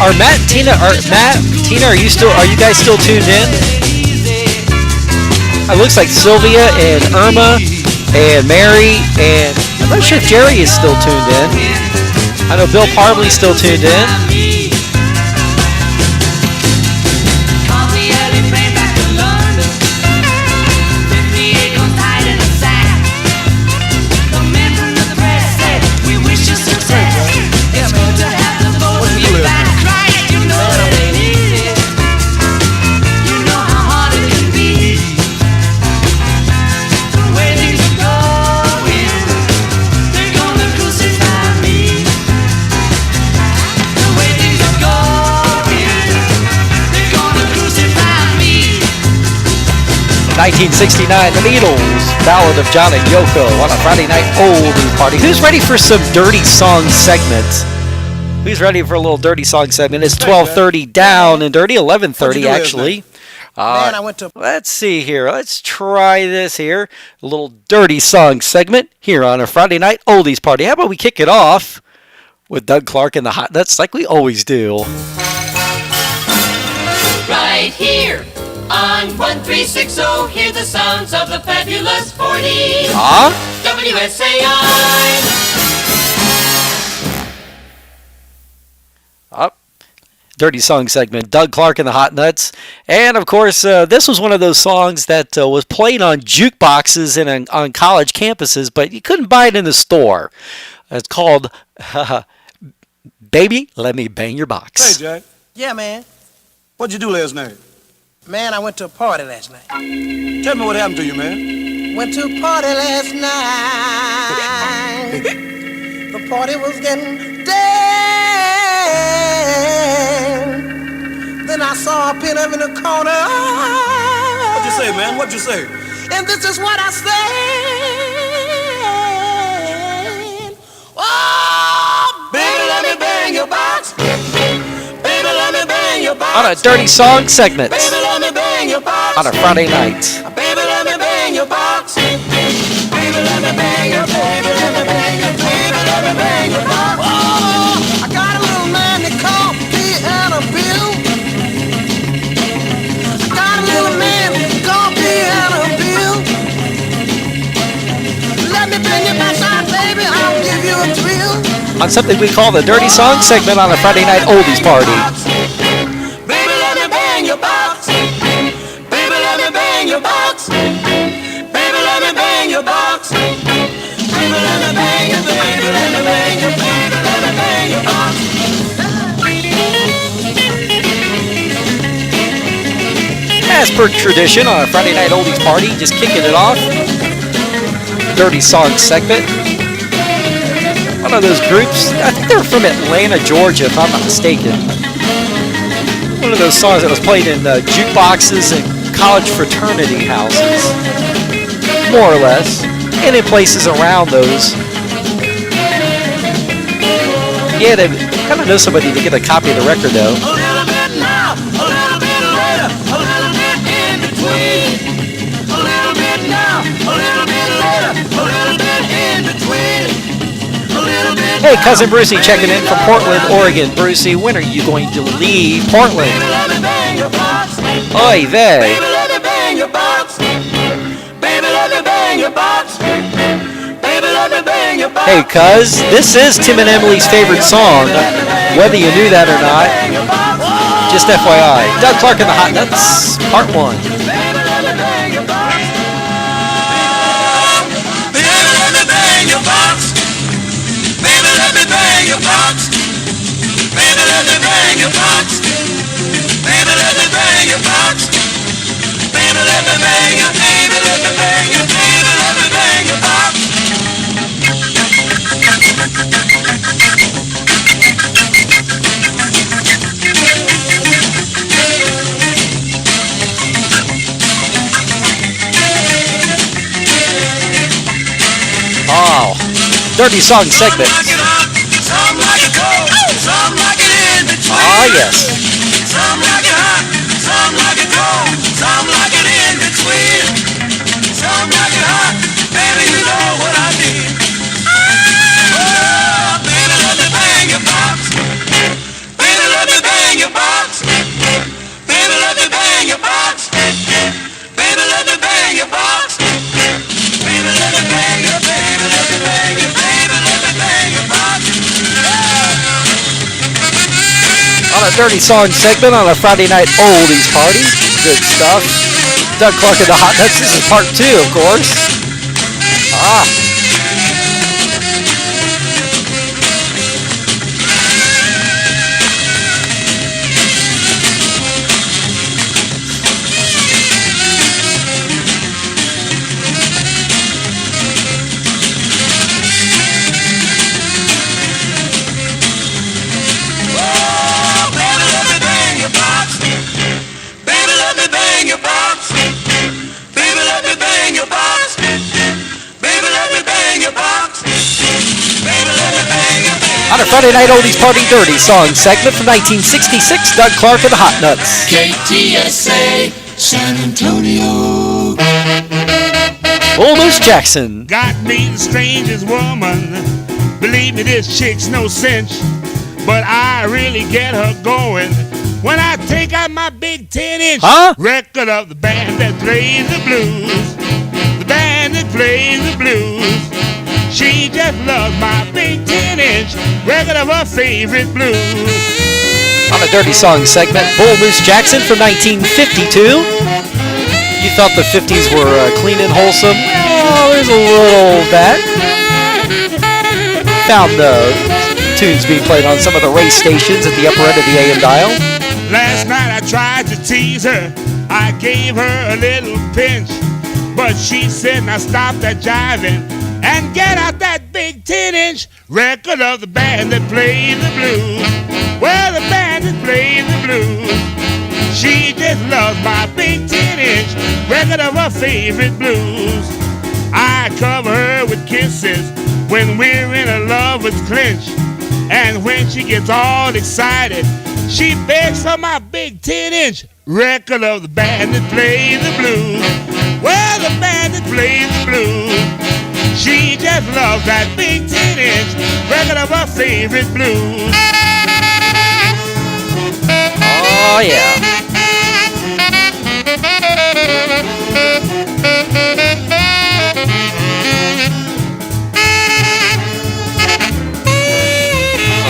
Are Matt and Tina? Tina? Are you guys still tuned in? It looks like Sylvia and Irma and Mary, and I'm not sure if Jerry is still tuned in. I know Bill Parley's still tuned in. In 1969, The Beatles, Ballad of John and Yoko on a Friday night oldies party. Who's ready for some dirty song segments? Who's ready for a little dirty song segment? It's 12:30 down and dirty, 11:30 actually. Man, I went to. Let's see here. Let's try this here. A little dirty song segment here on a Friday night oldies party. How about we kick it off with Doug Clark and the Hot Nuts like we always do. Right here on 1360, hear the sounds of the fabulous 40s. WSAI. Up. Dirty song segment, Doug Clark and the Hot Nuts. And of course, this was one of those songs that was played on jukeboxes and on college campuses, but you couldn't buy it in the store. It's called Baby, Let Me Bang Your Box. Hey, Jack. Yeah, man. What'd you do last night? Man, I went to a party last night. Tell me what happened to you, man. Went to a party last night. The party was getting dead. Then I saw a pin up in the corner. What'd you say, man? What'd you say? And this is what I said. Oh, baby, let me bang your box. Baby, let me bang your box. On a dirty song segment. Baby, let me bang your box. On a Friday night. Baby, let me bang your box. Baby, let me bang your, baby, let me bang your, baby, let me bang your box. Oh, I got a little man that called Piano Bill. I got a little man called Piano Bill. Let me bang your backside, baby, I'll give you a thrill. On something we call the Dirty Song segment on a Friday night oldies party. Baby, let me bang your box. Baby, let me bang your box. Baby, let me bang your box. Baby, let me bang your, baby, let me bang your, baby, let me bang your box. As per tradition on a Friday night oldies party, just kicking it off. Dirty Song segment. One of those groups, I think they were from Atlanta, Georgia, if I'm not mistaken. One of those songs that was played in jukeboxes and college fraternity houses, more or less, and in places around those. Yeah, they kind of know somebody to get a copy of the record, though. A little bit now, a little bit later, a little bit in between. A little bit now, a little bit later, a little bit in between. Hey, Cousin Brucey checking in from Portland, Oregon. Brucey, when are you going to leave Portland? Oy vey. Baby, let me bang your box. Baby, let me bang your box. Baby, let me bang your box. Hey, cuz, this is Tim and Emily's favorite song, whether you knew that or not. Just FYI. Doug Clark and the Hot Nuts, Part 1. Bang your box. Baby, let me bang your box. Baby, let me bang your box. Baby, let me bang your, baby, let me bang your, baby, let me bang your box. Oh, Dirty Song segment. Some like it cold, some like it in between. Ah, yes. Some like it hot, some like it cold, some like it in between. Some like it hot, baby, you know what I mean. Oh, baby, let me bang your box. Baby, let me bang On a dirty song segment on a Friday night oldies party. Good stuff. Doug Clark and the Hot Nuts. This is part 2, of course. On a Friday night oldies party dirty song segment from 1966, Doug Clark and the Hot Nuts. KTSA, San Antonio. Bull Moose Jackson. Got me the strangest woman. Believe me, this chick's no cinch, but I really get her going when I take out my big 10-inch record of the band that plays the blues. The band that plays the blues. She just loves my big 10-inch record of her favorite blues. On a dirty song segment, Bull Moose Jackson from 1952. You thought the 50s were clean and wholesome? Well, there's a little of that. Found tunes being played on some of the race stations at the upper end of the AM dial. Last night I tried to tease her. I gave her a little pinch, but she said, now stop that jiving and get out that big 10-inch record of the band that plays the blues. Well, the band that plays the blues. She just loves my big 10-inch record of her favorite blues. I cover her with kisses when we're in a lover's clinch. And when she gets all excited, she begs for my big 10-inch record of the band that plays the blues. Well, the band that plays the blues. She just loves that big 10-inch record of her favorite blues. Oh, yeah.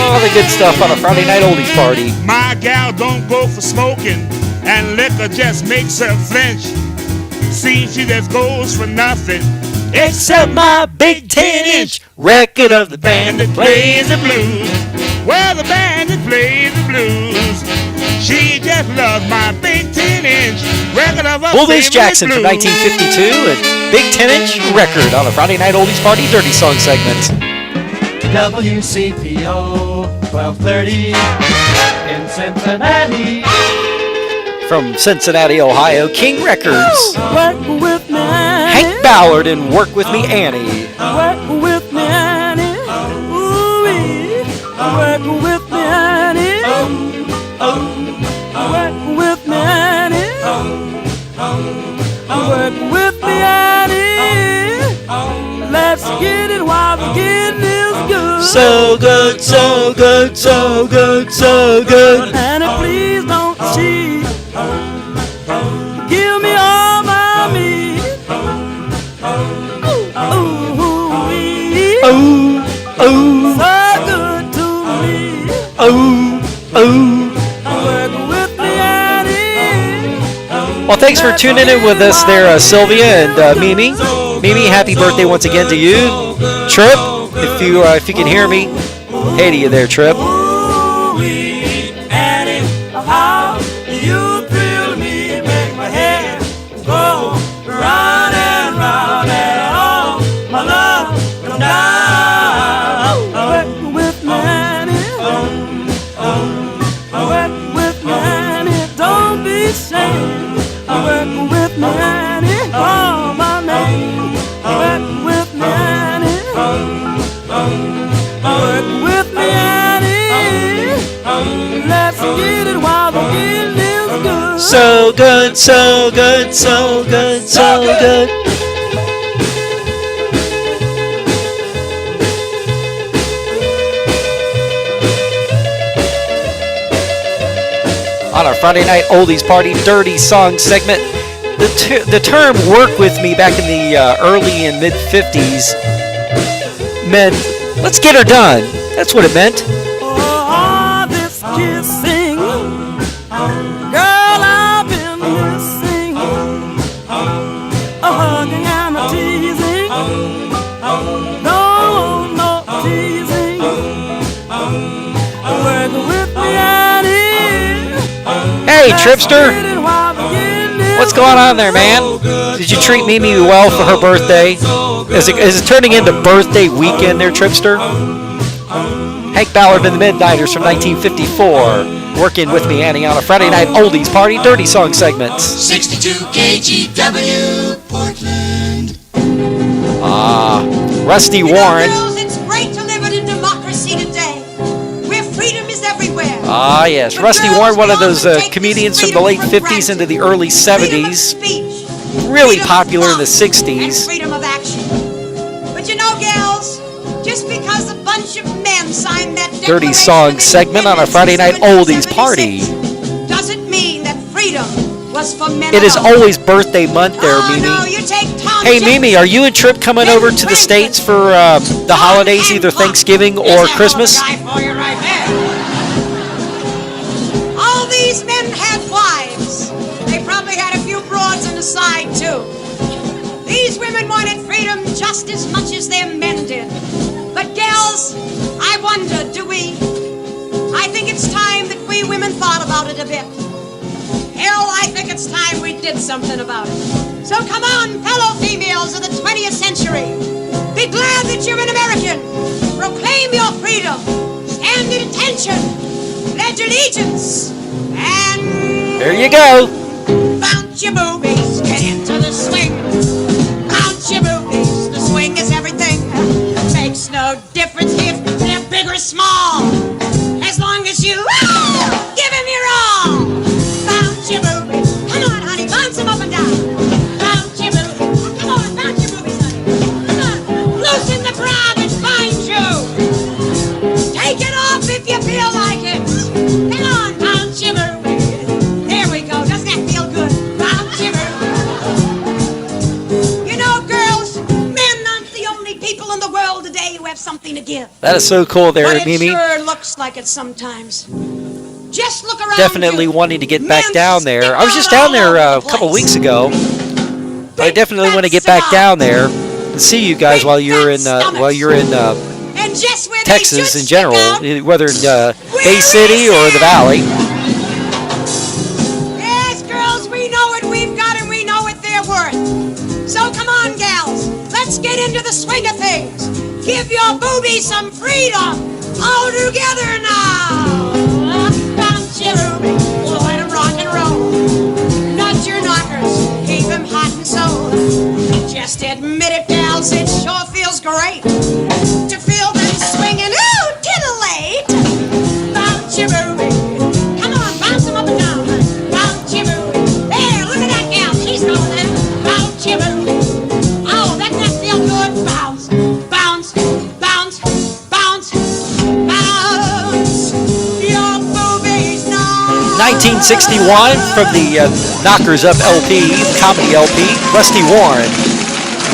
Oh, the good stuff on a Friday night oldies party. My gal don't go for smoking, and liquor just makes her flinch. See, she just goes for nothing except my big 10-inch record of the band that plays the blues. Well, the band that plays the blues. She just loves my big 10-inch record of her Bull Moose favorite Jackson blues. from 1952 and big 10-inch record on a Friday night oldies party dirty song segment. WCPO 1230 in Cincinnati. From Cincinnati, Ohio, King Records. Work with me, Hank Ballard and Work With Me, Annie. work with me, Annie. Ooh-wee. Work with me, Annie. Work with me, Annie. Work with me, Annie. Let's get it while the getting is good. So good, so good, so good, so good. Annie, please don't cheat. Give me all my meat. Ooh-wee. Oh, oh, So good to me. oh, oh. Work with me, Annie. Well, thanks for tuning in with us there, Sylvia and Mimi. Mimi, happy birthday once again to you. Trip, if you can hear me, hey to you there, Trip. Ooh-wee, Annie, how you thrill me, make my head go round and round, and all my love come down. Work with me, Annie. Work with me, Annie. Don't be ashamed. Work with me, Annie. Call my name. Work with me, Annie. Work with me, Annie. Let's get it while the getting is good. So good, so good, so good, so good. On our Friday night oldies party dirty song segment, the term "work with me" back in the early and mid 50s meant let's get her done. That's what it meant. Oh, this kissing Hey, Tripster. What's going on there, man? Did you treat Mimi well for her birthday? Is it turning into birthday weekend there, Tripster? Hank Ballard and the Midnighters from 1954. Working with me, Annie, on a Friday night oldies party, dirty song segments. 62 KGW, Portland. Rusty Warren. Girls, it's great to live in a democracy today, where freedom is everywhere. Yes. Rusty Warren, one of those comedians from the late 50s into the early 70s. Really popular in the 60s. Freedom of action. But you know, gals, just because a bunch of men signed that Dirty song segment on a Friday night oldies party. doesn't mean that freedom was for men It is alone. always birthday month there, Mimi. No, you take Tom Hey, Jefferson. Mimi, are you and Trip coming over to the States for the holidays, either Thanksgiving or Christmas? All these men had wives. They probably had a few broads on the side, too. These women wanted freedom just as much as their men did. But, gals, I wonder, do we? I think it's time that we women thought about it a bit. Hell, I think it's time we did something about it. So come on, fellow females of the 20th century. Be glad that you're an American. Proclaim your freedom. Stand at attention. Pledge allegiance. And There you go. bounce your boobies. Get into the swing. Bounce your boobies. The swing is everything. Makes no difference if they're big or small. As long as you give him your all. Bounce your boobies. Come on, honey. Bounce them up and down. Bounce your boobies. Come on, bounce your boobies, honey. Come on. Loosen the bra that binds you. Take it off if you feel like it. Come on, bounce your boobies. There we go. Doesn't that feel good? Bounce your boobies. You know, girls, men aren't the only people in the world today who have something to give. That is so cool there, But it Mimi. sure looks like it sometimes. Just look around. Definitely wanting to get back down there. I was just down there a couple weeks ago. But I definitely want to get back down there and see you guys while you're in And just where Texas in general, whether in Bay City or the Valley. Yes, girls, we know what we've got and we know what they're worth. So come on, gals, let's get into the swing of things. Give your boobies some freedom. All together now. Bounce your boobies, let 'em rock and roll. Nut your knockers, keep 'em hot and sold. Just admit it, gals, it sure feels great to feel them swinging. Ooh, titillate. Bounce your boobies. Come on, bounce 'em up and down. Bounce your boobies. There, look at that gal, she's going there. Bounce your boobies. Oh, doesn't that feel good? Bounce, bounce, bounce, bounce, bounce. Your boobies now. 1961 from the Knockers Up LP, comedy LP, Rusty Warren.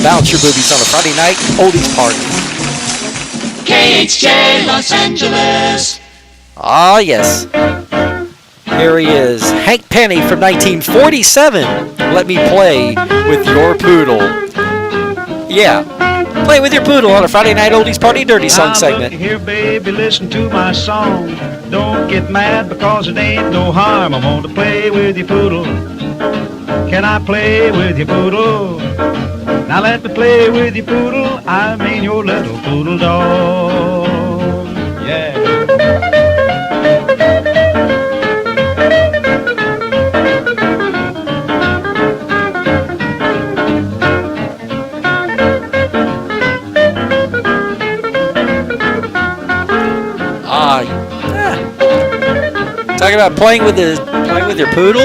Bounce your boobies on a Friday night oldies party. KHJ Los Angeles. Yes. Here he is, Hank Penny from 1947. Let me play with your poodle. Yeah, play with your poodle on a Friday night oldies party dirty song Now, segment. Look here, baby, listen to my song. Don't get mad because it ain't no harm. I want to play with your poodle. Can I play with your poodle? Now let me play with your poodle. I mean your little poodle dog. Yeah. Talking about playing with your poodle?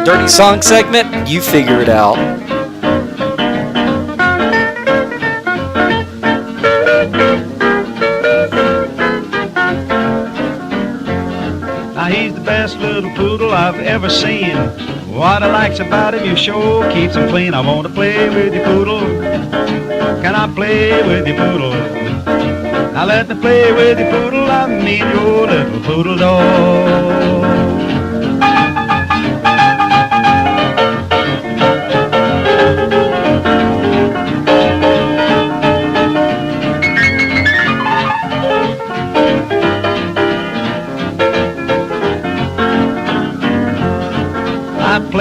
Dirty song segment? You figure it out. Now he's the best little poodle I've ever seen. What I likes about him, you sure keeps him clean. I want to play with your poodle. Can I play with your poodle? Now let me play with your poodle. I mean your little poodle dog.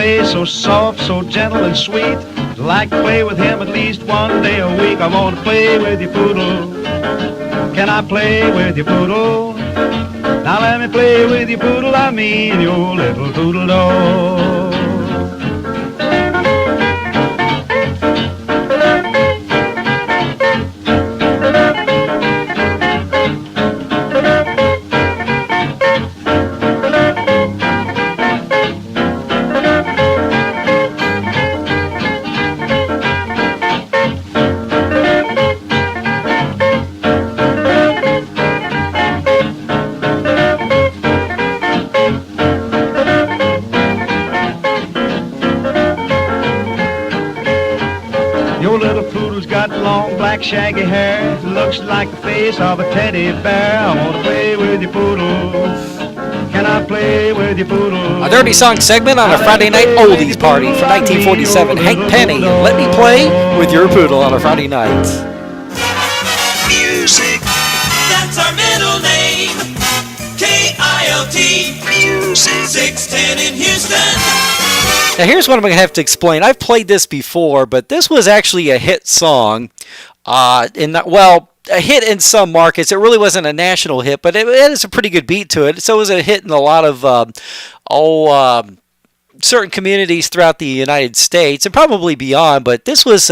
play so soft, so gentle and sweet. I'd like to play with him at least one day a week. I want to play with your poodle. Can I play with your poodle? Now let me play with your poodle, I mean your little poodle dog. Your little poodle's got long black shaggy hair. Looks like the face of a teddy bear. I want to play with your poodle. Can I play with your poodle? A Dirty Song segment on a Friday night oldies party from 1947. Hank Penny, Let Me Play with Your Poodle on a Friday night. Music. That's our middle name. K-I-L-T. Music. 610 in Houston. Now here's what I'm going to have to explain. I've played this before, but this was actually a hit song. A hit in some markets. It really wasn't a national hit, but it has a pretty good beat to it. So it was a hit in a lot of certain communities throughout the United States and probably beyond. But this was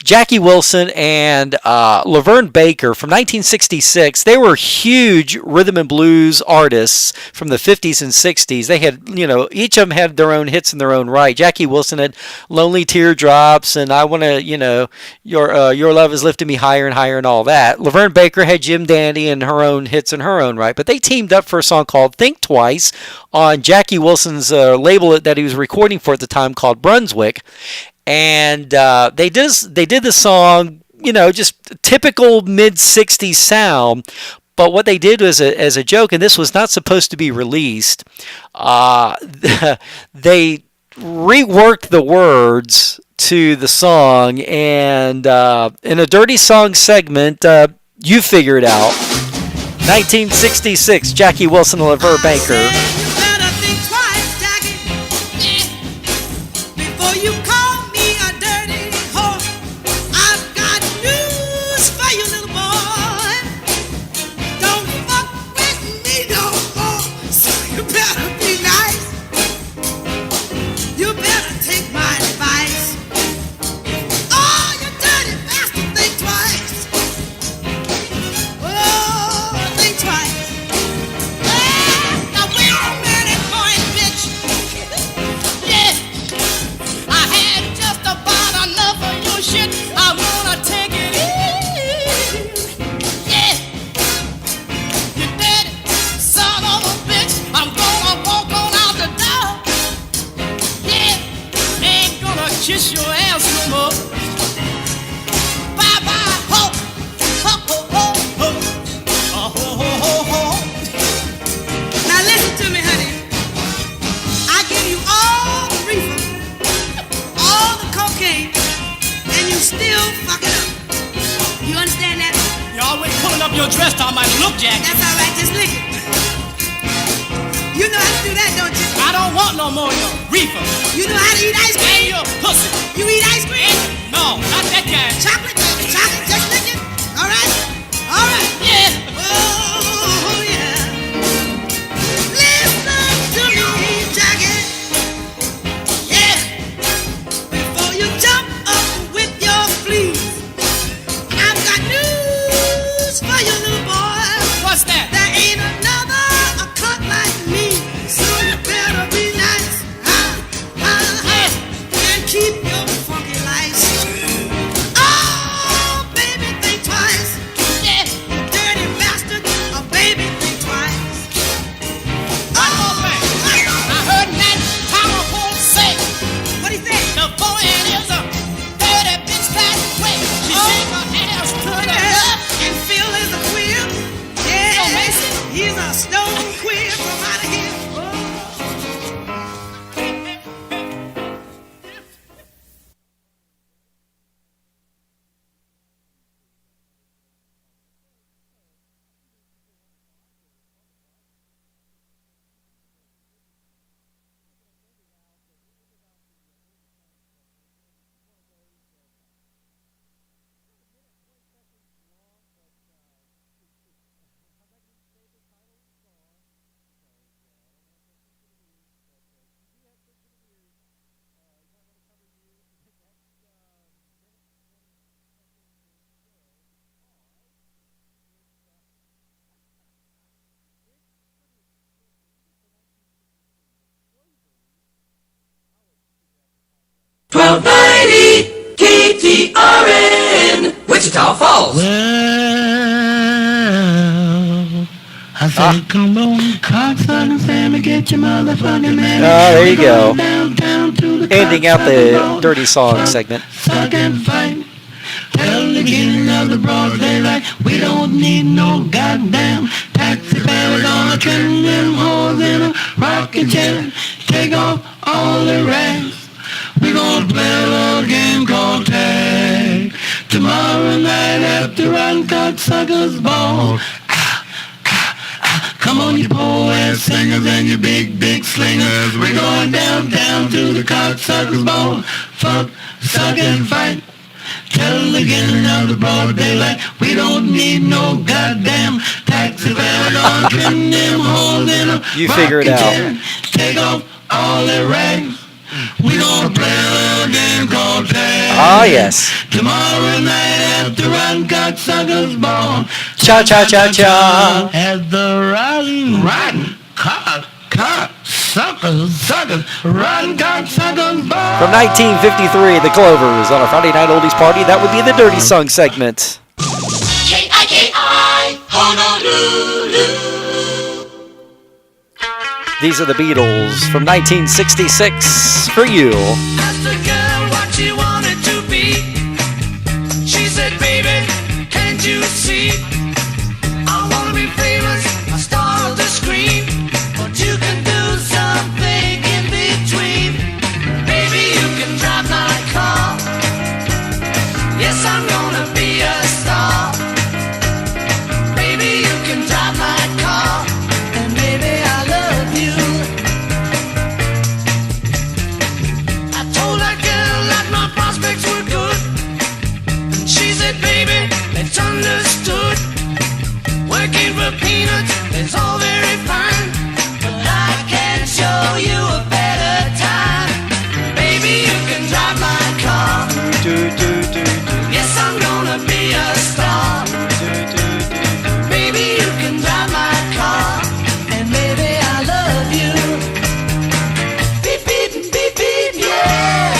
Jackie Wilson and Laverne Baker from 1966. They were huge rhythm and blues artists from the 50s and 60s. They had, each of them had their own hits in their own right. Jackie Wilson had Lonely Teardrops and I Want to, Your Love Is Lifting Me Higher and Higher and all that. Laverne Baker had Jim Dandy and her own hits in her own right. But they teamed up for a song called Think Twice on Jackie Wilson's label that he was recording for at the time called Brunswick, and they did the song, just typical mid-60s sound. But what they did was as a joke, and this was not supposed to be released, they reworked the words to the song, and in a Dirty Song segment, you figure it out. 1966, Jackie Wilson and Laverne Baker. You call me a dirty whore. I've got news for you, little boy. Don't fuck with me no more. So you better be nice. You better take my advice. Oh, you dirty bastard, think twice. Oh, think twice. Now wait a minute, boy, bitch. Yeah. I had just about enough of your shit. I wanna take it in. Yeah. You dirty son of a bitch. I'm gonna walk on out the door. Yeah. Ain't gonna kiss your ass no more. Bye bye ho. Ho ho ho ho. Ho ho ho ho. Now listen to me, honey. I give you all the reefer, all the cocaine, and you still fuck it up. You understand that? You're always pulling up your dress to my look, Jack. That's all right, just lick it. You know how to do that, don't you? I don't want no more of your reefer. You know how to eat ice And cream? your pussy. You eat ice cream? No, not that kind. Chocolate, just lick it. All right? All right. Yeah. Oh, yeah. Listen to me, Jackie. Yeah. Before you jump up with your fleas, I've got news for you, little boy. What's that? There ain't another a cut like me, so you better be nice. And keep your funky life. Oh, 1290 KTRN, Wichita Falls. Well, I said, come on, cocksucker Sammy, get your motherfucking man. Oh, there you go. Downtown to the Ending out the dirty song segment. suck and fight. Tell the beginning of the broad daylight, we don't need no goddamn taxi man. We're gonna turn them hoes in a rocking chair, take off all the rags. We're gonna play a little game called tag. Tomorrow night after Rotten Cocksuckers Ball. Come on, you poor-ass singers and you big slingers. We're going downtown to the Cocksuckers Ball. Fuck, suck, and fight. Tell the beginning of the broad daylight, we don't need no goddamn taxi van. We're gonna turn them hoes in a You figure it rocking out. chair, take off all their rags. We gonna play a little game called tag. Ah, yes. Tomorrow night after Rotten Cocksuckers Ball. Cha-cha-cha-cha. At the Rotten Rotten Cocksuckers Ball. From 1953, the Clovers on a Friday Night Oldies Party. That would be the dirty song segment. K-I-K-I, Honolulu. These are the Beatles from 1966 for you. Asked the girl what she wanted to be. She said, baby, can't you see? I wanna be famous, a star of the screen. But you can do something in between. Baby, you can drive my car. Yes, I'm gonna be a star. Baby, you can drive my car. And baby, I love you. I told that girl that my prospects were good. And she said, baby, it's understood. Working for peanuts is all very fine. But I can show you a better time. Baby, you can drive my car. Yes, I'm gonna be a star. Baby, you can drive my car. And baby, I love you. Beep, beep, beep, beep, yeah.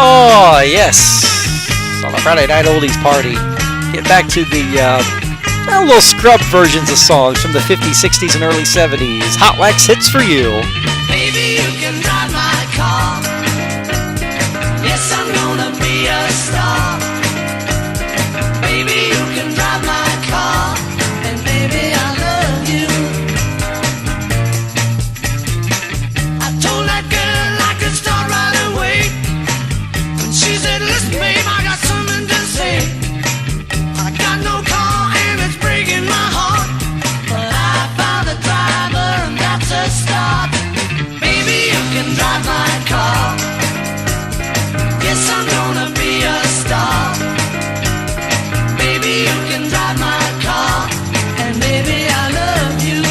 Oh, yes. On a Friday Night Oldies Party. Get back to the little scrub versions of songs from the 50s, 60s, and early 70s. HOTWAX hits for you. Baby, you can drive my car. Yes, I'm gonna be a star. Baby, you can drive my car. And baby, I love you. I told that girl I could start right away. And she said, listen, babe, I got something to say. I got no car and it's breaking my heart. But I found a driver and that's a start. Baby, you can drive my car. Yes, I'm gonna be a star. Baby, you can drive my car. And baby, I love you.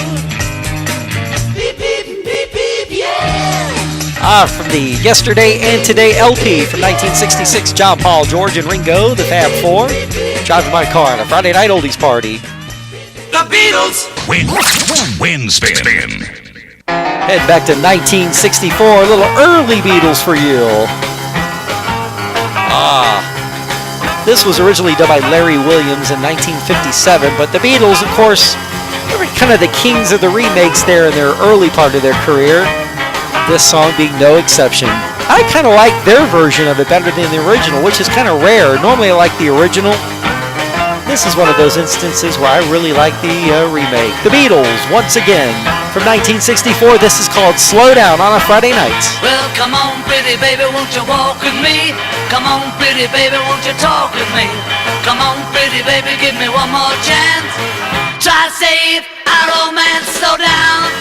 Beep, beep, beep, beep, yeah. From the Yesterday and Today LP from 1966, John, Paul, George, and Ringo, the Fab Four. Driving my car on a Friday Night Oldies Party. The Beatles. Win spin. Head back to 1964, a little early Beatles for you. This was originally done by Larry Williams in 1957, but the Beatles, of course, they were kind of the kings of the remakes there in their early part of their career. This song being no exception. I kind of like their version of it better than the original, which is kind of rare. Normally I like the original. This is one of those instances where I really like the remake. The Beatles, once again, from 1964. This is called Slow Down on a Friday Night. Well, come on, pretty baby, won't you walk with me? Come on, pretty baby, won't you talk with me? Come on, pretty baby, give me one more chance. Try to save our romance, slow down.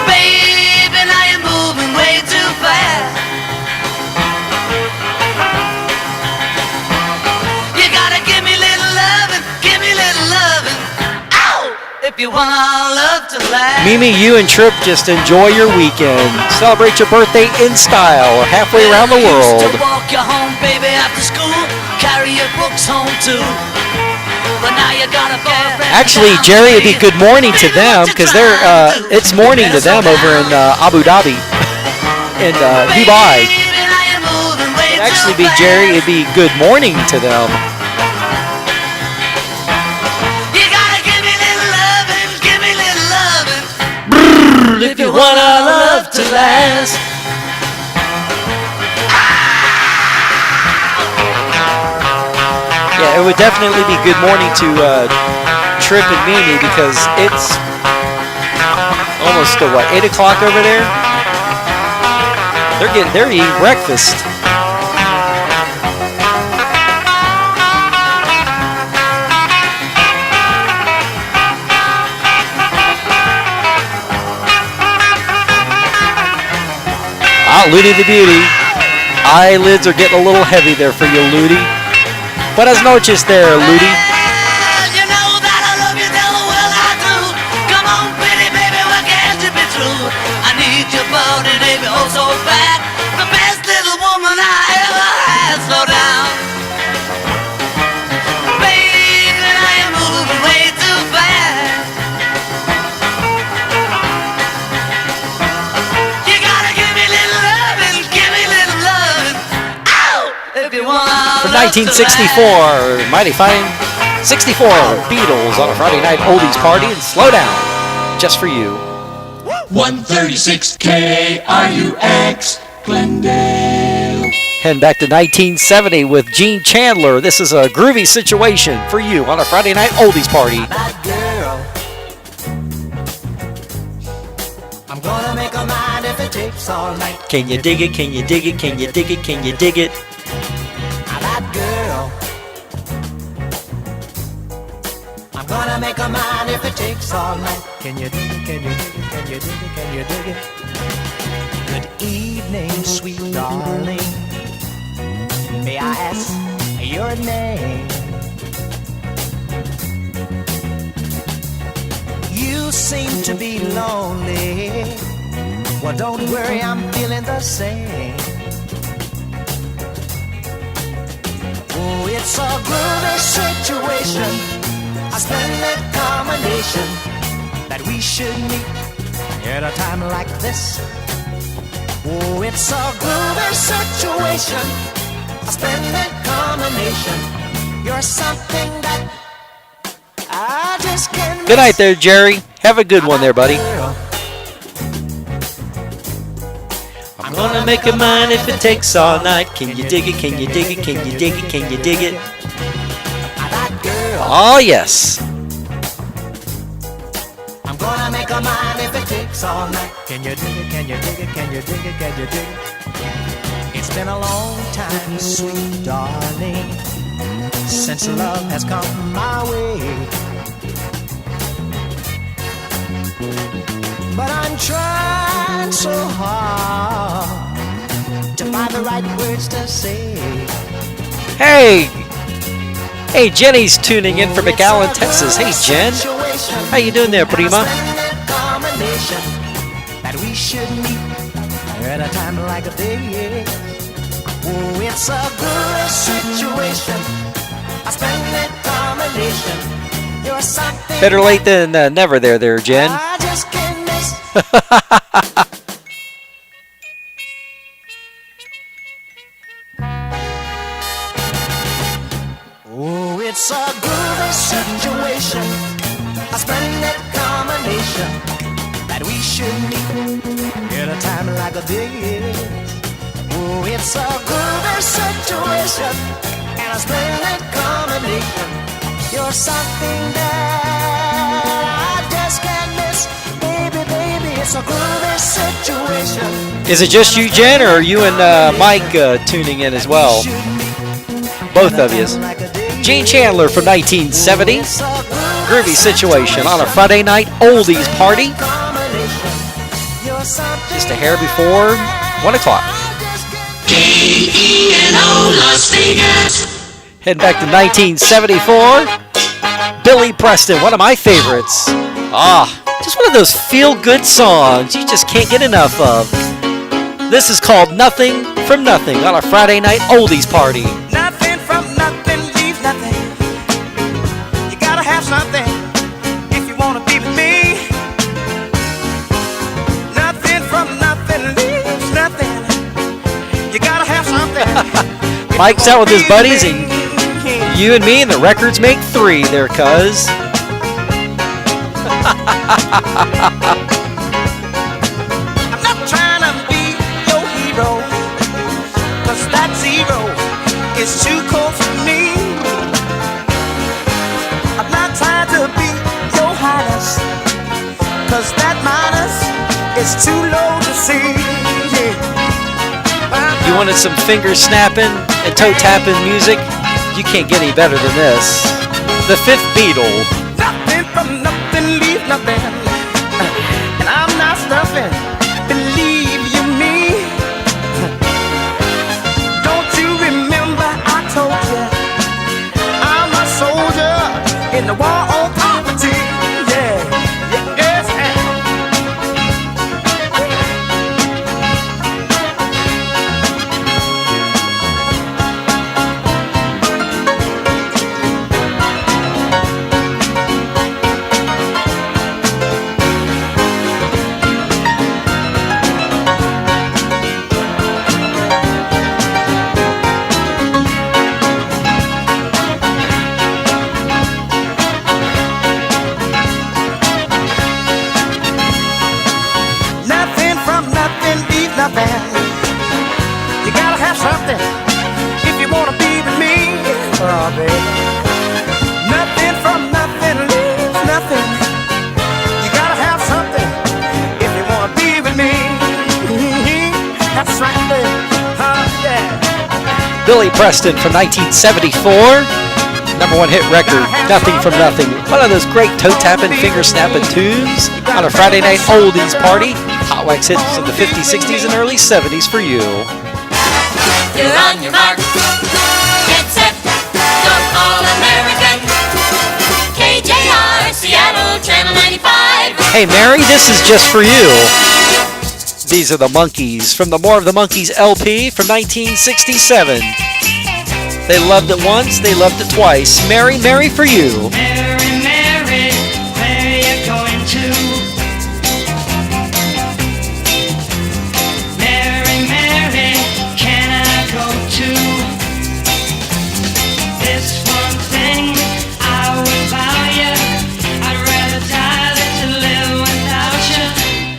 Baby, now you're moving way too fast. You gotta give me little lovin', give me little lovin'. Ow! If you want our love to last. Mimi, you and Trip just enjoy your weekend. Celebrate your birthday in style halfway around the Used world. to walk you home, baby, after school. Carry your books home too. but now you got a boyfriend. Actually, Jerry, it'd be good morning to them because they're it's morning to them over in Abu Dhabi, in Dubai. It'd actually be Jerry. It'd be good morning to them. You gotta give me little lovin', give me little lovin'. If you want our love to last. Yeah, it would definitely be good morning to Trip and Mimi because it's almost 8 o'clock over there. They're eating breakfast. Ludi the Beauty. Eyelids are getting a little heavy there for you, Ludi. Buenas noches there, Ludi. You know that I love you, tell the world I do. Come on, pretty baby, what can to be true? I need your body, baby, oh so bad. The best little woman I ever had. Slow down, baby, I am moving way too fast. You gotta give me little lovin', give me little lovin'. Ow! If you want. From 1964, Mighty Fine 64 Beatles on a Friday night oldies party, and Slow Down, just for you. 136 KRUX Glendale. Heading back to 1970 with Gene Chandler. This is a groovy situation for you on a Friday night oldies party. I'm gonna make a mind if it takes all night. Can you dig it? Can you dig it? Can you dig it? Can you dig it? That girl. I'm gonna make a mind if it takes all night. Can you dig it? Can you dig it? Can you dig it? Can you dig it? Good evening, sweet darling. May I ask your name? You seem to be lonely. Well, don't worry, I'm feeling the same. Oh, it's a groovy situation, a splendid combination that we should meet at a time like this. Oh, it's a groovy situation, a splendid combination. You're something that I just can't. Good night there, Jerry. Have a good one there, buddy. I'm gonna make a mind if it takes all night. Can you dig it? Can you dig it? Can you dig it? Can you dig it? Oh, yes. I'm gonna make a mind if it takes all night. Can you dig it? Can you dig it? Can you dig it? Can you dig it? It's been a long time, sweet darling, since love has come my way. But I'm trying so hard to find the right words to say. Hey! Hey, Jenny's tuning in from McAllen, Texas. Hey, Jen. How you doing there, prima? Combination that we should meet at a time like this. Oh, it's a good situation, a splendid combination. You're something Better late than never there, Jen. I just can't miss. Oh, it's a groovy situation, a splendid combination that we should meet at a time like this. Oh, it's a groovy situation and a splendid combination. You're something that I just can't miss. Baby, baby, it's a groovy situation. Is it just you, Jen, or are you and Mike tuning in as well? Both of you. Gene Chandler from 1970. Groovy situation on a Friday night oldies party. Just a hair before 1 o'clock. KENO Las Vegas. Heading back to 1974. Billy Preston, one of my favorites. Just one of those feel-good songs you just can't get enough of. This is called Nothing from Nothing on a Friday night oldies party. Nothing from nothing leaves nothing. Mike's out with his buddies, and you and me and the records make three there, cuz. I'm not trying to be your hero, 'cause that zero is too cold for me. I'm not trying to be your highness, 'cause that minus is too low to see. You wanted some finger snapping and toe tapping music? You can't get any better than this. The Fifth Beatle. Nothing from nothing, leave nothing. And I'm not stuffing, believe you me. Don't you remember I told you I'm a soldier in the war on poverty? Yeah, yes, nothing. You gotta have something if you wanna be with me. Oh, baby. Nothing from nothing leaves nothing. You gotta have something if you wanna be with me. That's right, baby. Yeah. Billy Preston from 1974. Number one hit record, Nothing from Nothing. One of those great toe-tapping, finger-snapping tunes on a Friday night oldies party. Hot Wax hits of the 50s, 60s, and early 70s for you. You're on your mark. Get set. Go all American. KJR, Seattle, Channel 95. Hey, Mary, this is just for you. These are the Monkees from the More of the Monkees LP from 1967. They loved it once, they loved it twice. Mary, Mary for you. Mary, Mary, where you going to? Mary, Mary, can I go too? This one thing I would vow you, I'd rather die than to live without you.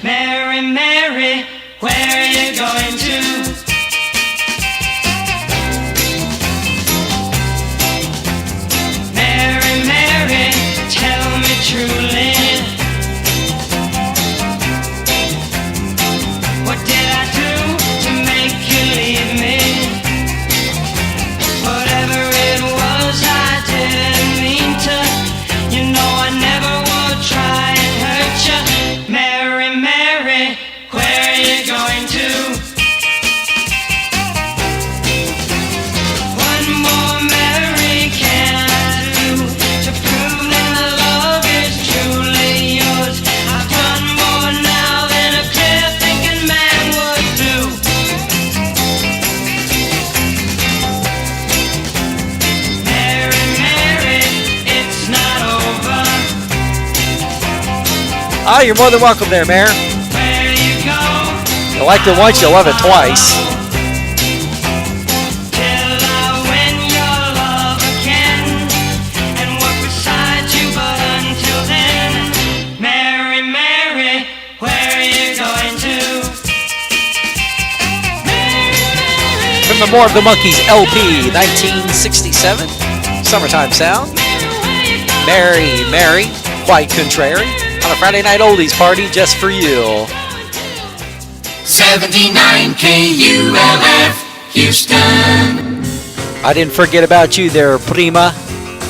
Mary, Mary, where you going to? Mary, Mary, tell me truly, what did I do to make you leave me? Whatever it was, I didn't mean to. You know I never would try and hurt you. Mary, Mary, where are you going to? One more Mary can I do to prove that the love is truly yours? I've done more now than a clear-thinking man would do. Mary, Mary, it's not over. Ah, you're more than welcome there, Mare. Where you go? You liked it once, you love it twice. Till I win your love again and walk beside you, but until then, Mary, Mary, where are you going to? From the More of the Monkees LP, 1967. Summertime Sound. Mary, Mary, quite contrary. On a Friday night oldies party just for you. 79 KULF, Houston. I didn't forget about you there, Prima.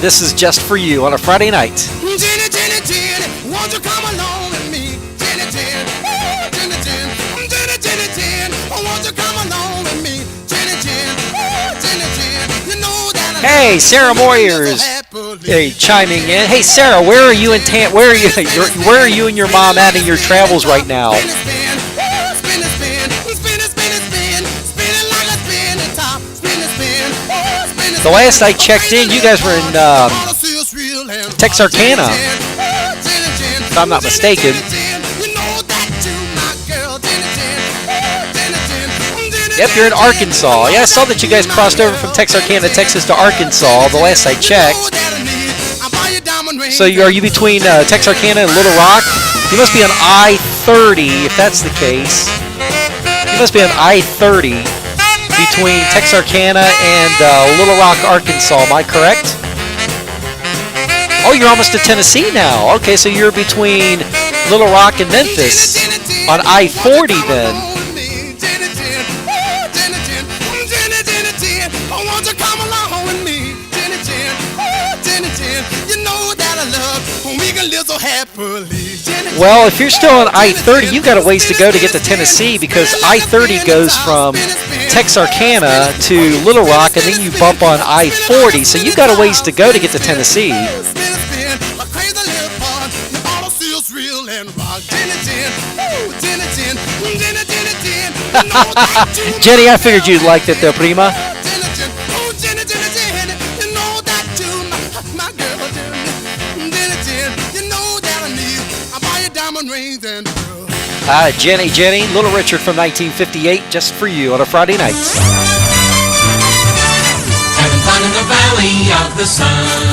This is just for you on a Friday night. Jenny, Jenny, Jenny, won't you come along with me? Jenny, Jenny, oh, Jenny, Jenny, Jenny, Jenny, Jenny, won't you come along with me? Jenny, Jenny, oh, Jenny, Jenny, you know that I Hey, Sarah Moyers, hey, chiming in. Hey, Sarah, where are you in where are you? Where are you and your mom at in your travels right now? The last I checked in, you guys were in Texarkana, if I'm not mistaken. Yep, you're in Arkansas. Yeah, I saw that you guys crossed over from Texarkana, Texas to Arkansas the last I checked. So are you between Texarkana and Little Rock? You must be on I-30 if that's the case. You must be on I-30 between Texarkana and Little Rock, Arkansas. Am I correct? Oh, you're almost to Tennessee now. Okay, so you're between Little Rock and Memphis on I-40 then. Well, if you're still on I-30, you've got a ways to go to get to Tennessee because I-30 goes from Texarkana to Little Rock and then you bump on I-40. So you've got a ways to go to get to Tennessee. Jenny, I figured you'd like that though, Prima. Jenny, Little Richard from 1958, just for you on a Friday night. Having fun in the Valley of the Sun.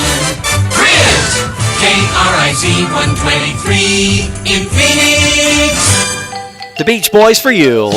Chris, KRIZ 123 in Phoenix. The Beach Boys for you.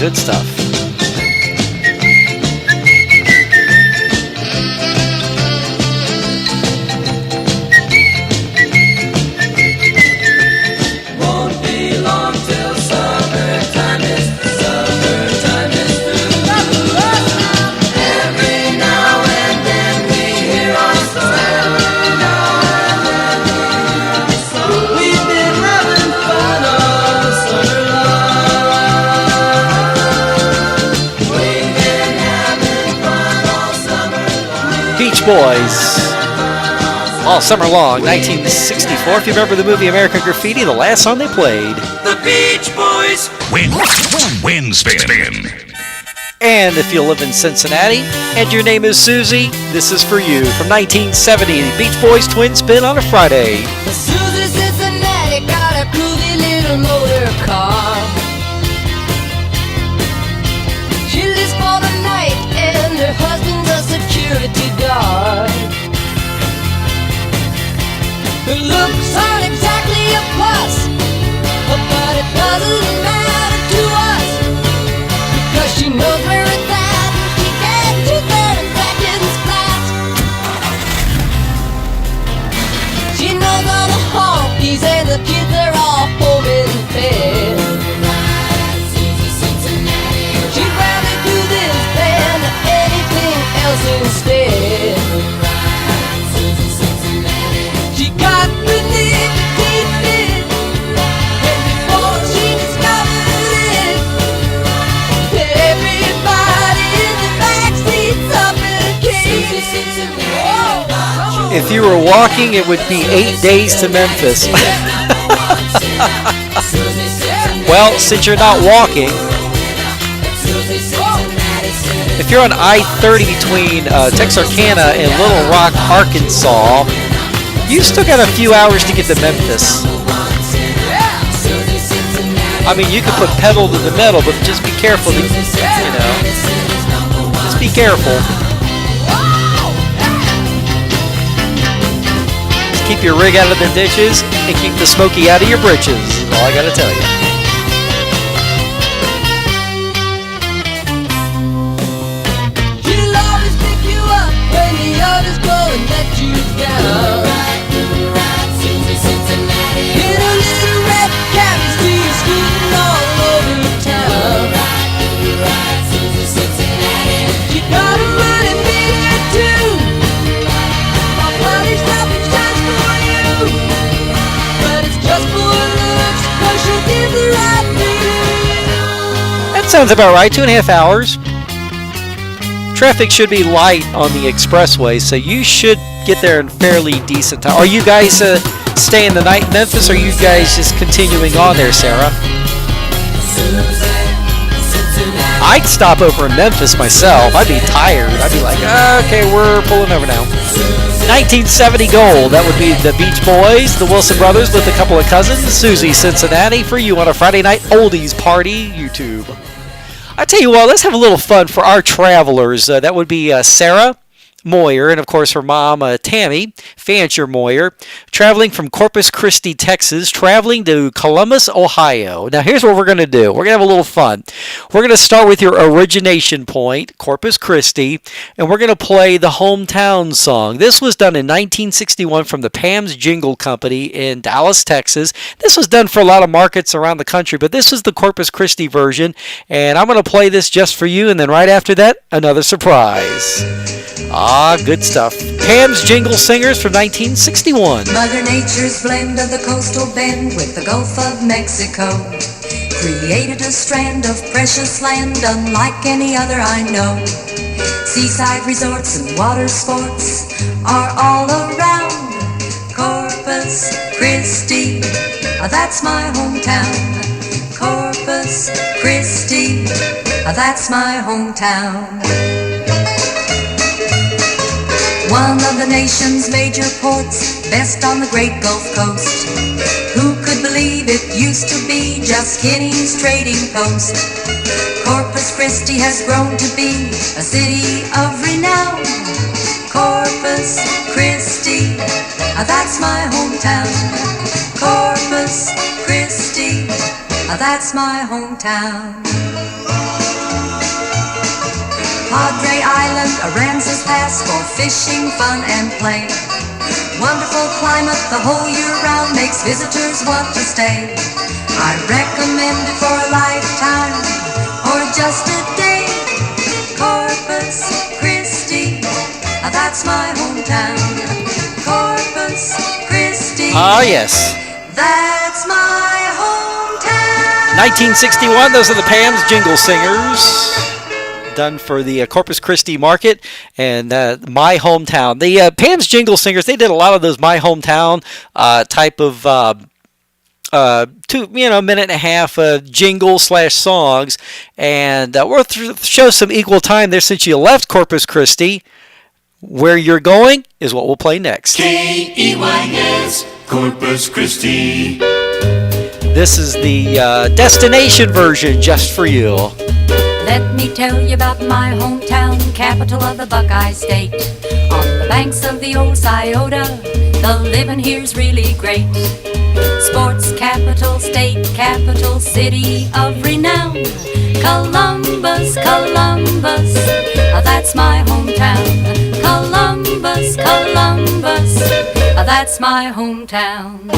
Good stuff. Won't be long till summertime is through. Every now and then we hear our song. We've been having fun all summer long. Beach Boys. All summer long, 1964. If you remember the movie American Graffiti, the last song they played. The Beach Boys. Win spin. And if you live in Cincinnati and your name is Susie, this is for you. From 1970, Beach Boys Twin Spin on a Friday. Susie Cincinnati got a groovy little motor car. She lives for the night and her husband's a security guard. Her looks aren't exactly a plus, but it doesn't matter to us, because she knows where it's at. She gets to there in seconds flat. She knows all the honkies and the kids are all home in bed. She'd rather do this than anything else instead. She got beneath the deep and before she discovered it, everybody in the backseat's up in a cage. If you were walking, it would be 8 days to Memphis. Well, since you're not walking, if you're on I-30 between Texarkana and Little Rock, Arkansas, you still got a few hours to get to Memphis. I mean, you can put pedal to the metal, but just be careful. Just be careful. keep your rig out of the ditches and keep the smoky out of your britches. Is all I got to tell you. He'll always pick you up when the others go and let you down. In a little red cabin, she's scooting all over town. You gotta run and beat her too. My body's nothing just for you, but it's just for looks, 'cause she'll give the right feel. That sounds about right. 2.5 hours. Traffic should be light on the expressway, so you should get there in fairly decent time. Are you guys staying the night in Memphis, or are you guys just continuing on there, Sarah? I'd stop over in Memphis myself. I'd be tired. I'd be like, okay, we're pulling over now. 1970 Gold. That would be the Beach Boys, the Wilson Brothers with a couple of cousins, Susie Cincinnati, for you on a Friday night oldies party, YouTube. I tell you what, let's have a little fun for our travelers. That would be Sarah Moyer, and of course her mom, Tammy Fancher Moyer, traveling from Corpus Christi, Texas, traveling to Columbus, Ohio. Now here's what we're going to do. We're going to have a little fun. We're going to start with your origination point, Corpus Christi, and we're going to play the hometown song. This was done in 1961 from the Pam's Jingle Company in Dallas, Texas. This was done for a lot of markets around the country, but this was the Corpus Christi version, and I'm going to play this just for you, and then right after that, another surprise. Good stuff. Pam's Jingle Singers from 1961. Mother Nature's blend of the coastal bend with the Gulf of Mexico created a strand of precious land unlike any other I know. Seaside resorts and water sports are all around. Corpus Christi, that's my hometown. Corpus Christi, that's my hometown. One of the nation's major ports, best on the great Gulf Coast. Who could believe it used to be just Kinney's trading post? Corpus Christi has grown to be a city of renown. Corpus Christi, that's my hometown. Corpus Christi, that's my hometown. Padre Island, Aransas Pass for fishing, fun, and play. Wonderful climate the whole year round makes visitors want to stay. I recommend it for a lifetime or just a day. Corpus Christi, that's my hometown. Corpus Christi, Yes. that's my hometown. 1961, those are the Pam's Jingle Singers. Done for the Corpus Christi market and My Hometown. The Pam's Jingle Singers, they did a lot of those My Hometown type of minute and a half jingle/songs, and we'll show some equal time there since you left Corpus Christi. Where you're going is what we'll play next. KEYS, Corpus Christi. This is the destination version just for you. Let me tell you about my hometown, capital of the Buckeye State. On the banks of the old Scioto, the living here's really great. Sports capital, state capital, city of renown. Columbus, Columbus, that's my hometown. Columbus, Columbus, that's my hometown.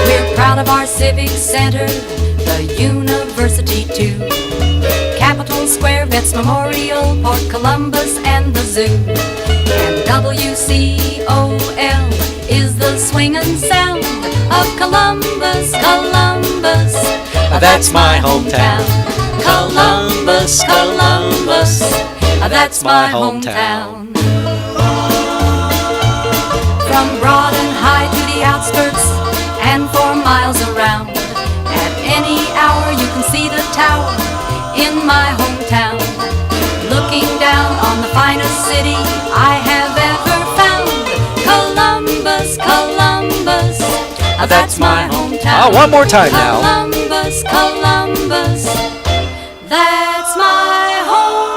We're proud of our civic center, the university too. Capitol Square, Vets Memorial, Port Columbus, and the zoo. And WCOL is the swinging sound of Columbus, Columbus, that's my hometown. Columbus, Columbus, that's my hometown. From Broad and High to the outskirts and 4 miles around, at any hour you can see the tower in my hometown. Looking down on the finest city I have ever found. Columbus, Columbus, that's my hometown. One more time now. Columbus, Columbus, that's my hometown.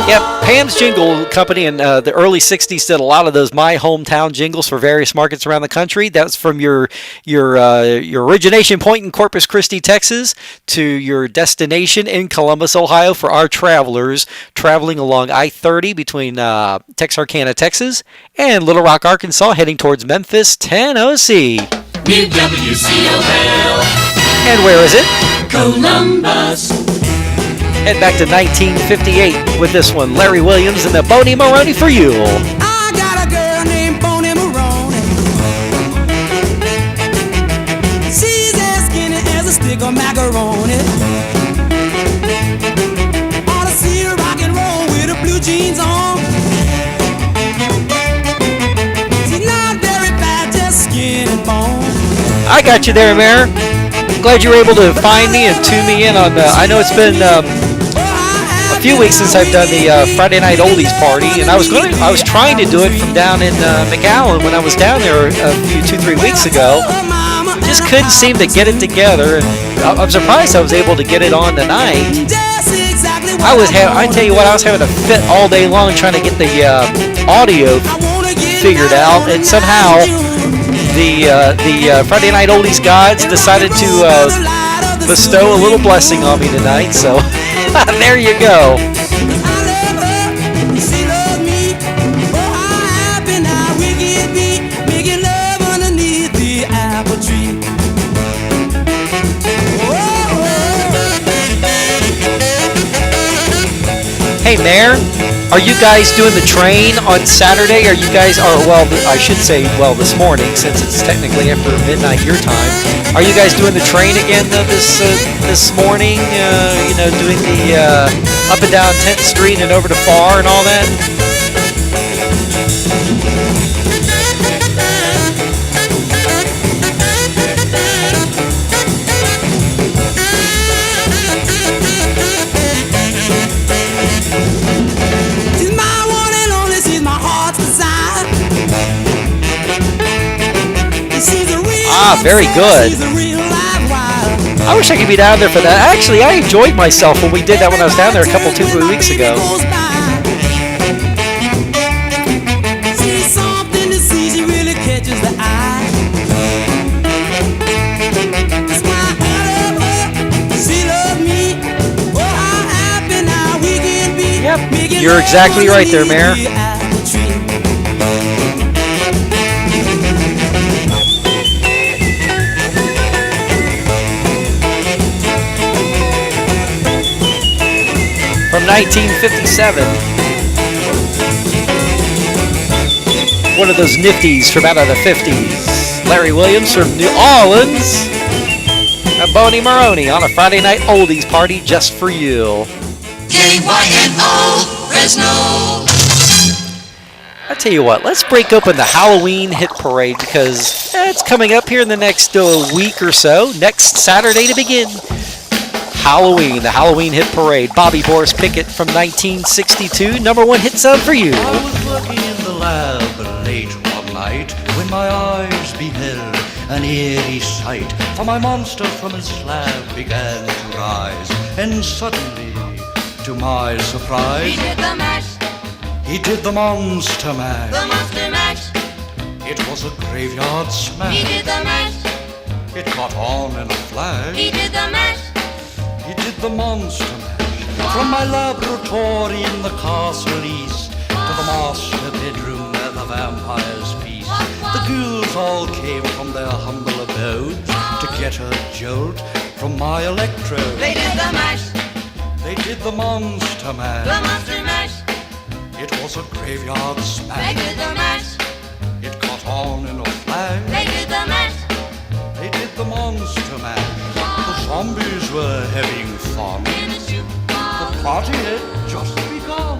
Yep, Pam's Jingle Company in the early 60s did a lot of those My Hometown jingles for various markets around the country. That's from your origination point in Corpus Christi, Texas, to your destination in Columbus, Ohio, for our travelers traveling along I-30 between Texarkana, Texas, and Little Rock, Arkansas, heading towards Memphis, Tennessee. New WCOL. And where is it? Columbus. Head back to 1958 with this one, Larry Williams and the Boney Maroney for You. I got a girl named Boney Maroney. She's as skinny as a stick of macaroni. Ought to see her rock and roll with her blue jeans on. She's not very fat, just skin and bone. I got you there, Mayor. Glad you were able to find me and tune me in on I know it's been a few weeks since I've done the Friday Night Oldies party, and I was trying to do it from down in McAllen when I was down there 2-3 weeks ago. Just couldn't seem to get it together, and I'm surprised I was able to get it on tonight. I tell you what, I was having a fit all day long trying to get the audio figured out, and somehow the Friday Night Oldies gods decided to bestow a little blessing on me tonight, so there you go. Hey, Mayor, are you guys doing the train on Saturday? Are you guys, I should say, this morning, since it's technically after midnight your time. Are you guys doing the train again this morning? Doing the up and down 10th Street and over to Far and all that? Very good. I wish I could be down there for that. Actually, I enjoyed myself when we did that when I was down there a couple, 2 weeks ago. Yep, you're exactly right there, Mayor. From 1957. One of those nifties from out of the 50s. Larry Williams from New Orleans. And Boney Maroney on a Friday Night Oldies party just for you. KYNO, Fresno. I tell you what, let's break open the Halloween hit parade because it's coming up here in the next week or so. Next Saturday to begin. Halloween, the Halloween hit parade. Bobby Boris Pickett from 1962, #1 hit song for you. I was working in the lab late one night when my eyes beheld an eerie sight. For my monster from his slab began to rise, and suddenly, to my surprise, He did the mash. He did the monster mash. The monster mash. It was a graveyard smash. He did the mash. It caught on in a flash. He did the mash. He did the monster mash. From my laboratory in the castle east to the master bedroom where the vampires feast. The ghouls all came from their humble abodes to get a jolt from my electrode. They did the mash. They did the monster mash. The monster mash. It was a graveyard smash. They did the mash. It caught on in a flash. They did the mash. They did the monster mash. The zombies were having fun. The party had just begun.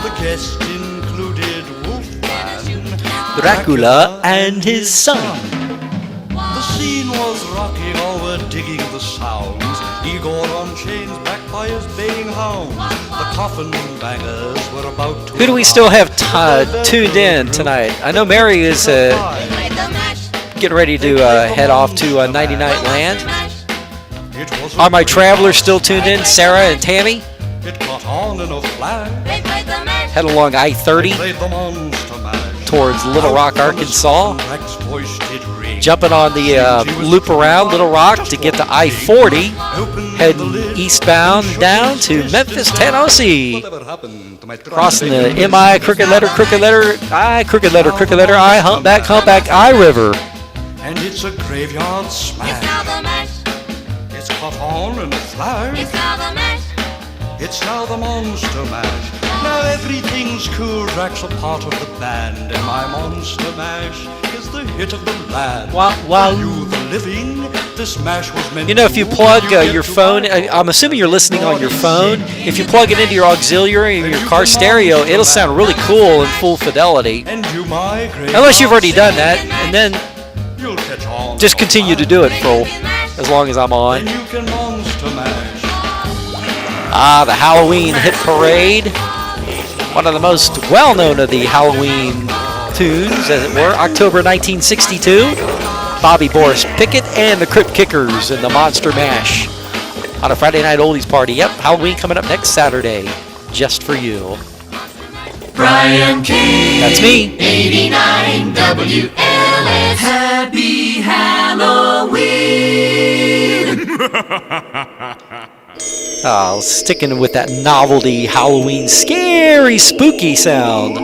The guests included Wolfman, Dracula and his son. The scene was rocking, all were digging the sounds. Igor on chains, backed by his baying hounds. The coffin bangers were about to Who do we still have tuned in tonight? I know Mary is getting ready to head off to 90 Night Land. Are my travelers still tuned in? Sarah and Tammy? It caught on in a flash. They played the mash. Head along I-30 Played the monster mash. towards Little Rock, Arkansas. Rex's voice did ring. Jumping on the loop around Little Rock to get to I-40. Heading eastbound down to Memphis, Tennessee. Crossing the MI, crooked letter, I, crooked letter, I, humpback, I river. And it's a graveyard smash. It's now the mash. It's caught on in a flash. It's now the mash. It's now the monster mash. Now everything's cool. Rex a part of the band, and my monster mash is the hit of the land. While you the living, this mash was meant. You know, if you plug your phone, I'm assuming you're listening on your phone. If you plug it into your auxiliary or your car stereo, it'll sound really cool in full fidelity. Unless you've already done that, and then just continue to do it for as long as I'm on. The Halloween Hit Parade. One of the most well-known of the Halloween tunes, as it were. October 1962. Bobby Boris Pickett and the Crypt Kickers in the Monster Mash on a Friday night oldies party. Yep, Halloween coming up next Saturday, just for you. Brian King. That's me. 89 WLS. Happy Halloween. Sticking with that novelty Halloween scary spooky sound.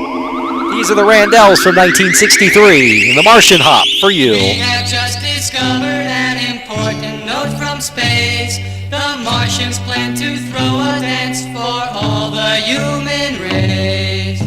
These are the Randells from 1963 in the Martian Hop for you. We have just discovered an important note from space. The Martians plan to throw a dance for all the human race.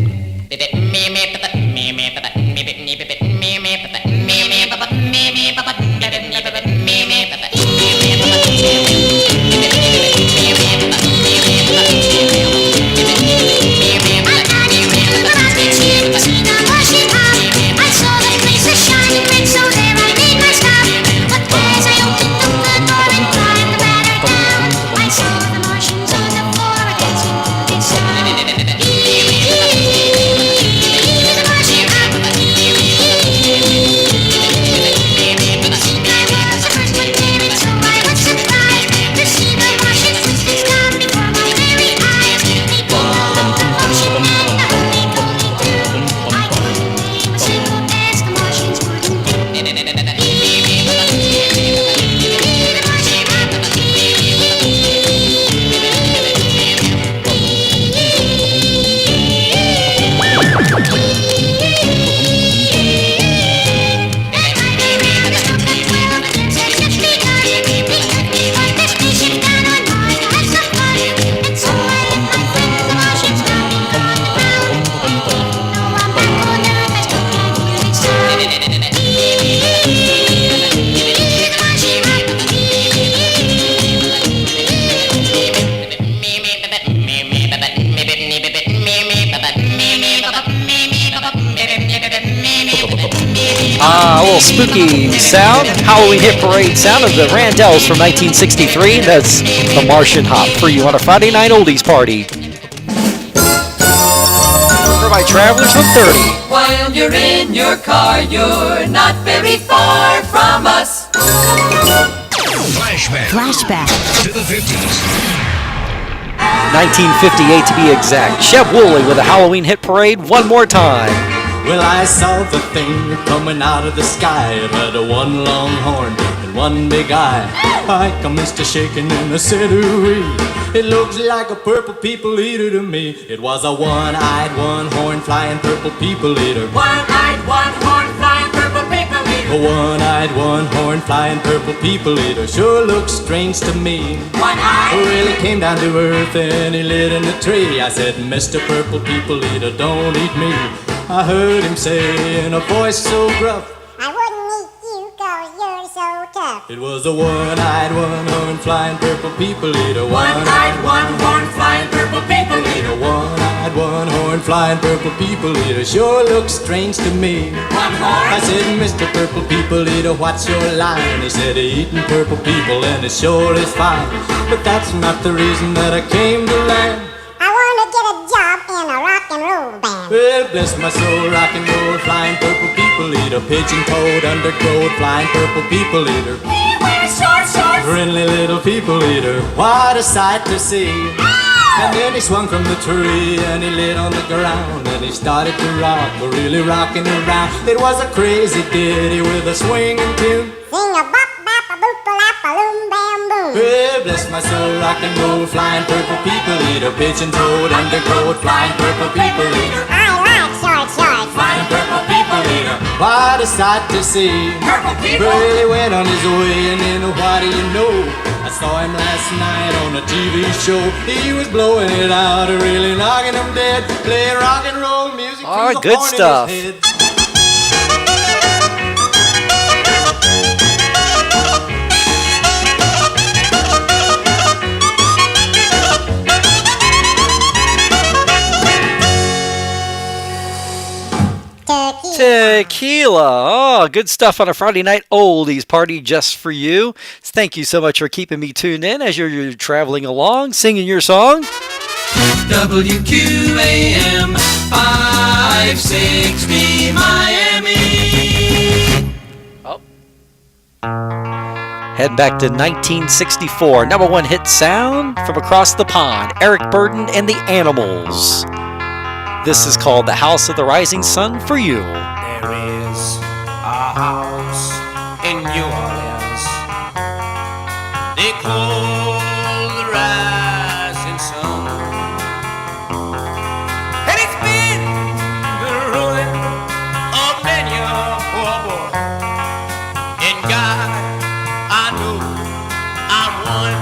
A little spooky sound, Halloween Hit Parade sound of the Randells from 1963. That's the Martian Hop for you on a Friday night oldies party. For my travelers from 30. While you're in your car, you're not very far from us. Flashback to the 50s. 1958 to be exact. Sheb Woolley with a Halloween Hit Parade one more time. Well, I saw the thing coming out of the sky. It had a one long horn and one big eye. I commenced to shaking and I said, ooh-wee. It looks like a purple people eater to me. It was a one-eyed, one-horn flying purple people eater. One-eyed, one-horn flying purple people eater. A one-eyed, one-horn flying purple people eater sure looks strange to me. One-eyed. Well, he came down to earth and he lit in a tree. I said, Mr. Purple People Eater, don't eat me. I heard him say in a voice so gruff, I wouldn't eat you 'cause you're so tough. it was a one-eyed, one-horn flying purple people eater. One-eyed, one-horn flying purple people eater. One-eyed, one-horn flying purple people eater sure looks strange to me. One-horn. I said, Mr. Purple People Eater, what's your line? He said, eating purple people and it sure is fine. But that's not the reason that I came to land. I want to get a job in a rock and roll band. Well, bless my soul, rock and roll, flying purple people eater, pigeon toed, undergrowth, flying purple people eater. We wear short shorts. Friendly little people eater, what a sight to see. And then he swung from the tree and he lit on the ground and he started to rock, really rocking around. It was a crazy ditty with a swinging tune. Sing a bop bop a boop a lap a loom bam boom. Hey, bless my soul, rock and roll, flying purple people eater, pigeon toad, undercoat, flying purple people eater. I like short shorts. Flying purple people eater. What a sight to see. Purple people. Well, he went on his way and then what do you know? I saw him last night on a TV show. He was blowing it out, really knocking him dead, playing rock and roll music. All right, through the good horn in stuff. his head. Tequila. Oh, good stuff on a Friday night oldies party just for you. Thank you so much for keeping me tuned in as you're traveling along, singing your song. WQAM 560 Miami. Head back to 1964. Number one hit sound from across the pond. Eric Burden and the Animals. This is called The House of the Rising Sun for you. There is a house in New Orleans they call the Rising Sun, and it's been the ruin of many a poor boy. And God, I know I'm one.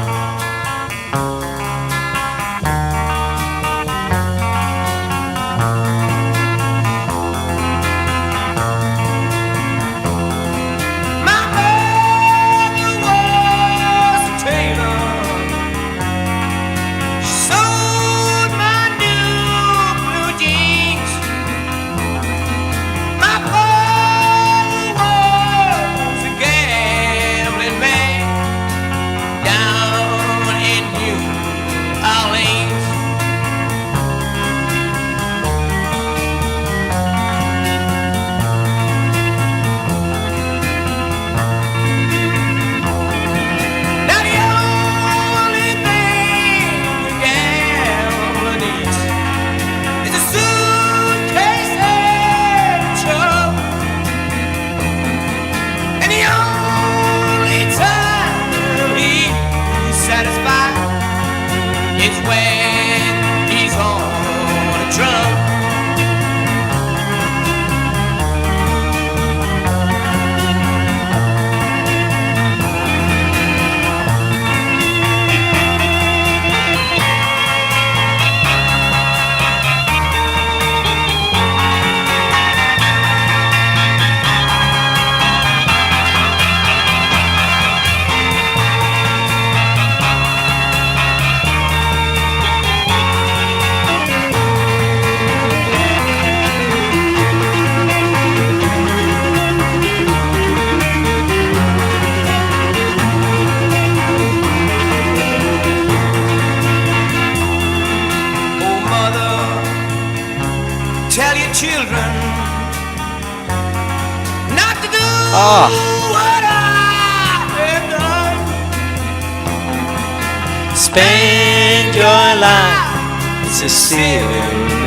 Spend your life to seal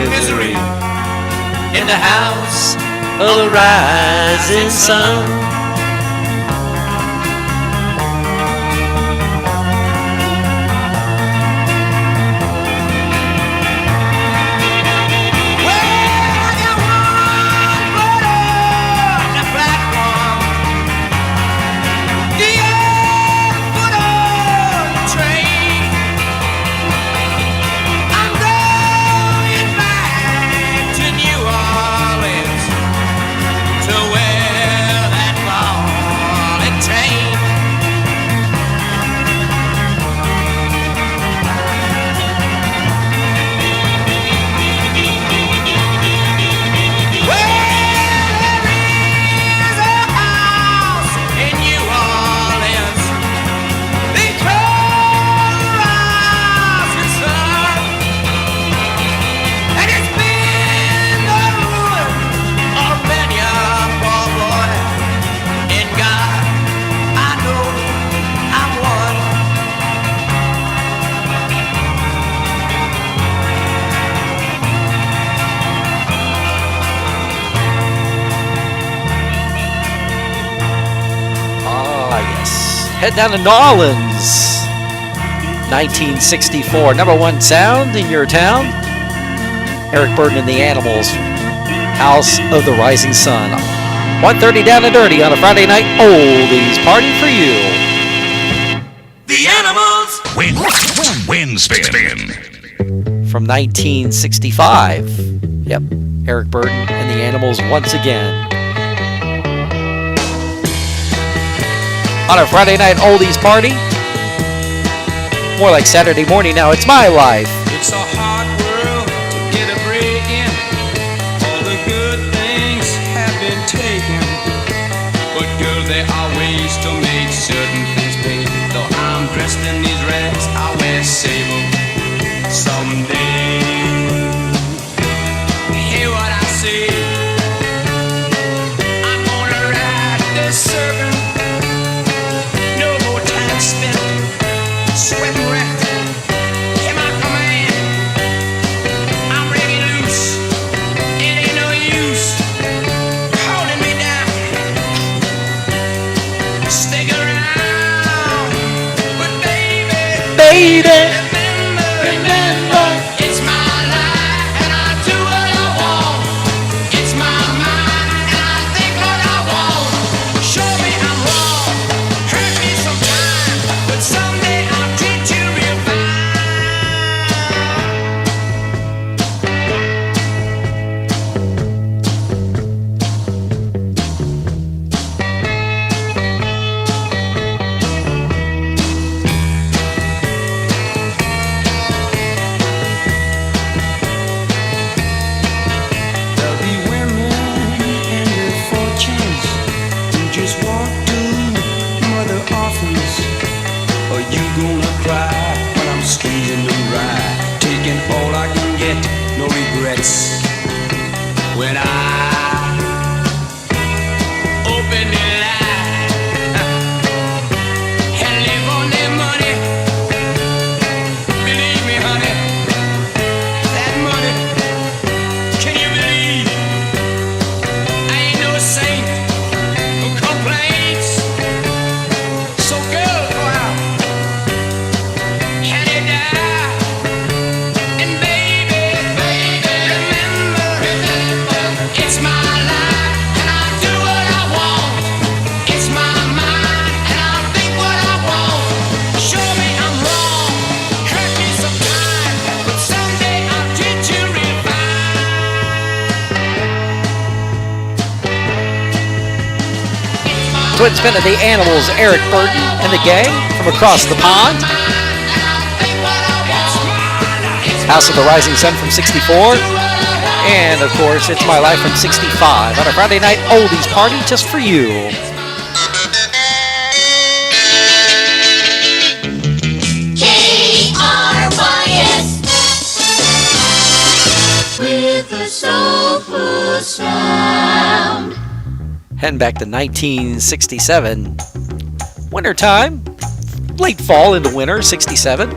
misery in the house of the rising sun. To where that yes. Head down to New Orleans. 1964. Number one sound in your town. Eric Burden and the Animals. House of the Rising Sun. 1:30 down and dirty on a Friday night oldies party for you. The Animals win spin. From 1965. Yep, Eric Burden and the Animals once again. On a Friday night oldies party. More like Saturday morning now. It's my life. It's a hard world to get a break in. All the good things have been taken. But girl, there are ways to make certain things pay. Though I'm dressed in these rags, I'll wear sable someday. Hear what I say. I'm gonna ride this serpent. No more time spent sweating wrecked. Hear my command. I'm breaking loose. It ain't no use holding me down. Stick around, but baby, remember, it's my life and I do what I want. It's my mind and I think what I want. Show me I'm wrong, hurt me sometime, but someday I'll treat you real fine. There'll be women and their fortunes who just want to mother orphans. Are you gonna cry when I'm squeezing them dry? Taking all I can get, no regrets. When I open the line and live on their money, believe me, honey, that money, can you believe? I ain't no saint who complains. So girl, go out and you die. And baby, remember, it's my life and I do what I want. It's my mind and I think what I want. Show me I'm wrong, hurt me sometime, but someday I'll treat you real fine. Twin spin of the Animals, Eric Burden and the gang from across the pond. House of the Rising Sun from 64. And of course, It's My Life from 65 on a Friday night oldies party just for you. KRYS with a soulful sound. Heading back to 1967. Wintertime, late fall into winter, 67.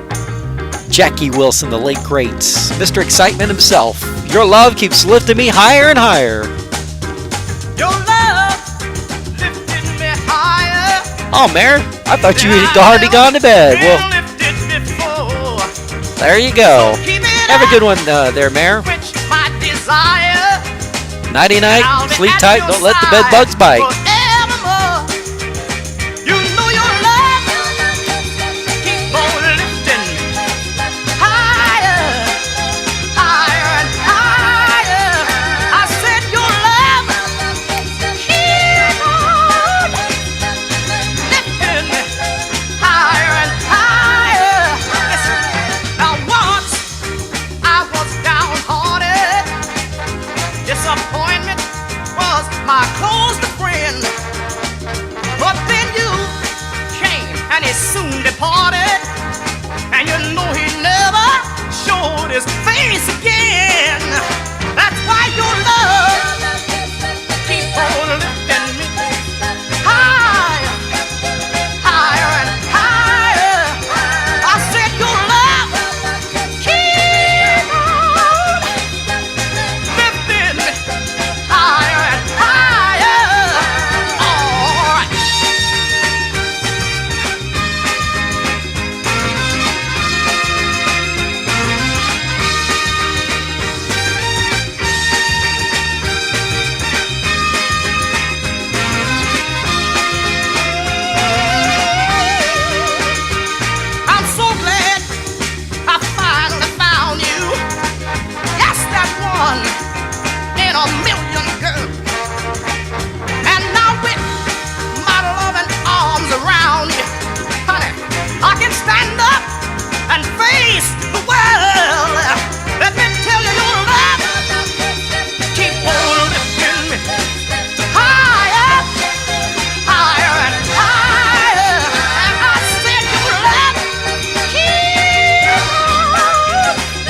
Jackie Wilson, the late greats. Mr. Excitement himself. Your love keeps lifting me higher and higher. Your love lifted me higher. Oh, Mare, I thought you had already gone to bed. Well, Lifted before. there you go. Have a good one there, Mare. Quench my desire. Nighty-night, sleep tight, don't let the bed bugs bite. Forevermore. You know your love keep on lifting higher, higher and higher. I said your love keep on lifting higher and higher. Listen, now once I was downhearted. Disappointment was my closest friend.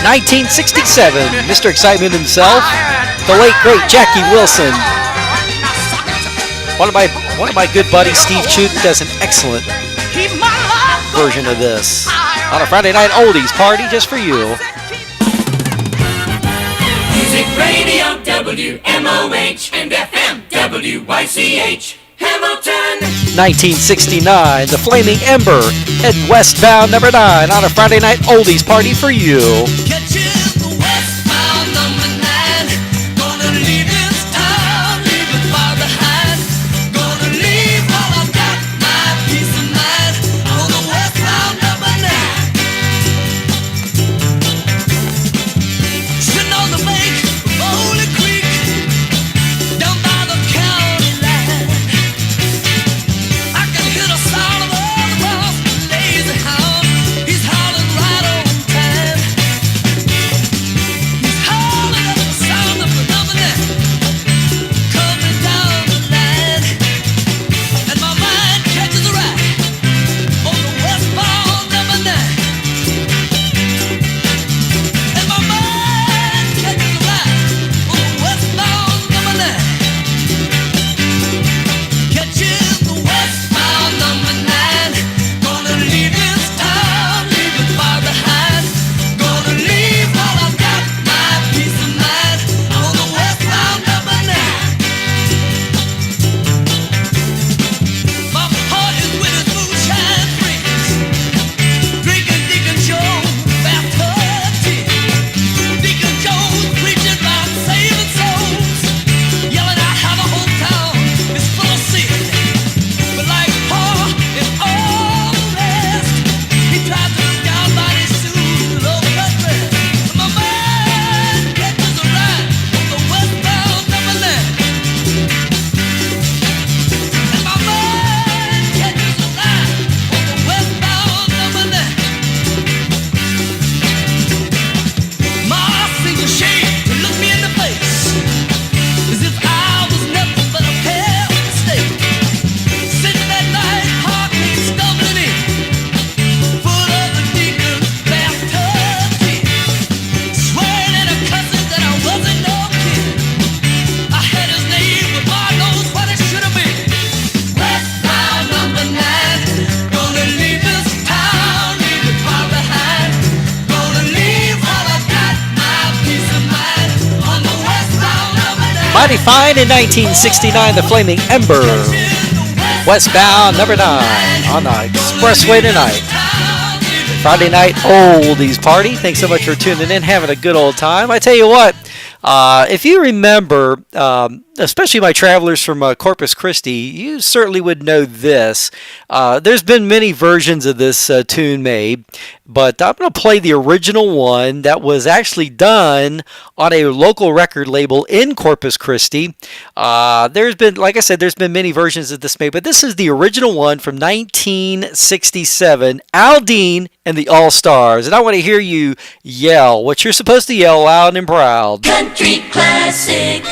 1967, Mr. Excitement himself, the late great Jackie Wilson. One of my good buddies, Steve Chute, does an excellent version of this on a Friday night oldies party just for you. Music Radio WMOH and FM WYCH Hamilton. 1969, the Flaming Ember, heading westbound number 9 on a Friday night oldies party for you. Mighty Fine in 1969, the Flaming Ember. Westbound number 9 on the expressway tonight. Friday night oldies party. Thanks so much for tuning in, having a good old time. I tell you what, if you remember, especially my travelers from Corpus Christi, you certainly would know this. There's been many versions of this tune made, but I'm going to play the original one that was actually done on a local record label in Corpus Christi. There's been, like I said, there's been many versions of this made, but this is the original one from 1967, Al Dean and the All-Stars. And I want to hear you yell what you're supposed to yell loud and proud. Country classic.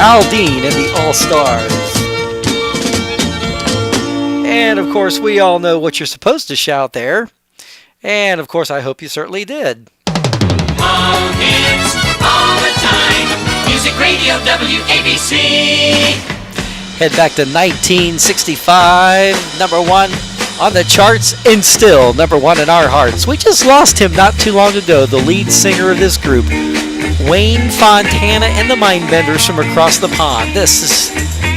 Al Dean and the All-Stars. And of course, we all know what you're supposed to shout there. And of course, I hope you certainly did. All hits, all the time. Music Radio WABC. Head back to 1965, number one on the charts, and still number one in our hearts. We just lost him not too long ago, the lead singer of this group, Wayne Fontana and the Mindbenders from across the pond. This is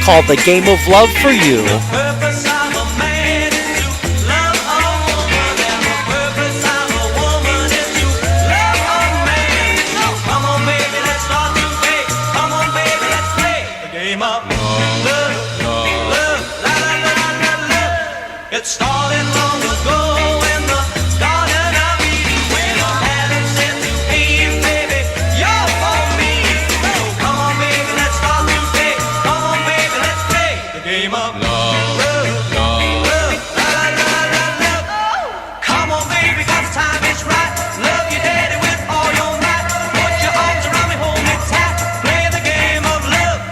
called The Game of Love for You. It started long ago in the Garden of Eden when Adam said to Eve, baby, you're for me. So come on, baby, let's start to play. Come on, baby, let's play the game of love, love, la la la la love. Come on, baby, 'cause time is right. Love your daddy with all your might. Put your arms around me, hold me tight. Play the game of love.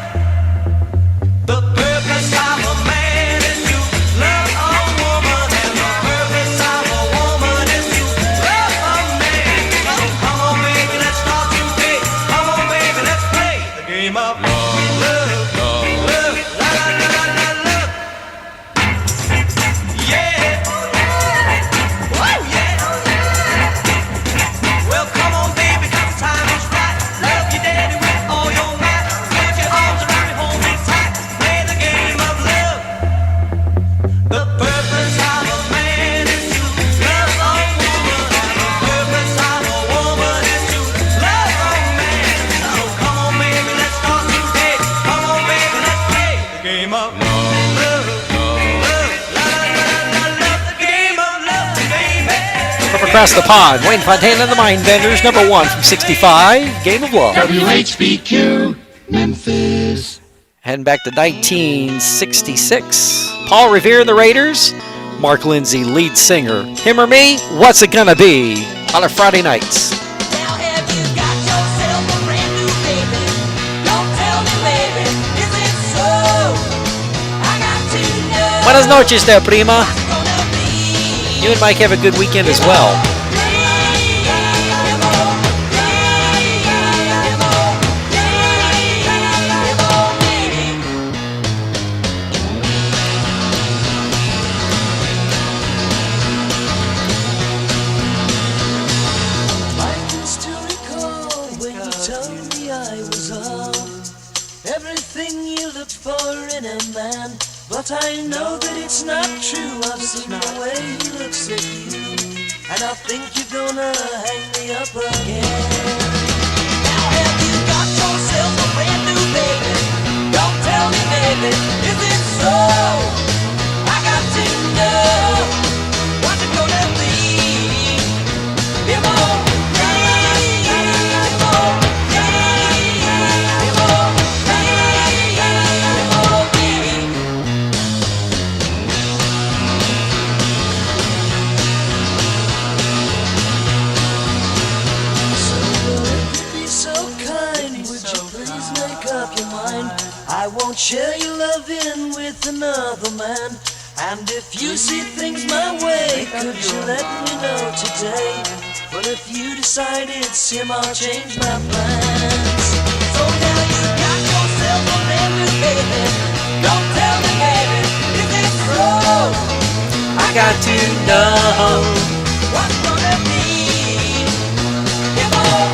The purpose of a man is to love a woman, and the purpose of a woman is to love a man. So come on, baby, let's start to play. Come on, baby, let's play the game of love, love, love, la la la la la love. Yeah, oh yeah. Well, come on, baby, 'cause time is right. Love your daddy with all your might. Put your arms around me, hold me tight. Play the game of love. The purpose of a man is to love a woman, and the purpose of a woman is to love a man. So come on, baby, let's start to play. Come on, baby, let's play the game of love, love, love, la la la la love. The game of love, baby. From across the pond, Wayne Fontana and the Mindbenders, number one from 65, Game of Love. WHBQ, Memphis. Heading back to 1966, Paul Revere and the Raiders, Mark Lindsay, lead singer. Him or me, what's it gonna be? On a Friday nights. Now have you got yourself a brand new baby? Don't tell me, baby, is it so? I got to know. Buenas noches there, prima. You and Mike have a good weekend as well. I can still recall when you told me I was all everything you looked for in a man. But I know that it's not true. I've seen the way he looks at you, and I think you're gonna hang me up again. Now have you got yourself a brand new baby? Don't tell me, baby, is it so? I got to know what's it gonna be. Come on, Be so kind, would you please make up your mind? I won't share your loving with another man. And if you see things my way, could you let me know today? But if you decide it's him, I'll change my plans. so now you got yourself a brand new baby. Don't tell me, baby, is it so? I got to know. What's gonna be? Come on,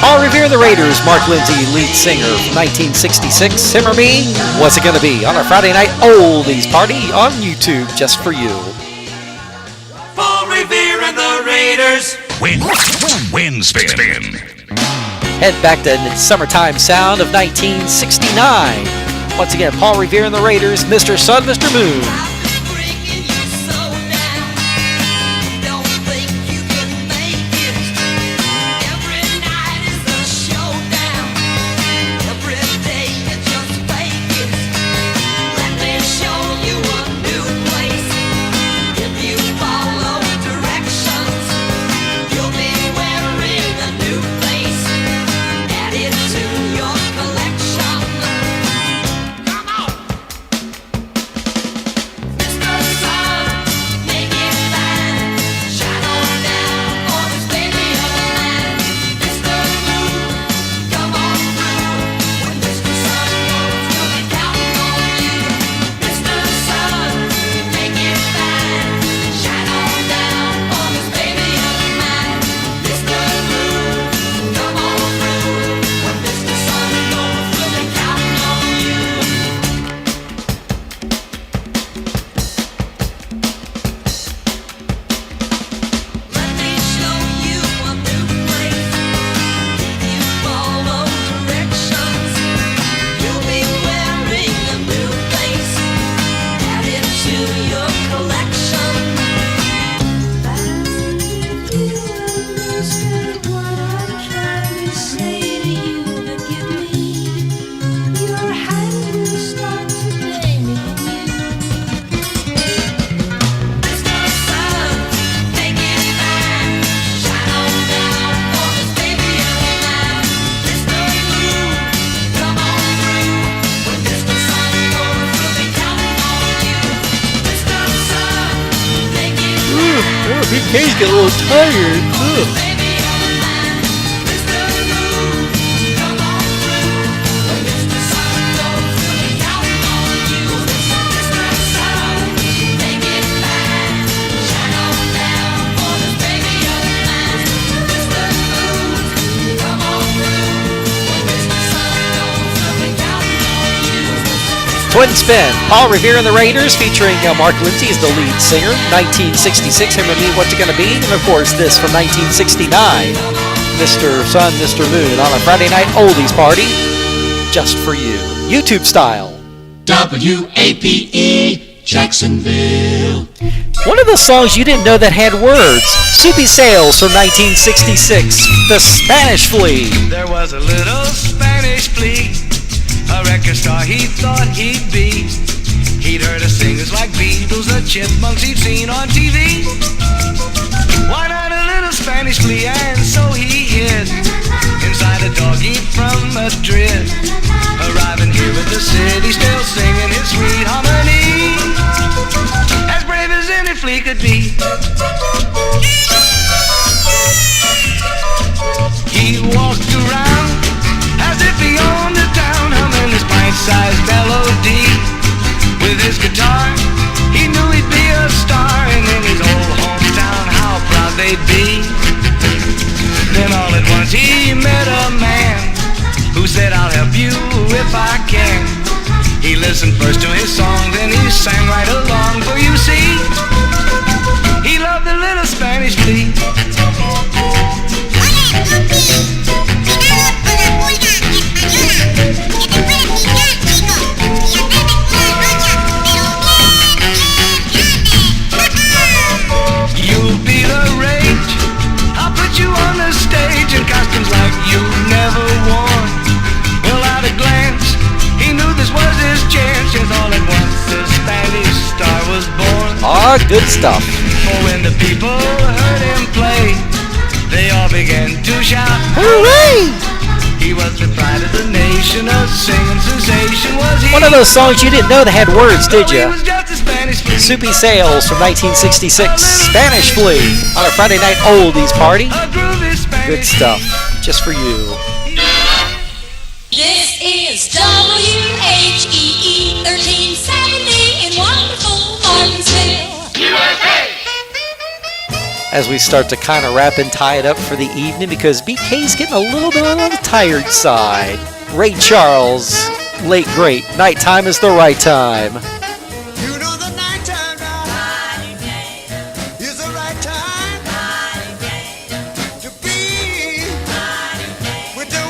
Paul Revere and the Raiders, Mark Lindsay, lead singer from 1966. Him or me, what's it gonna be? On our Friday night oldies party on YouTube, just for you. Paul Revere and the Raiders. Win spin. Head back to the summertime sound of 1969. Once again, Paul Revere and the Raiders, Mr. Sun, Mr. Moon. BK's get a little tired. Ugh. Twin Spin, Paul Revere and the Raiders, featuring Mark Lindsay as the lead singer. 1966, Him and Me, What's It Gonna Be? And of course, this from 1969, Mr. Sun, Mr. Moon, on a Friday night oldies party, just for you, YouTube style. WAPE, Jacksonville. One of the songs you didn't know that had words, Soupy Sales from 1966, The Spanish Flea. There was a little Spanish flea, a record star he thought he'd be. He'd heard of singers like Beatles, the Chipmunks he'd seen on TV. Why not a little Spanish flea? And so he hid inside a doggy from Madrid. Arriving here in the city, still singing his sweet harmony, as brave as any flea could be. He walked around as if he owned the town, humming his pint-sized melody with his guitar. He knew he'd be a star, and in his old hometown, how proud they'd be. Then all at once he met a man who said, I'll help you if I can. He listened first to his song, then he sang right along, for you see, he loved the little Spanish flea. You'll be the rage, I'll put you on the stage in costumes like you've never worn. Well, at a glance, he knew this was his chance, yes, all at once the Spanish star was born. Ah, good stuff. For when the people heard him play, they all began to shout, hooray! He was the pride of the nation, a singing sensation was he. One of those songs you didn't know that had words, did you? He was just a Spanish flea. Soupy Sales from 1966, Spanish Flea, on a Friday night oldies party. Good stuff, just for you. This is WHEE 1370 in wonderful Martinsville. As we start to kind of wrap and tie it up for the evening, because BK's getting a little bit on the tired side. Ray Charles, late great, nighttime is the right time. You know the nighttime is the right time to be with the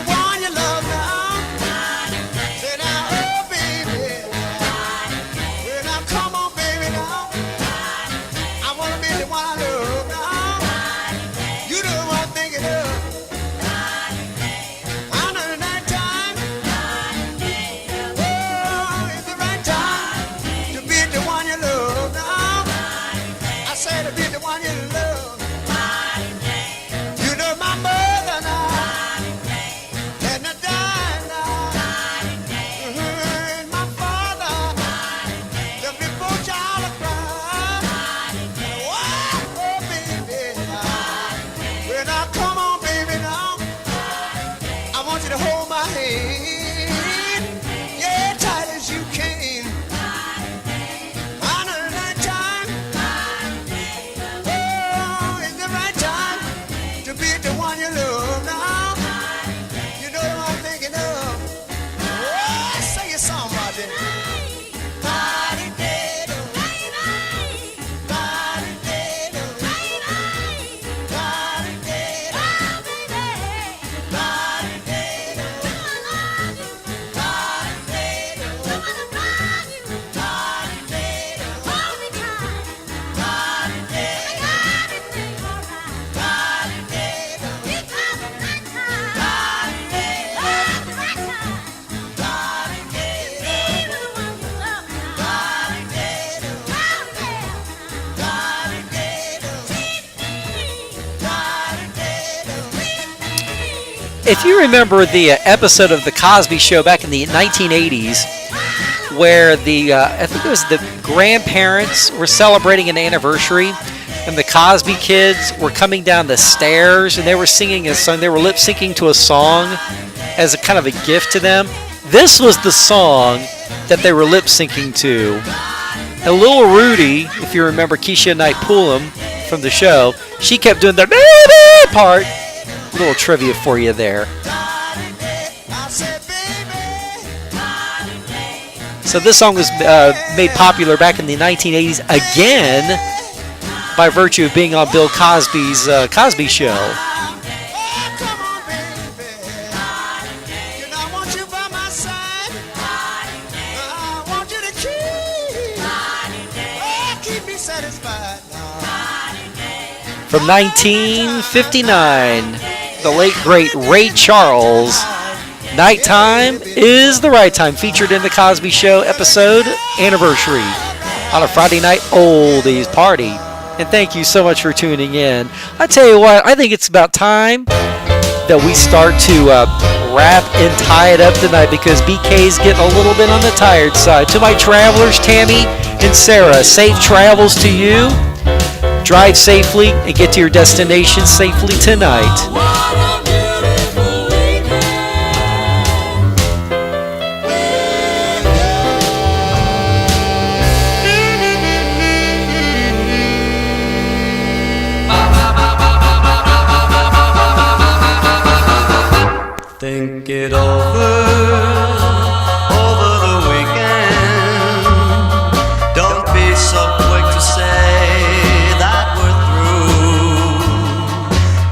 If you remember the episode of The Cosby Show back in the 1980s, where I think it was the grandparents were celebrating an anniversary, and the Cosby kids were coming down the stairs, and they were singing a song. They were lip syncing to a song as a kind of a gift to them. This was the song that they were lip syncing to. And little Rudy, if you remember Keisha Knight Pulham from the show, she kept doing the part. A little trivia for you there. So this song was made popular back in the 1980s again by virtue of being on Bill Cosby's Cosby Show. From 1959, the late great Ray Charles, Nighttime is the Right Time, featured in the Cosby Show episode Anniversary on a Friday night oldies party. And thank you so much for tuning in. I tell you what, I think it's about time that we start to wrap and tie it up tonight, because BK's getting a little bit on the tired side. To my travelers, Tammy and Sarah, safe travels to you. Drive safely and get to your destination safely tonight. Think it over the weekend. Don't be so quick to say that we're through.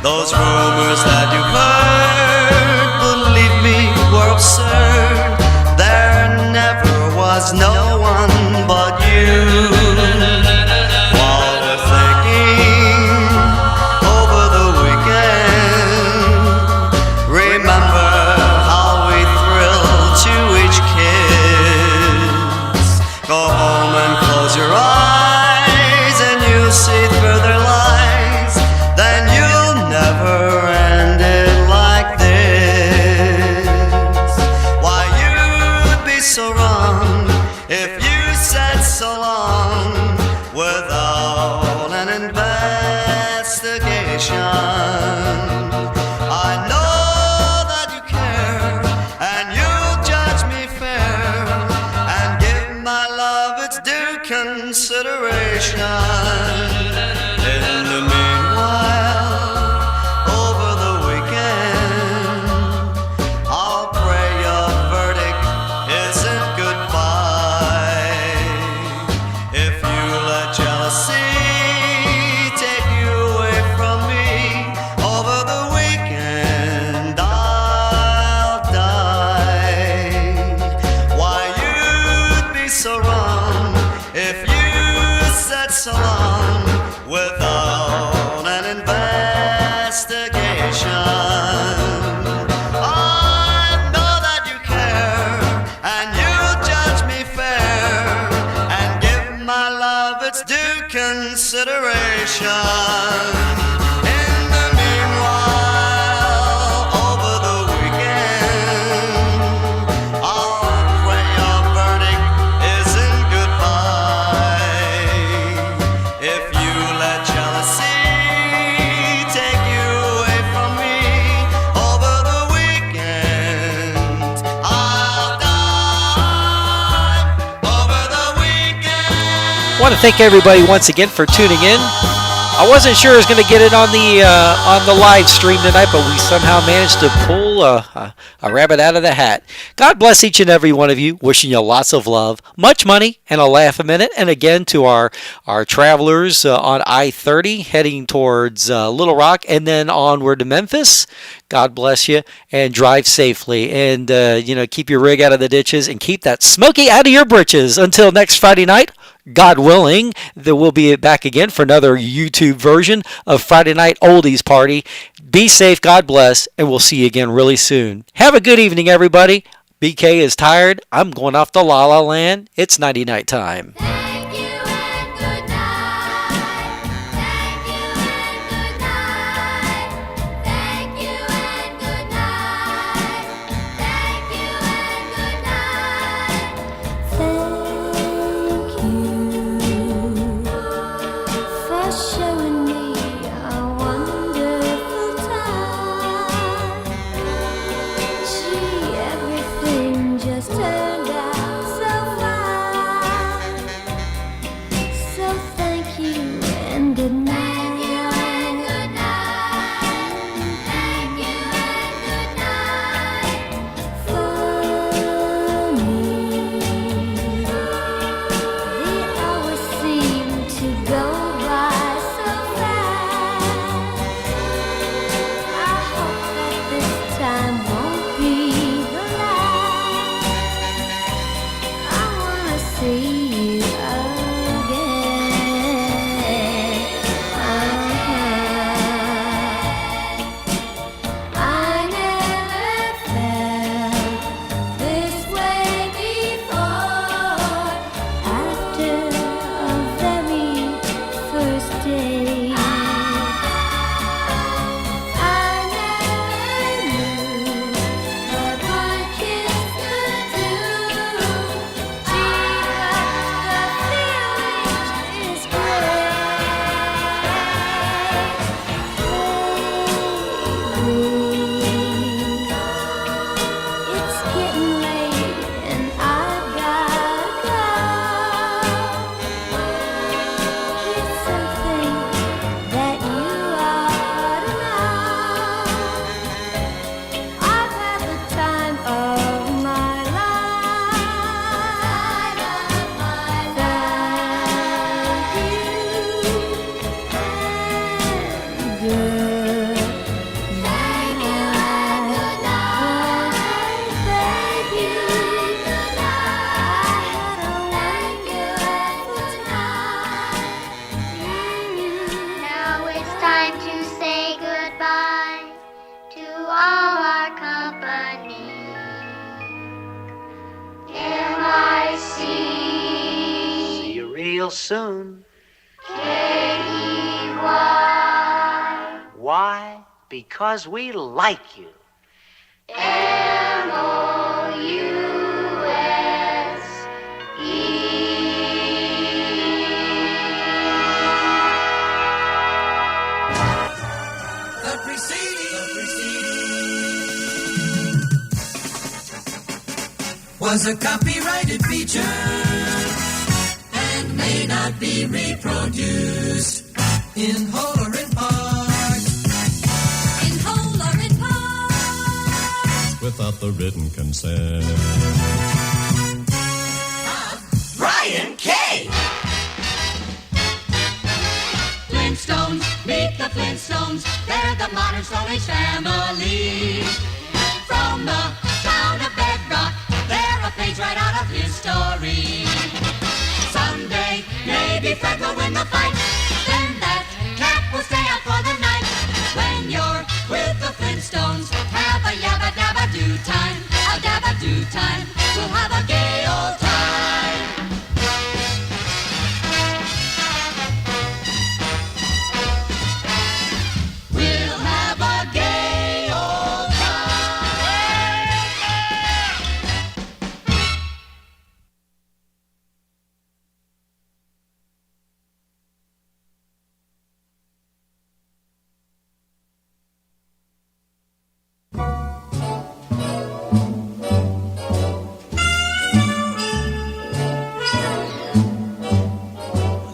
Those rumors that you heard, believe me, were absurd. There never was no one but you. While we're thinking over the weekend, remember how we thrilled to each kiss. Go home and close your eyes and you'll see through their lies. Then you'll never end it like this. Why, you'd be so wrong if you said so long without an investigation. I know that you care and you'll judge me fair and give my love its due consideration. In the meanwhile, over the weekend, I'll pray your verdict isn't goodbye. If you let jealousy take you away from me, over the weekend I'll die. Why, you'd be so wrong if you said so long without an investigation. I know that you care and you'll judge me fair and give my love its due consideration. In the meanwhile, over the weekend, I'll pray your verdict isn't goodbye. If you let jealousy take you away from me, over the weekend I'll die. Over the weekend. I want to thank everybody once again for tuning in. I wasn't sure I was going to get it on the live stream tonight, but we somehow managed to pull a rabbit out of the hat. God bless each and every one of you. Wishing you lots of love, much money, and a laugh a minute. And again, to our travelers on I-30 heading towards Little Rock and then onward to Memphis, God bless you and drive safely. And, keep your rig out of the ditches and keep that smoky out of your britches. Until next Friday night, God willing, that we'll be back again for another YouTube version of Friday Night Oldies Party. Be safe, God bless, and we'll see you again really soon. Have a good evening, everybody. BK is tired. I'm going off to La La Land. It's nighty-night time. Thank you and good night. real soon. K-E-Y. Why? Because we like you. The preceding was a copyrighted feature and may not be reproduced in whole or in part. In whole or in part. Without the written consent. Brian K. Flintstones, meet the Flintstones. They're the modern Stone Age family. From the town of Bedrock, they're a page right out of history. Someday, maybe Fred will win the fight. Then that cat will stay out for the night. When you're with the Flintstones, have a yabba dabba do time. A dabba do time. We'll have a gay old time. We'll have a gay old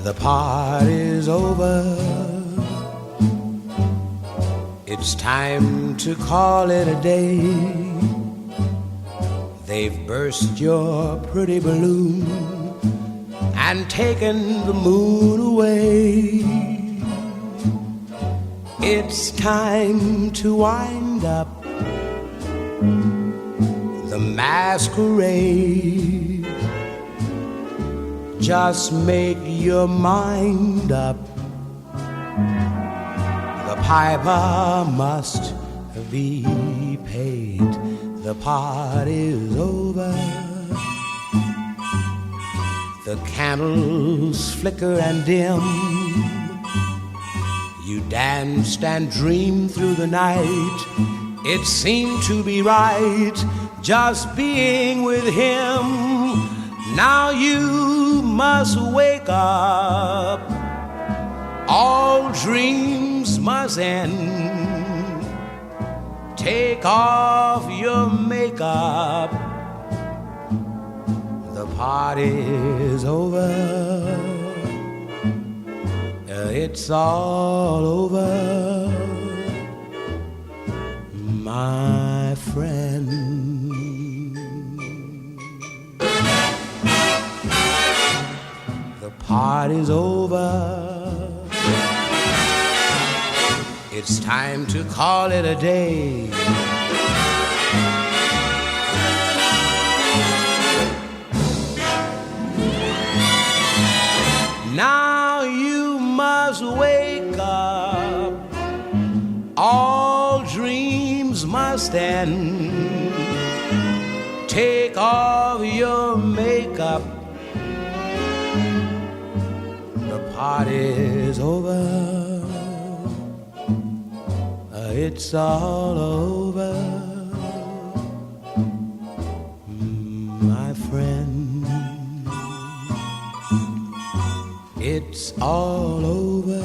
The party's over. It's time to call it a day. They've burst your pretty balloon and taken the moon away. It's time to wind up the masquerade. Just make your mind up. The piper must be paid. The party's over. The candles flicker and dim. You danced and dreamed through the night. It seemed to be right just being with him. Now you must wake up. All dreams must end. Take off your makeup. The party's over. It's all over, my friend. The party's over. It's time to call it a day. Now you must wake up. All dreams must end. Take off your makeup. The party's over. It's all over, my friend. It's all over,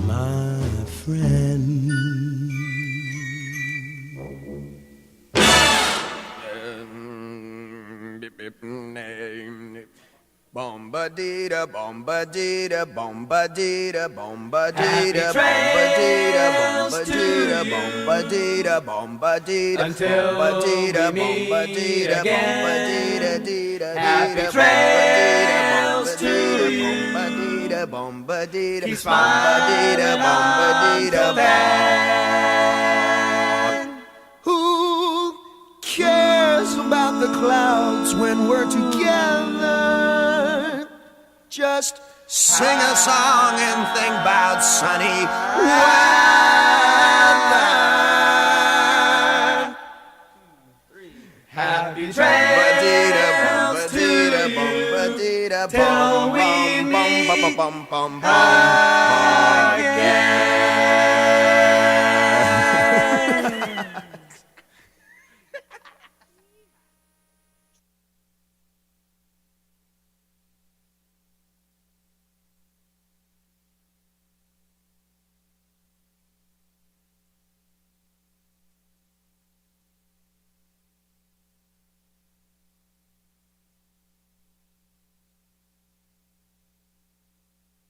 my friend. Bomba-dee-da, bomba-dee-da, bomba-dee-da, bomba-dee-da, bomba-dee-da, bomba-dee-da, bomba-dee-da, bomba-dee-da, until bomba-dee-da, we meet bomba-dee-da, again. bomba-dee-da, Happy trails to you. bomba-dee-da, bomba-dee-da, Keep smiling until then. Who cares about the clouds when we're together? Just sing a song and think about sunny weather. Happy trails to you. yeah. till we meet again.